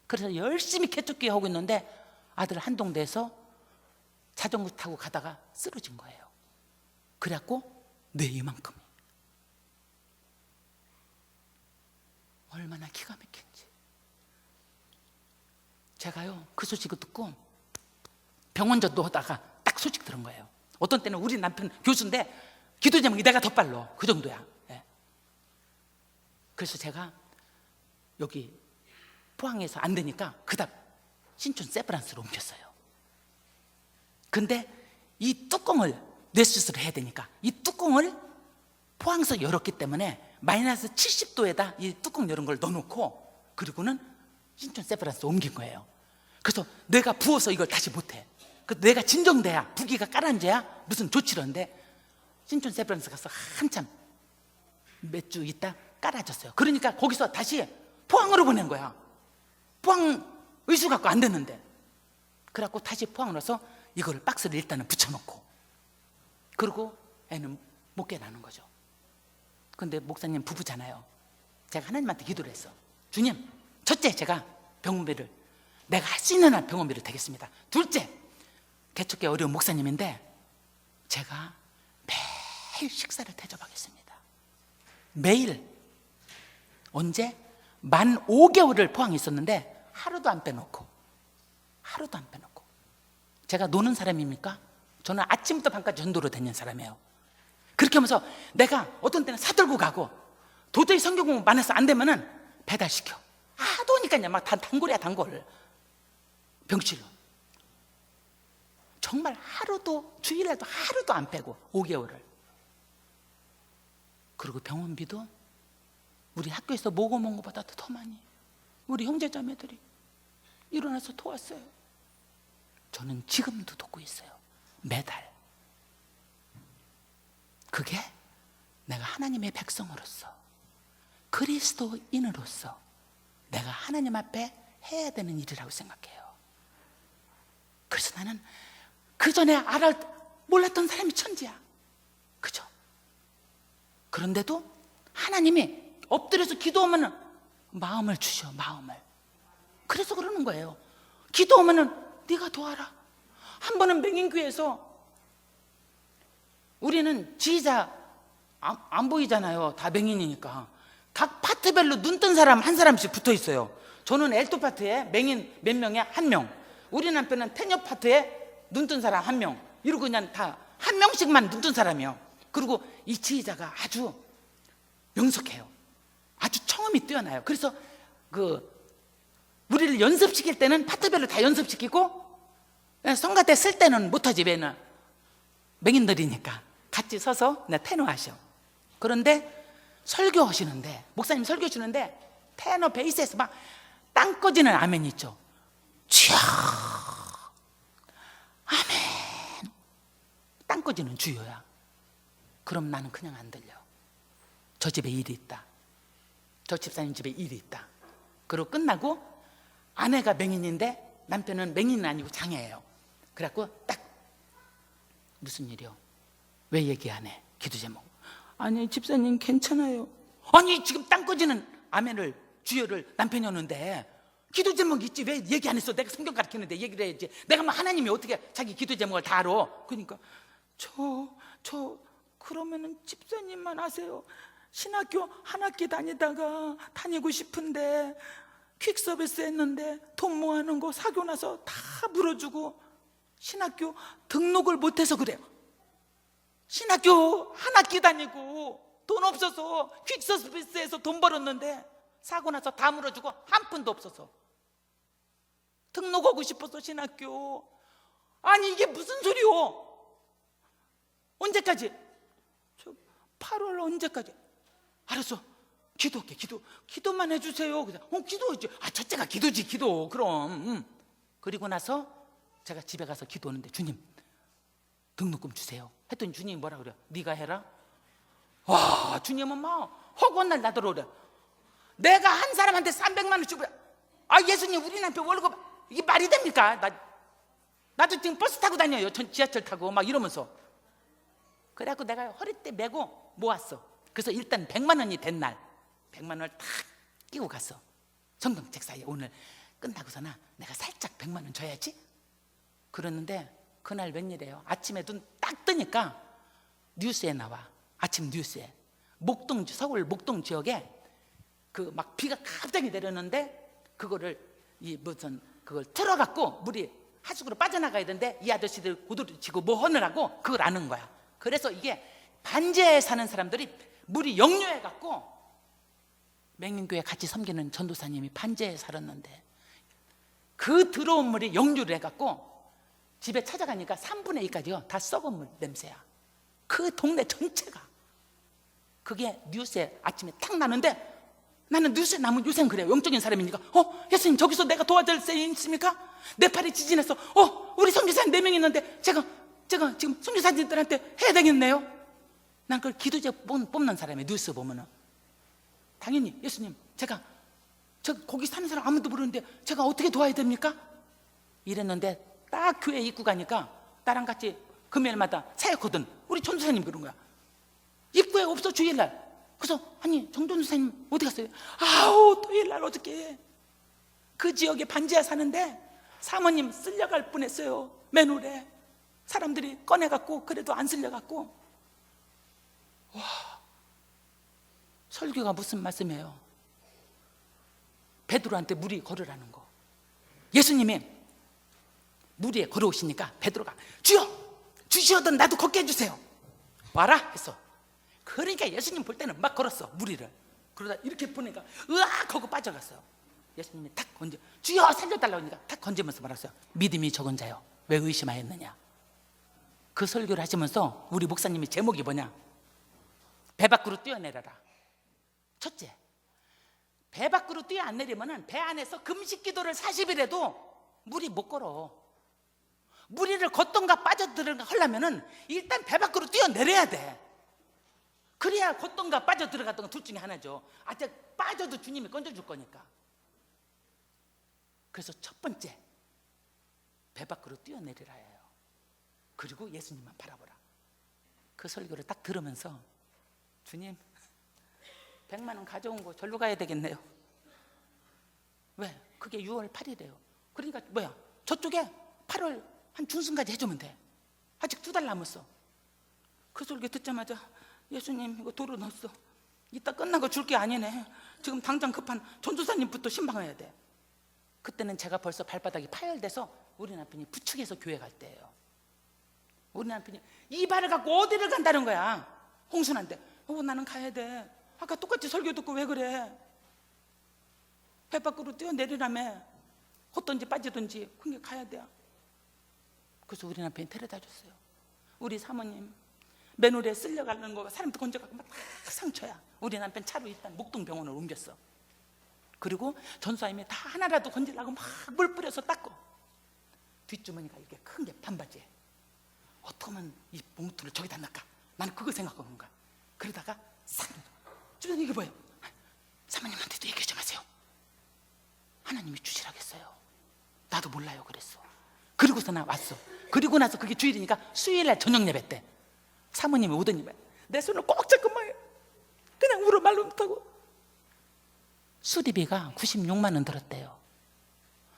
Speaker 1: 그래서 열심히 개척교회 하고 있는데 아들 한동대에서 자전거 타고 가다가 쓰러진 거예요. 그래갖고 뇌 이만큼이. 얼마나 기가 막힌지. 제가요 그 소식을 듣고 병원 전도하다가 딱 소식 들은 거예요. 어떤 때는 우리 남편 교수인데 기도 제목이 내가 더 빨라. 그 정도야. 예. 그래서 제가 여기 포항에서 안 되니까 그다음 신촌 세브란스로 옮겼어요. 근데 이 뚜껑을 뇌수술을 해야 되니까 이 뚜껑을 포항에서 열었기 때문에 마이너스 70도에다 이 뚜껑 열은 걸 넣어놓고, 그리고는 신촌 세브란스 옮긴 거예요. 그래서 뇌가 부어서 이걸 다시 못해. 그 뇌가 진정돼야, 부기가 깔아앉아야 무슨 조치를 하는데, 신촌 세브란스 가서 한참 몇 주 있다 깔아줬어요. 그러니까 거기서 다시 포항으로 보낸 거야. 포항 의수 갖고 안 됐는데. 그래갖고 다시 포항으로 와서 이걸 박스를 일단은 붙여놓고, 그리고 애는 못 깨나는 거죠. 근데 목사님 부부잖아요. 제가 하나님한테 기도를 했어. 주님, 첫째, 제가 병원비를 내가 할 수 있는 한 병원비를 대겠습니다. 둘째, 개척교 어려운 목사님인데 제가 매일 식사를 대접하겠습니다. 매일. 언제? 만 5개월을 포항에 있었는데 하루도 안 빼놓고. 제가 노는 사람입니까? 저는 아침부터 밤까지 전도로 다니는 사람이에요. 그렇게 하면서 내가 어떤 때는 사들고 가고 도저히 성경 공부 많아서 안 되면은 배달시켜. 하도 오니까요. 막 단골이야, 단골. 병실로. 정말 하루도, 주일날도 하루도 안 빼고 5개월을. 그리고 병원비도 우리 학교에서 모금한 것보다도 더 많이 우리 형제자매들이 일어나서 도왔어요. 저는 지금도 돕고 있어요. 매달. 그게 내가 하나님의 백성으로서, 그리스도인으로서 내가 하나님 앞에 해야 되는 일이라고 생각해요. 그래서 나는 그 전에 몰랐던 사람이 천지야. 그죠? 그런데도 하나님이 엎드려서 기도하면 마음을 주셔, 마음을. 그래서 그러는 거예요. 기도하면 네가 도와라. 한 번은 맹인교회에서 우리는 지휘자 안 보이잖아요. 다 맹인이니까. 각 파트별로 눈 뜬 사람 한 사람씩 붙어 있어요. 저는 엘토 파트에 맹인 몇 명에 한 명. 우리 남편은 테녀 파트에 눈 뜬 사람 한 명. 이러고 그냥 다 한 명씩만 눈 뜬 사람이에요. 그리고 이 지휘자가 아주 명석해요. 아주 청음이 뛰어나요. 그래서 우리를 연습시킬 때는 파트별로 다 연습시키고 성가 때 쓸 때는 못하지. 왜냐? 맹인들이니까 같이 서서 테너 하셔. 그런데 설교하시는데, 목사님 설교하시는데 테너 베이스에서 막 땅 꺼지는 아멘 있죠. 주여 아멘. 땅 꺼지는 주여야. 그럼 나는 그냥 안 들려. 저 집에 일이 있다, 저 집사님 집에 일이 있다. 그리고 끝나고 아내가 맹인인데 남편은 맹인은 아니고 장애예요. 그래갖고 딱 무슨 일이요? 왜 얘기 안 해? 기도 제목. 아니 집사님 괜찮아요. 아니 지금 땅 꺼지는 아멘을, 주여를 남편이 오는데 기도 제목 있지 왜 얘기 안 했어? 내가 성경 가르치는데 얘기를 해야지. 내가 뭐 하나님이 어떻게 자기 기도 제목을 다 알아? 그러니까 저 그러면은 집사님만 아세요. 신학교 한 학기 다니고 싶은데 퀵 서비스 했는데 돈 모아놓은 거 사교 나서 다 물어주고 신학교 등록을 못해서 그래요. 신학교 한 학기 다니고 돈 없어서 퀵 서비스에서 돈 벌었는데 사고 나서 다 물어주고 한 푼도 없어서 등록하고 싶어서 신학교. 아니 이게 무슨 소리요? 언제까지? 저 8월 언제까지? 알았어, 기도할게. 기도만 해주세요. 그냥 기도하지. 첫째가 기도지, 기도. 그럼 그리고 나서 제가 집에 가서 기도하는데 주님 등록금 주세요 했더니 주님이 뭐라 그래요? 네가 해라. 와, 주님은 막 허구한 날 나더러 그래. 내가 한 사람한테 300만 원 주고, 예수님 우리 남편 월급 이게 말이 됩니까? 나도 지금 버스 타고 다녀요. 지하철 타고 막 이러면서. 그래갖고 내가 허리띠 메고 모았어. 그래서 일단 100만 원이 된 날 100만 원을 탁 끼고 갔어. 성경책 사이에 오늘 끝나고서나 내가 살짝 100만 원 줘야지. 그러는데 그날 웬일이에요? 아침에 눈 딱 뜨니까 뉴스에 나와. 아침 뉴스에 서울 목동 지역에 막 비가 갑자기 내렸는데 그거를 그걸 틀어갖고 물이 하수구로 빠져나가야 되는데 이 아저씨들 고도를 치고 뭐 하느라고 그걸 아는 거야. 그래서 이게 반지하에 사는 사람들이 물이 역류해갖고, 맹인교회 같이 섬기는 전도사님이 반지하에 살았는데 그 들어온 물이 역류를 해갖고 집에 찾아가니까 3분의 2까지요 다 썩은 물 냄새야. 그 동네 전체가. 그게 뉴스에 아침에 탁 나는데 나는 뉴스에 나면 요새는 그래요. 영적인 사람이니까 예수님 저기서 내가 도와줄 수 있습니까? 내 팔이 지진해서 우리 선교사님 4명 있는데 제가 지금 선교사님들한테 해야 되겠네요. 난 그걸 기도제 뽑는 사람이에요. 뉴스 보면은 당연히 예수님 저 거기 사는 사람 아무도 모르는데 제가 어떻게 도와야 됩니까? 이랬는데 딱 교회 입구 가니까 나랑 같이 금요일마다 사역하던 우리 전도사님 그런 거야. 입구에 없어 주일날. 그래서 아니 정전도사님 어디 갔어요? 아우 토요일날 어저께 그 지역에 반지하 사는데 사모님 쓸려갈 뻔했어요. 맨홀에 사람들이 꺼내갖고 그래도 안 쓸려갖고. 와, 설교가 무슨 말씀이에요? 베드로한테 물 위에 걸으라는 거. 예수님이 물 위에 걸어오시니까 베드로가 주여 주시어든 나도 걷게 해주세요 와라 했어. 그러니까 예수님 볼 때는 막 걸었어 물 위를. 그러다 이렇게 보니까 으악 하고 빠져갔어요. 예수님이 탁 건져 주여 살려달라고 하니까 탁 건지면서 말았어요. 믿음이 적은 자요 왜 의심하였느냐. 그 설교를 하시면서 우리 목사님이 제목이 뭐냐, 배 밖으로 뛰어내려라. 첫째, 배 밖으로 뛰어 안 내리면은 배 안에서 금식 기도를 40일 해도 물이 못 걸어. 물 위를 걷던가 빠져들어가 하려면은 일단 배 밖으로 뛰어내려야 돼. 그래야 걷던가 빠져들어갔던가 둘 중에 하나죠. 아직 빠져도 주님이 건져줄 거니까. 그래서 첫 번째, 배 밖으로 뛰어내리라 해요. 그리고 예수님만 바라보라. 그 설교를 딱 들으면서 주님 100만 원 가져온 거 절로 가야 되겠네요. 왜? 그게 6월 8일이에요 그러니까 뭐야, 저쪽에 8월 한 중순까지 해주면 돼. 아직 2달 남았어. 그 설교 듣자마자 예수님 이거 도로 넣었어. 이따 끝나고 줄 게 아니네. 지금 당장 급한 전도사님부터 신방해야 돼. 그때는 제가 벌써 발바닥이 파열돼서 우리 남편이 부축해서 교회 갈 때예요. 우리 남편이 이 발을 갖고 어디를 간다는 거야. 홍순한테 나는 가야 돼. 아까 똑같이 설교 듣고 왜 그래. 배 밖으로 뛰어내리라며. 헛던지 빠지든지 그게 가야 돼. 그래서 우리 남편이 데려다 줬어요. 우리 사모님 맨홀에 쓸려가는 거 사람들 건져가고 막 상처야. 우리 남편 차로 일단 목동병원으로 옮겼어. 그리고 전사님이 다 하나라도 건지려고 막 물 뿌려서 닦고, 뒷주머니가 이렇게 큰 게 반바지에 어떻게 하면 이 봉투를 저기다 넣을까, 나는 그거 생각하는 거야. 그러다가 주변에 이게 뭐예요? 사모님한테도 얘기 좀 하세요. 하나님이 주시라겠어요. 나도 몰라요 그랬어. 그리고서 나 왔어. 그리고 나서 그게 주일이니까 수요일날 저녁 예배 때 사모님이 오더니 내 손을 꼭 잡고 막 그냥 울어 말로 못하고. 수리비가 96만 원 들었대요.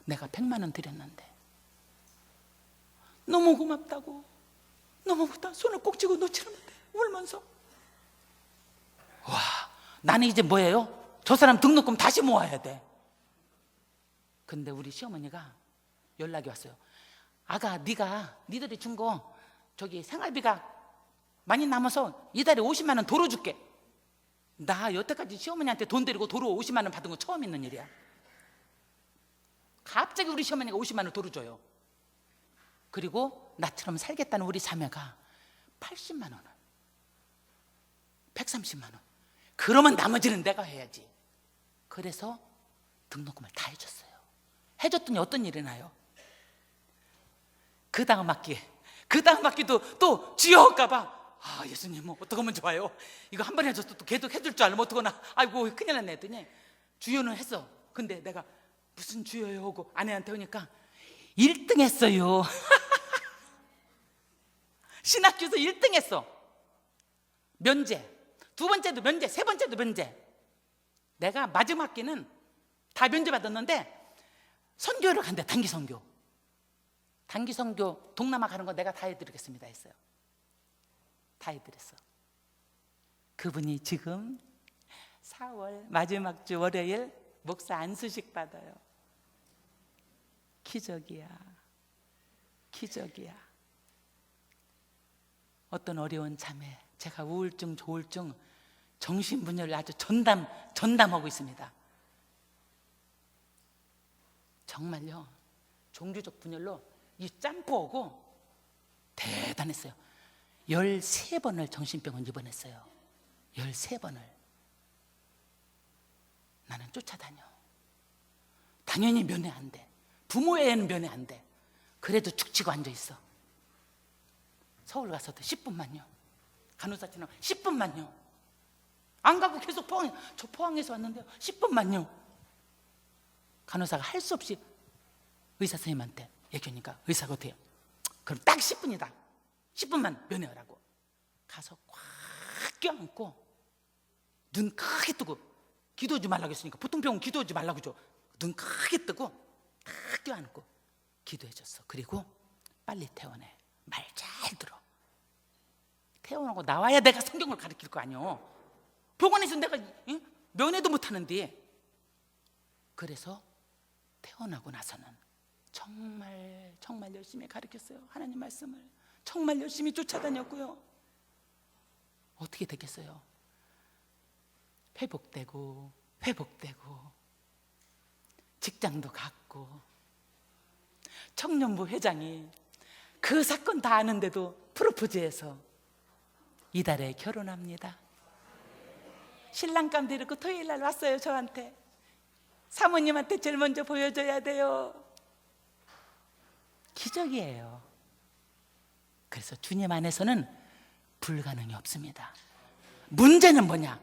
Speaker 1: 내가 100만 원 드렸는데 너무 고맙다고. 너무 고맙다. 손을 꼭 쥐고 놓지를 못해 울면서. 와, 나는 이제 뭐예요? 저 사람 등록금 다시 모아야 돼. 근데 우리 시어머니가 연락이 왔어요. 아가, 니들이 준 거 저기 생활비가 많이 남아서 이달에 50만 원 도로 줄게. 나 여태까지 시어머니한테 돈 드리고 도로 50만 원 받은 거 처음 있는 일이야. 갑자기 우리 시어머니가 50만 원 도로 줘요. 그리고 나처럼 살겠다는 우리 자매가 80만 원을, 130만 원. 그러면 나머지는 내가 해야지. 그래서 등록금을 다 해줬어요. 해줬더니 어떤 일이 나요? 그 다음 학기도 또 지어올까봐 예수님 어떻게 하면 좋아요? 이거 한 번 해줘서 또 계속 해줄 줄 알면 어떡하나. 아이고 큰일 났네 했더니 주여는 했어. 근데 내가 무슨 주여요 하고 아내한테 오니까 1등 했어요. 신학교에서 1등 했어. 면제, 두 번째도 면제, 세 번째도 면제. 내가 마지막 학기는 다 면제 받았는데 선교를 간대. 단기 선교 동남아 가는 거 내가 다 해드리겠습니다 했어요. 다 해드렸어. 그분이 지금 4월 마지막 주 월요일 목사 안수식 받아요. 기적이야. 어떤 어려운 자매, 제가 우울증, 조울증, 정신분열을 아주 전담하고 있습니다. 정말요, 종교적 분열로 이 짬뽕하고 대단했어요. 13번을 정신병원 입원했어요. 13번을. 나는 쫓아다녀. 당연히 면회 안 돼. 부모애는 면회 안 돼. 그래도 축치고 앉아있어. 서울 가서도 10분만요. 간호사처럼 10분만요. 안 가고 계속 저 포항에서 왔는데요 10분만요. 간호사가 할 수 없이 의사 선생님한테 얘기하니까 의사가 어때요? 그럼 딱 10분이다. 10분만 면회하라고. 가서 꽉 껴안고 눈 크게 뜨고 기도하지 말라고 했으니까 보통 병원 기도하지 말라고 줘. 눈 크게 뜨고 딱 껴안고 기도해줬어. 그리고 빨리 퇴원해. 말 잘 들어. 퇴원하고 나와야 내가 성경을 가르칠 거 아니오. 병원에서 내가 면회도 못하는데. 그래서 퇴원하고 나서는 정말 열심히 가르쳤어요. 하나님 말씀을 정말 열심히 쫓아다녔고요. 어떻게 됐겠어요? 회복되고 직장도 갖고, 청년부 회장이 그 사건 다 아는데도 프로포즈해서 이달에 결혼합니다. 신랑감 데리고 토요일 날 왔어요. 저한테. 사모님한테 제일 먼저 보여줘야 돼요. 기적이에요. 그래서 주님 안에서는 불가능이 없습니다. 문제는 뭐냐?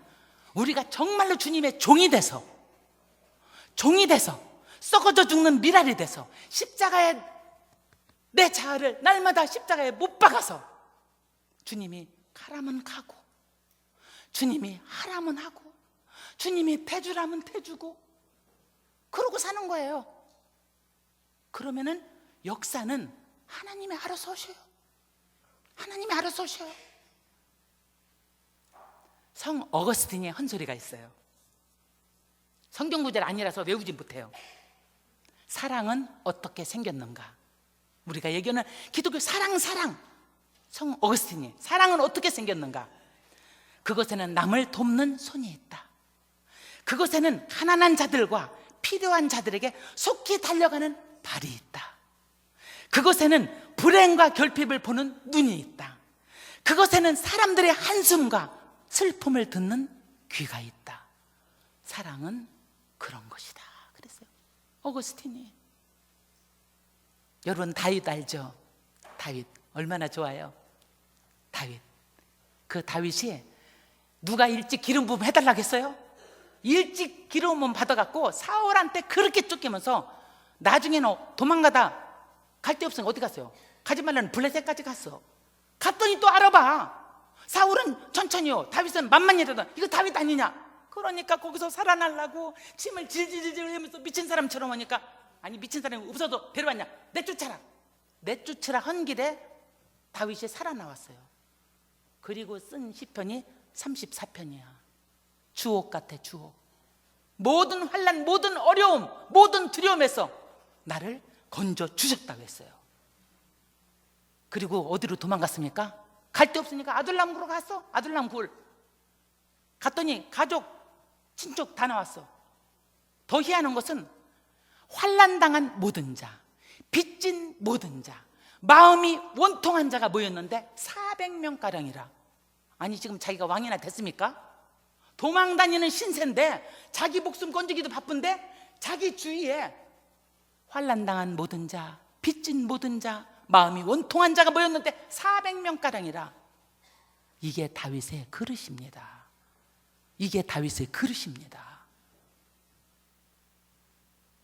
Speaker 1: 우리가 정말로 주님의 종이 돼서 썩어져 죽는 미랄이 돼서 십자가에 내 자아를 날마다 십자가에 못 박아서 주님이 가라면 가고, 주님이 하라면 하고, 주님이 대주라면 대주고, 그러고 사는 거예요. 그러면은 역사는 하나님이 알아서 하셔요. 하나님이 알아서 하셔요. 성 어거스틴의 헌소리가 있어요. 성경 구절 아니라서 외우지 못해요. 사랑은 어떻게 생겼는가? 우리가 얘기하는 기독교 사랑. 성 어거스틴이 사랑은 어떻게 생겼는가? 그것에는 남을 돕는 손이 있다. 그것에는 가난한 자들과 필요한 자들에게 속히 달려가는 발이 있다. 그것에는 불행과 결핍을 보는 눈이 있다. 그것에는 사람들의 한숨과 슬픔을 듣는 귀가 있다. 사랑은 그런 것이다. 그랬어요, 어거스틴이. 여러분, 다윗 알죠? 다윗 얼마나 좋아요. 다윗, 그 다윗이 누가 일찍 기름 부음 해달라고 했어요? 일찍 기름 부음 받아갖고 사울한테 그렇게 쫓기면서 나중에는 도망가다 갈 데 없으니까 어디 갔어요? 가지 말라는 블레셋까지 갔어. 갔더니 또 알아봐. 사울은 천천히요, 다윗은 만만이라도 이거 다윗 아니냐? 그러니까 거기서 살아나려고 침을 질질질 흘리면서 미친 사람처럼 하니까, 아니 미친 사람이 없어도 데려왔냐? 내쫓으라 한 길에 다윗이 살아나왔어요. 그리고 쓴 시편이 34편이야 주옥 같아, 주옥. 모든 환난, 모든 어려움, 모든 두려움에서 나를 건져 주셨다고 했어요. 그리고 어디로 도망갔습니까? 갈 데 없으니까 아둘람 굴로 갔어. 아둘람 굴 갔더니 가족, 친족 다 나왔어. 더 희한한 것은 환난당한 모든 자, 빚진 모든 자, 마음이 원통한 자가 모였는데 400명가량이라. 아니 지금 자기가 왕이나 됐습니까? 도망다니는 신세인데 자기 목숨 건지기도 바쁜데 자기 주위에 환난당한 모든 자, 빚진 모든 자, 마음이 원통한 자가 모였는데 400명가량이라. 이게 다윗의 그릇입니다. 이게 다윗의 그릇입니다.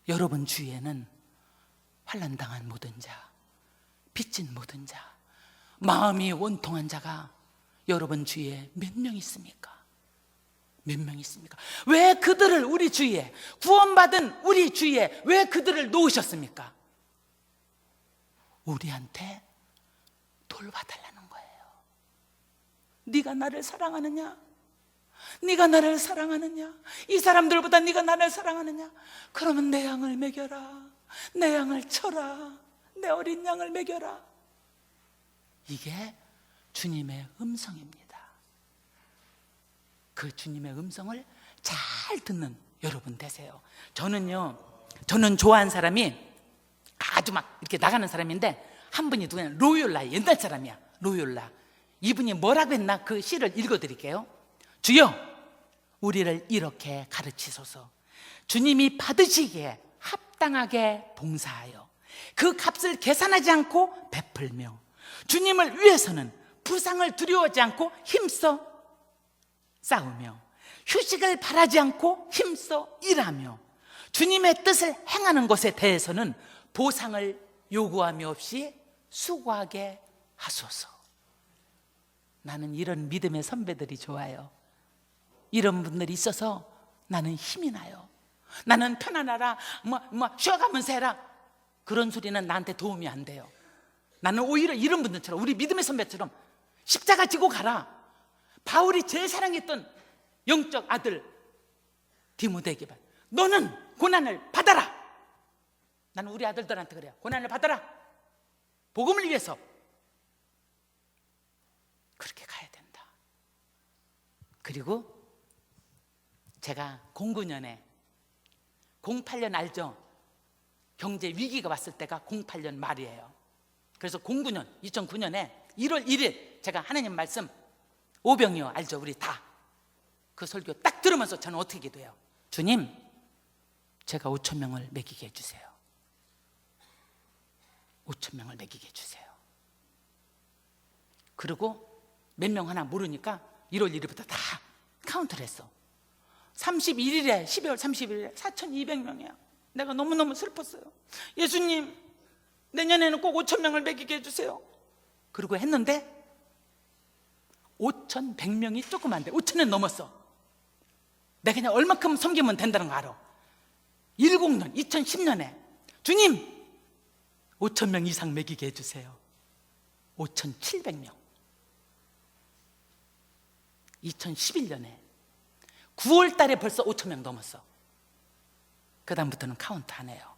Speaker 1: 여러분 주위에는 환난당한 모든 자, 빚진 모든 자, 마음이 원통한 자가 여러분 주위에 몇 명 있습니까? 몇 명 있습니까? 왜 그들을 우리 주위에, 구원받은 우리 주위에 왜 그들을 놓으셨습니까? 우리한테 돌봐달라는 거예요. 네가 나를 사랑하느냐? 네가 나를 사랑하느냐? 이 사람들보다 네가 나를 사랑하느냐? 그러면 내 양을 먹여라. 내 양을 쳐라. 내 어린 양을 먹여라. 이게 주님의 음성입니다. 그 주님의 음성을 잘 듣는 여러분 되세요. 저는 좋아하는 사람이 아주 막 이렇게 나가는 사람인데, 한 분이 누구냐? 로욜라, 옛날 사람이야. 로욜라. 이분이 뭐라고 했나? 그 시를 읽어드릴게요. 주여, 우리를 이렇게 가르치소서. 주님이 받으시기에 합당하게 봉사하여 그 값을 계산하지 않고 베풀며, 주님을 위해서는 부상을 두려워하지 않고 힘써 싸우며, 휴식을 바라지 않고 힘써 일하며, 주님의 뜻을 행하는 것에 대해서는 보상을 요구함이 없이 수고하게 하소서. 나는 이런 믿음의 선배들이 좋아요. 이런 분들이 있어서 나는 힘이 나요. 나는 편안하라, 쉬어가면서 해라. 그런 소리는 나한테 도움이 안 돼요. 나는 오히려 이런 분들처럼, 우리 믿음의 선배처럼 십자가 지고 가라. 바울이 제일 사랑했던 영적 아들 디모데에게 너는 고난을 받아라. 나는 우리 아들들한테 그래요. 고난을 받아라. 복음을 위해서. 그렇게 가야 된다. 그리고 제가 09년에 08년 알죠? 경제 위기가 왔을 때가 08년 말이에요. 그래서 2009년에 1월 1일 제가 하나님 말씀 오병이어 알죠? 우리 다 그 설교 딱 들으면서 저는 어떻게 기도해요? 주님, 제가 5천 명을 먹이게 해주세요. 5천 명을 먹이게 해주세요. 그리고 몇 명 하나 모르니까 1월 1일부터 다 카운트를 했어. 31일에 12월 31일에 4,200명이야. 내가 너무너무 슬펐어요. 예수님, 내년에는 꼭 5천 명을 먹이게 해주세요. 그리고 했는데 5,100명이 조금 안 돼. 5천은 넘었어. 내가 그냥 얼마큼 섬기면 된다는 거 알아. 2010년에 주님, 5천 명 이상 먹이게 해주세요. 5,700명. 2011년에 9월 달에 벌써 5천 명 넘었어. 그 다음부터는 카운트 안 해요.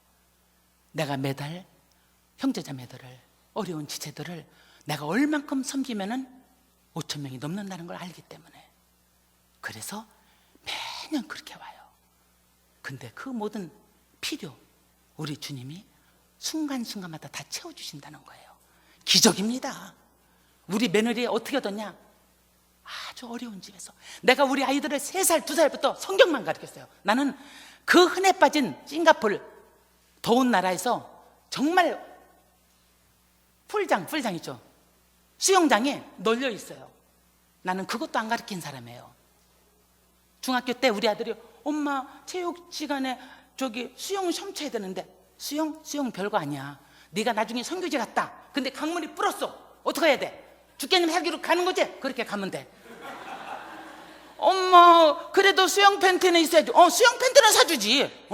Speaker 1: 내가 매달 형제자매들을, 어려운 지체들을 내가 얼만큼 섬기면은 5천 명이 넘는다는 걸 알기 때문에. 그래서 매년 그렇게 와요. 근데 그 모든 필요 우리 주님이 순간순간마다 다 채워주신다는 거예요. 기적입니다. 우리 며느리 어떻게 얻었냐? 아주 어려운 집에서. 내가 우리 아이들을 3살, 2살부터 성경만 가르쳤어요. 나는 그 흔해 빠진 싱가포르 더운 나라에서 정말 풀장 있죠. 수영장에 널려 있어요. 나는 그것도 안 가르친 사람이에요. 중학교 때 우리 아들이 엄마 체육 시간에 저기 수영 시험 쳐야 되는데 수영 별거 아니야. 네가 나중에 선교지 갔다. 근데 강물이 불었어. 어떻게 해야 돼? 주께님 살기로 가는 거지? 그렇게 가면 돼. 엄마 그래도 수영 팬티는 있어야지. 수영 팬티는 사주지.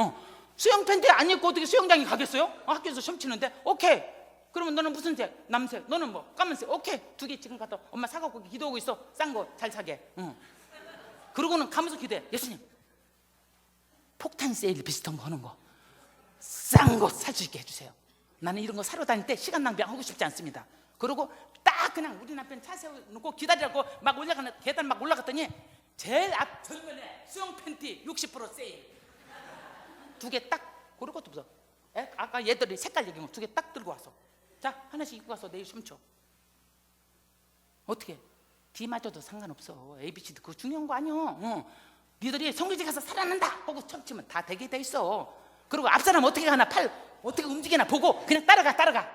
Speaker 1: 수영 팬티 안 입고 어떻게 수영장에 가겠어요? 학교에서 시험 치는데. 오케이. 그러면 너는 무슨 색? 남색. 너는 뭐? 까만색. 오케이. 2개 지금 갖다 엄마 사갖고 기도하고 있어. 싼 거 잘 사게. 그러고는 가면서 기도해. 예수님, 폭탄 세일 비슷한 거 하는 거 싼 거 살 수 있게 해주세요. 나는 이런 거 사러 다닐 때 시간 낭비하고 싶지 않습니다. 그리고 딱 그냥 우리 남편 차 세워놓고 기다리라고 막 올라가는 계단 막 올라갔더니 제일 앞 정면에 수영 팬티 60% 세일 2개 딱 고를 것도 없어. 아까 얘들이 색깔 얘기한 거 2개 딱 들고 와서 자 하나씩 입고 가서 내일 시험 쳐. 어떻게 D 맞아도 상관없어. ABC도 그거 중요한 거 아니야. 니들이 성교지 가서 살아난다 하고 청 치면 다 되게 돼 있어. 그리고 앞사람 어떻게 가나 팔 어떻게 움직이나 보고 그냥 따라가.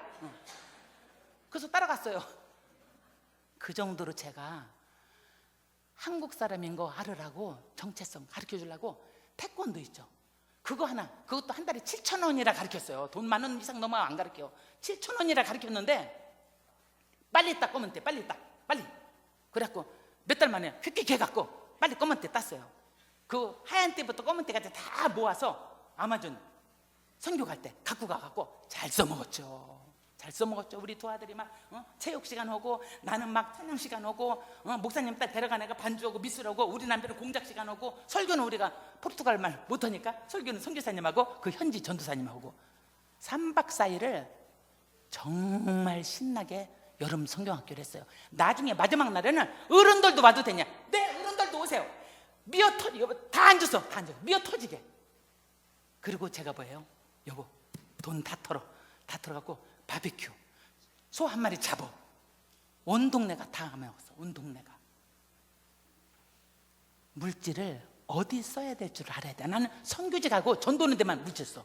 Speaker 1: 그래서 따라갔어요. 그 정도로 제가 한국 사람인 거 알으라고 정체성 가르쳐 주려고 태권도 있죠. 그것도 한 달에 7,000원이라 가르쳤어요. 돈 10,000원 이상 넘어야 안 가르쳐. 7,000원이라 가르쳤는데 빨리 딱 검은 때 빨리. 그래갖고 몇 달 만에 휙휙 해갖고 빨리 검은 때 땄어요. 그 하얀 때부터 검은 때까지 다 모아서 아마존 선교 갈 때 갖고 가갖고 잘 써먹었죠. 우리 두 아들이 막 체육 시간 오고 나는 막 찬양 시간 오고 목사님 딸 데려가 내가 반주하고 미술하고 우리 남편은 공작 시간 오고 설교는 우리가 포르투갈 말 못하니까 설교는 선교사님하고 그 현지 전도사님하고 3박 4일을 정말 신나게 여름 성경학교를 했어요. 나중에 마지막 날에는 어른들도 와도 되냐? 네, 어른들도 오세요. 다 앉아서 미어 터지게. 그리고 제가 뭐예요? 여보, 돈 다 털어갖고 바비큐 소 한 마리 잡어. 온 동네가 다 먹었어. 온 동네가. 물질을 어디 써야 될 줄 알아야 돼. 나는 선교지 가고 전도는 데만 물질 써.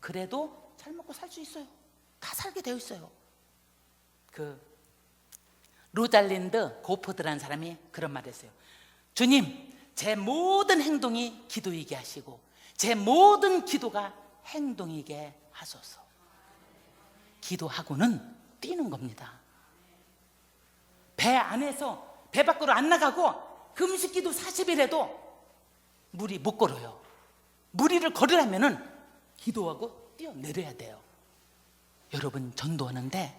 Speaker 1: 그래도 잘 먹고 살 수 있어요. 다 살게 되어 있어요. 그 로잘린드 고포드라는 사람이 그런 말을 했어요. 주님, 제 모든 행동이 기도이게 하시고 제 모든 기도가 행동이게 하소서. 기도하고는 뛰는 겁니다. 배 안에서 배 밖으로 안 나가고 금식기도 40일 해도 물이 못 걸어요. 무리를 걸으려면은 기도하고 뛰어내려야 돼요. 여러분 전도하는데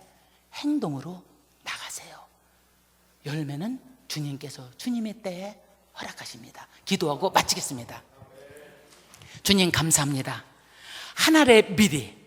Speaker 1: 행동으로 나가세요. 열매는 주님께서 주님의 때에 허락하십니다. 기도하고 마치겠습니다. 주님 감사합니다. 한 알의 미리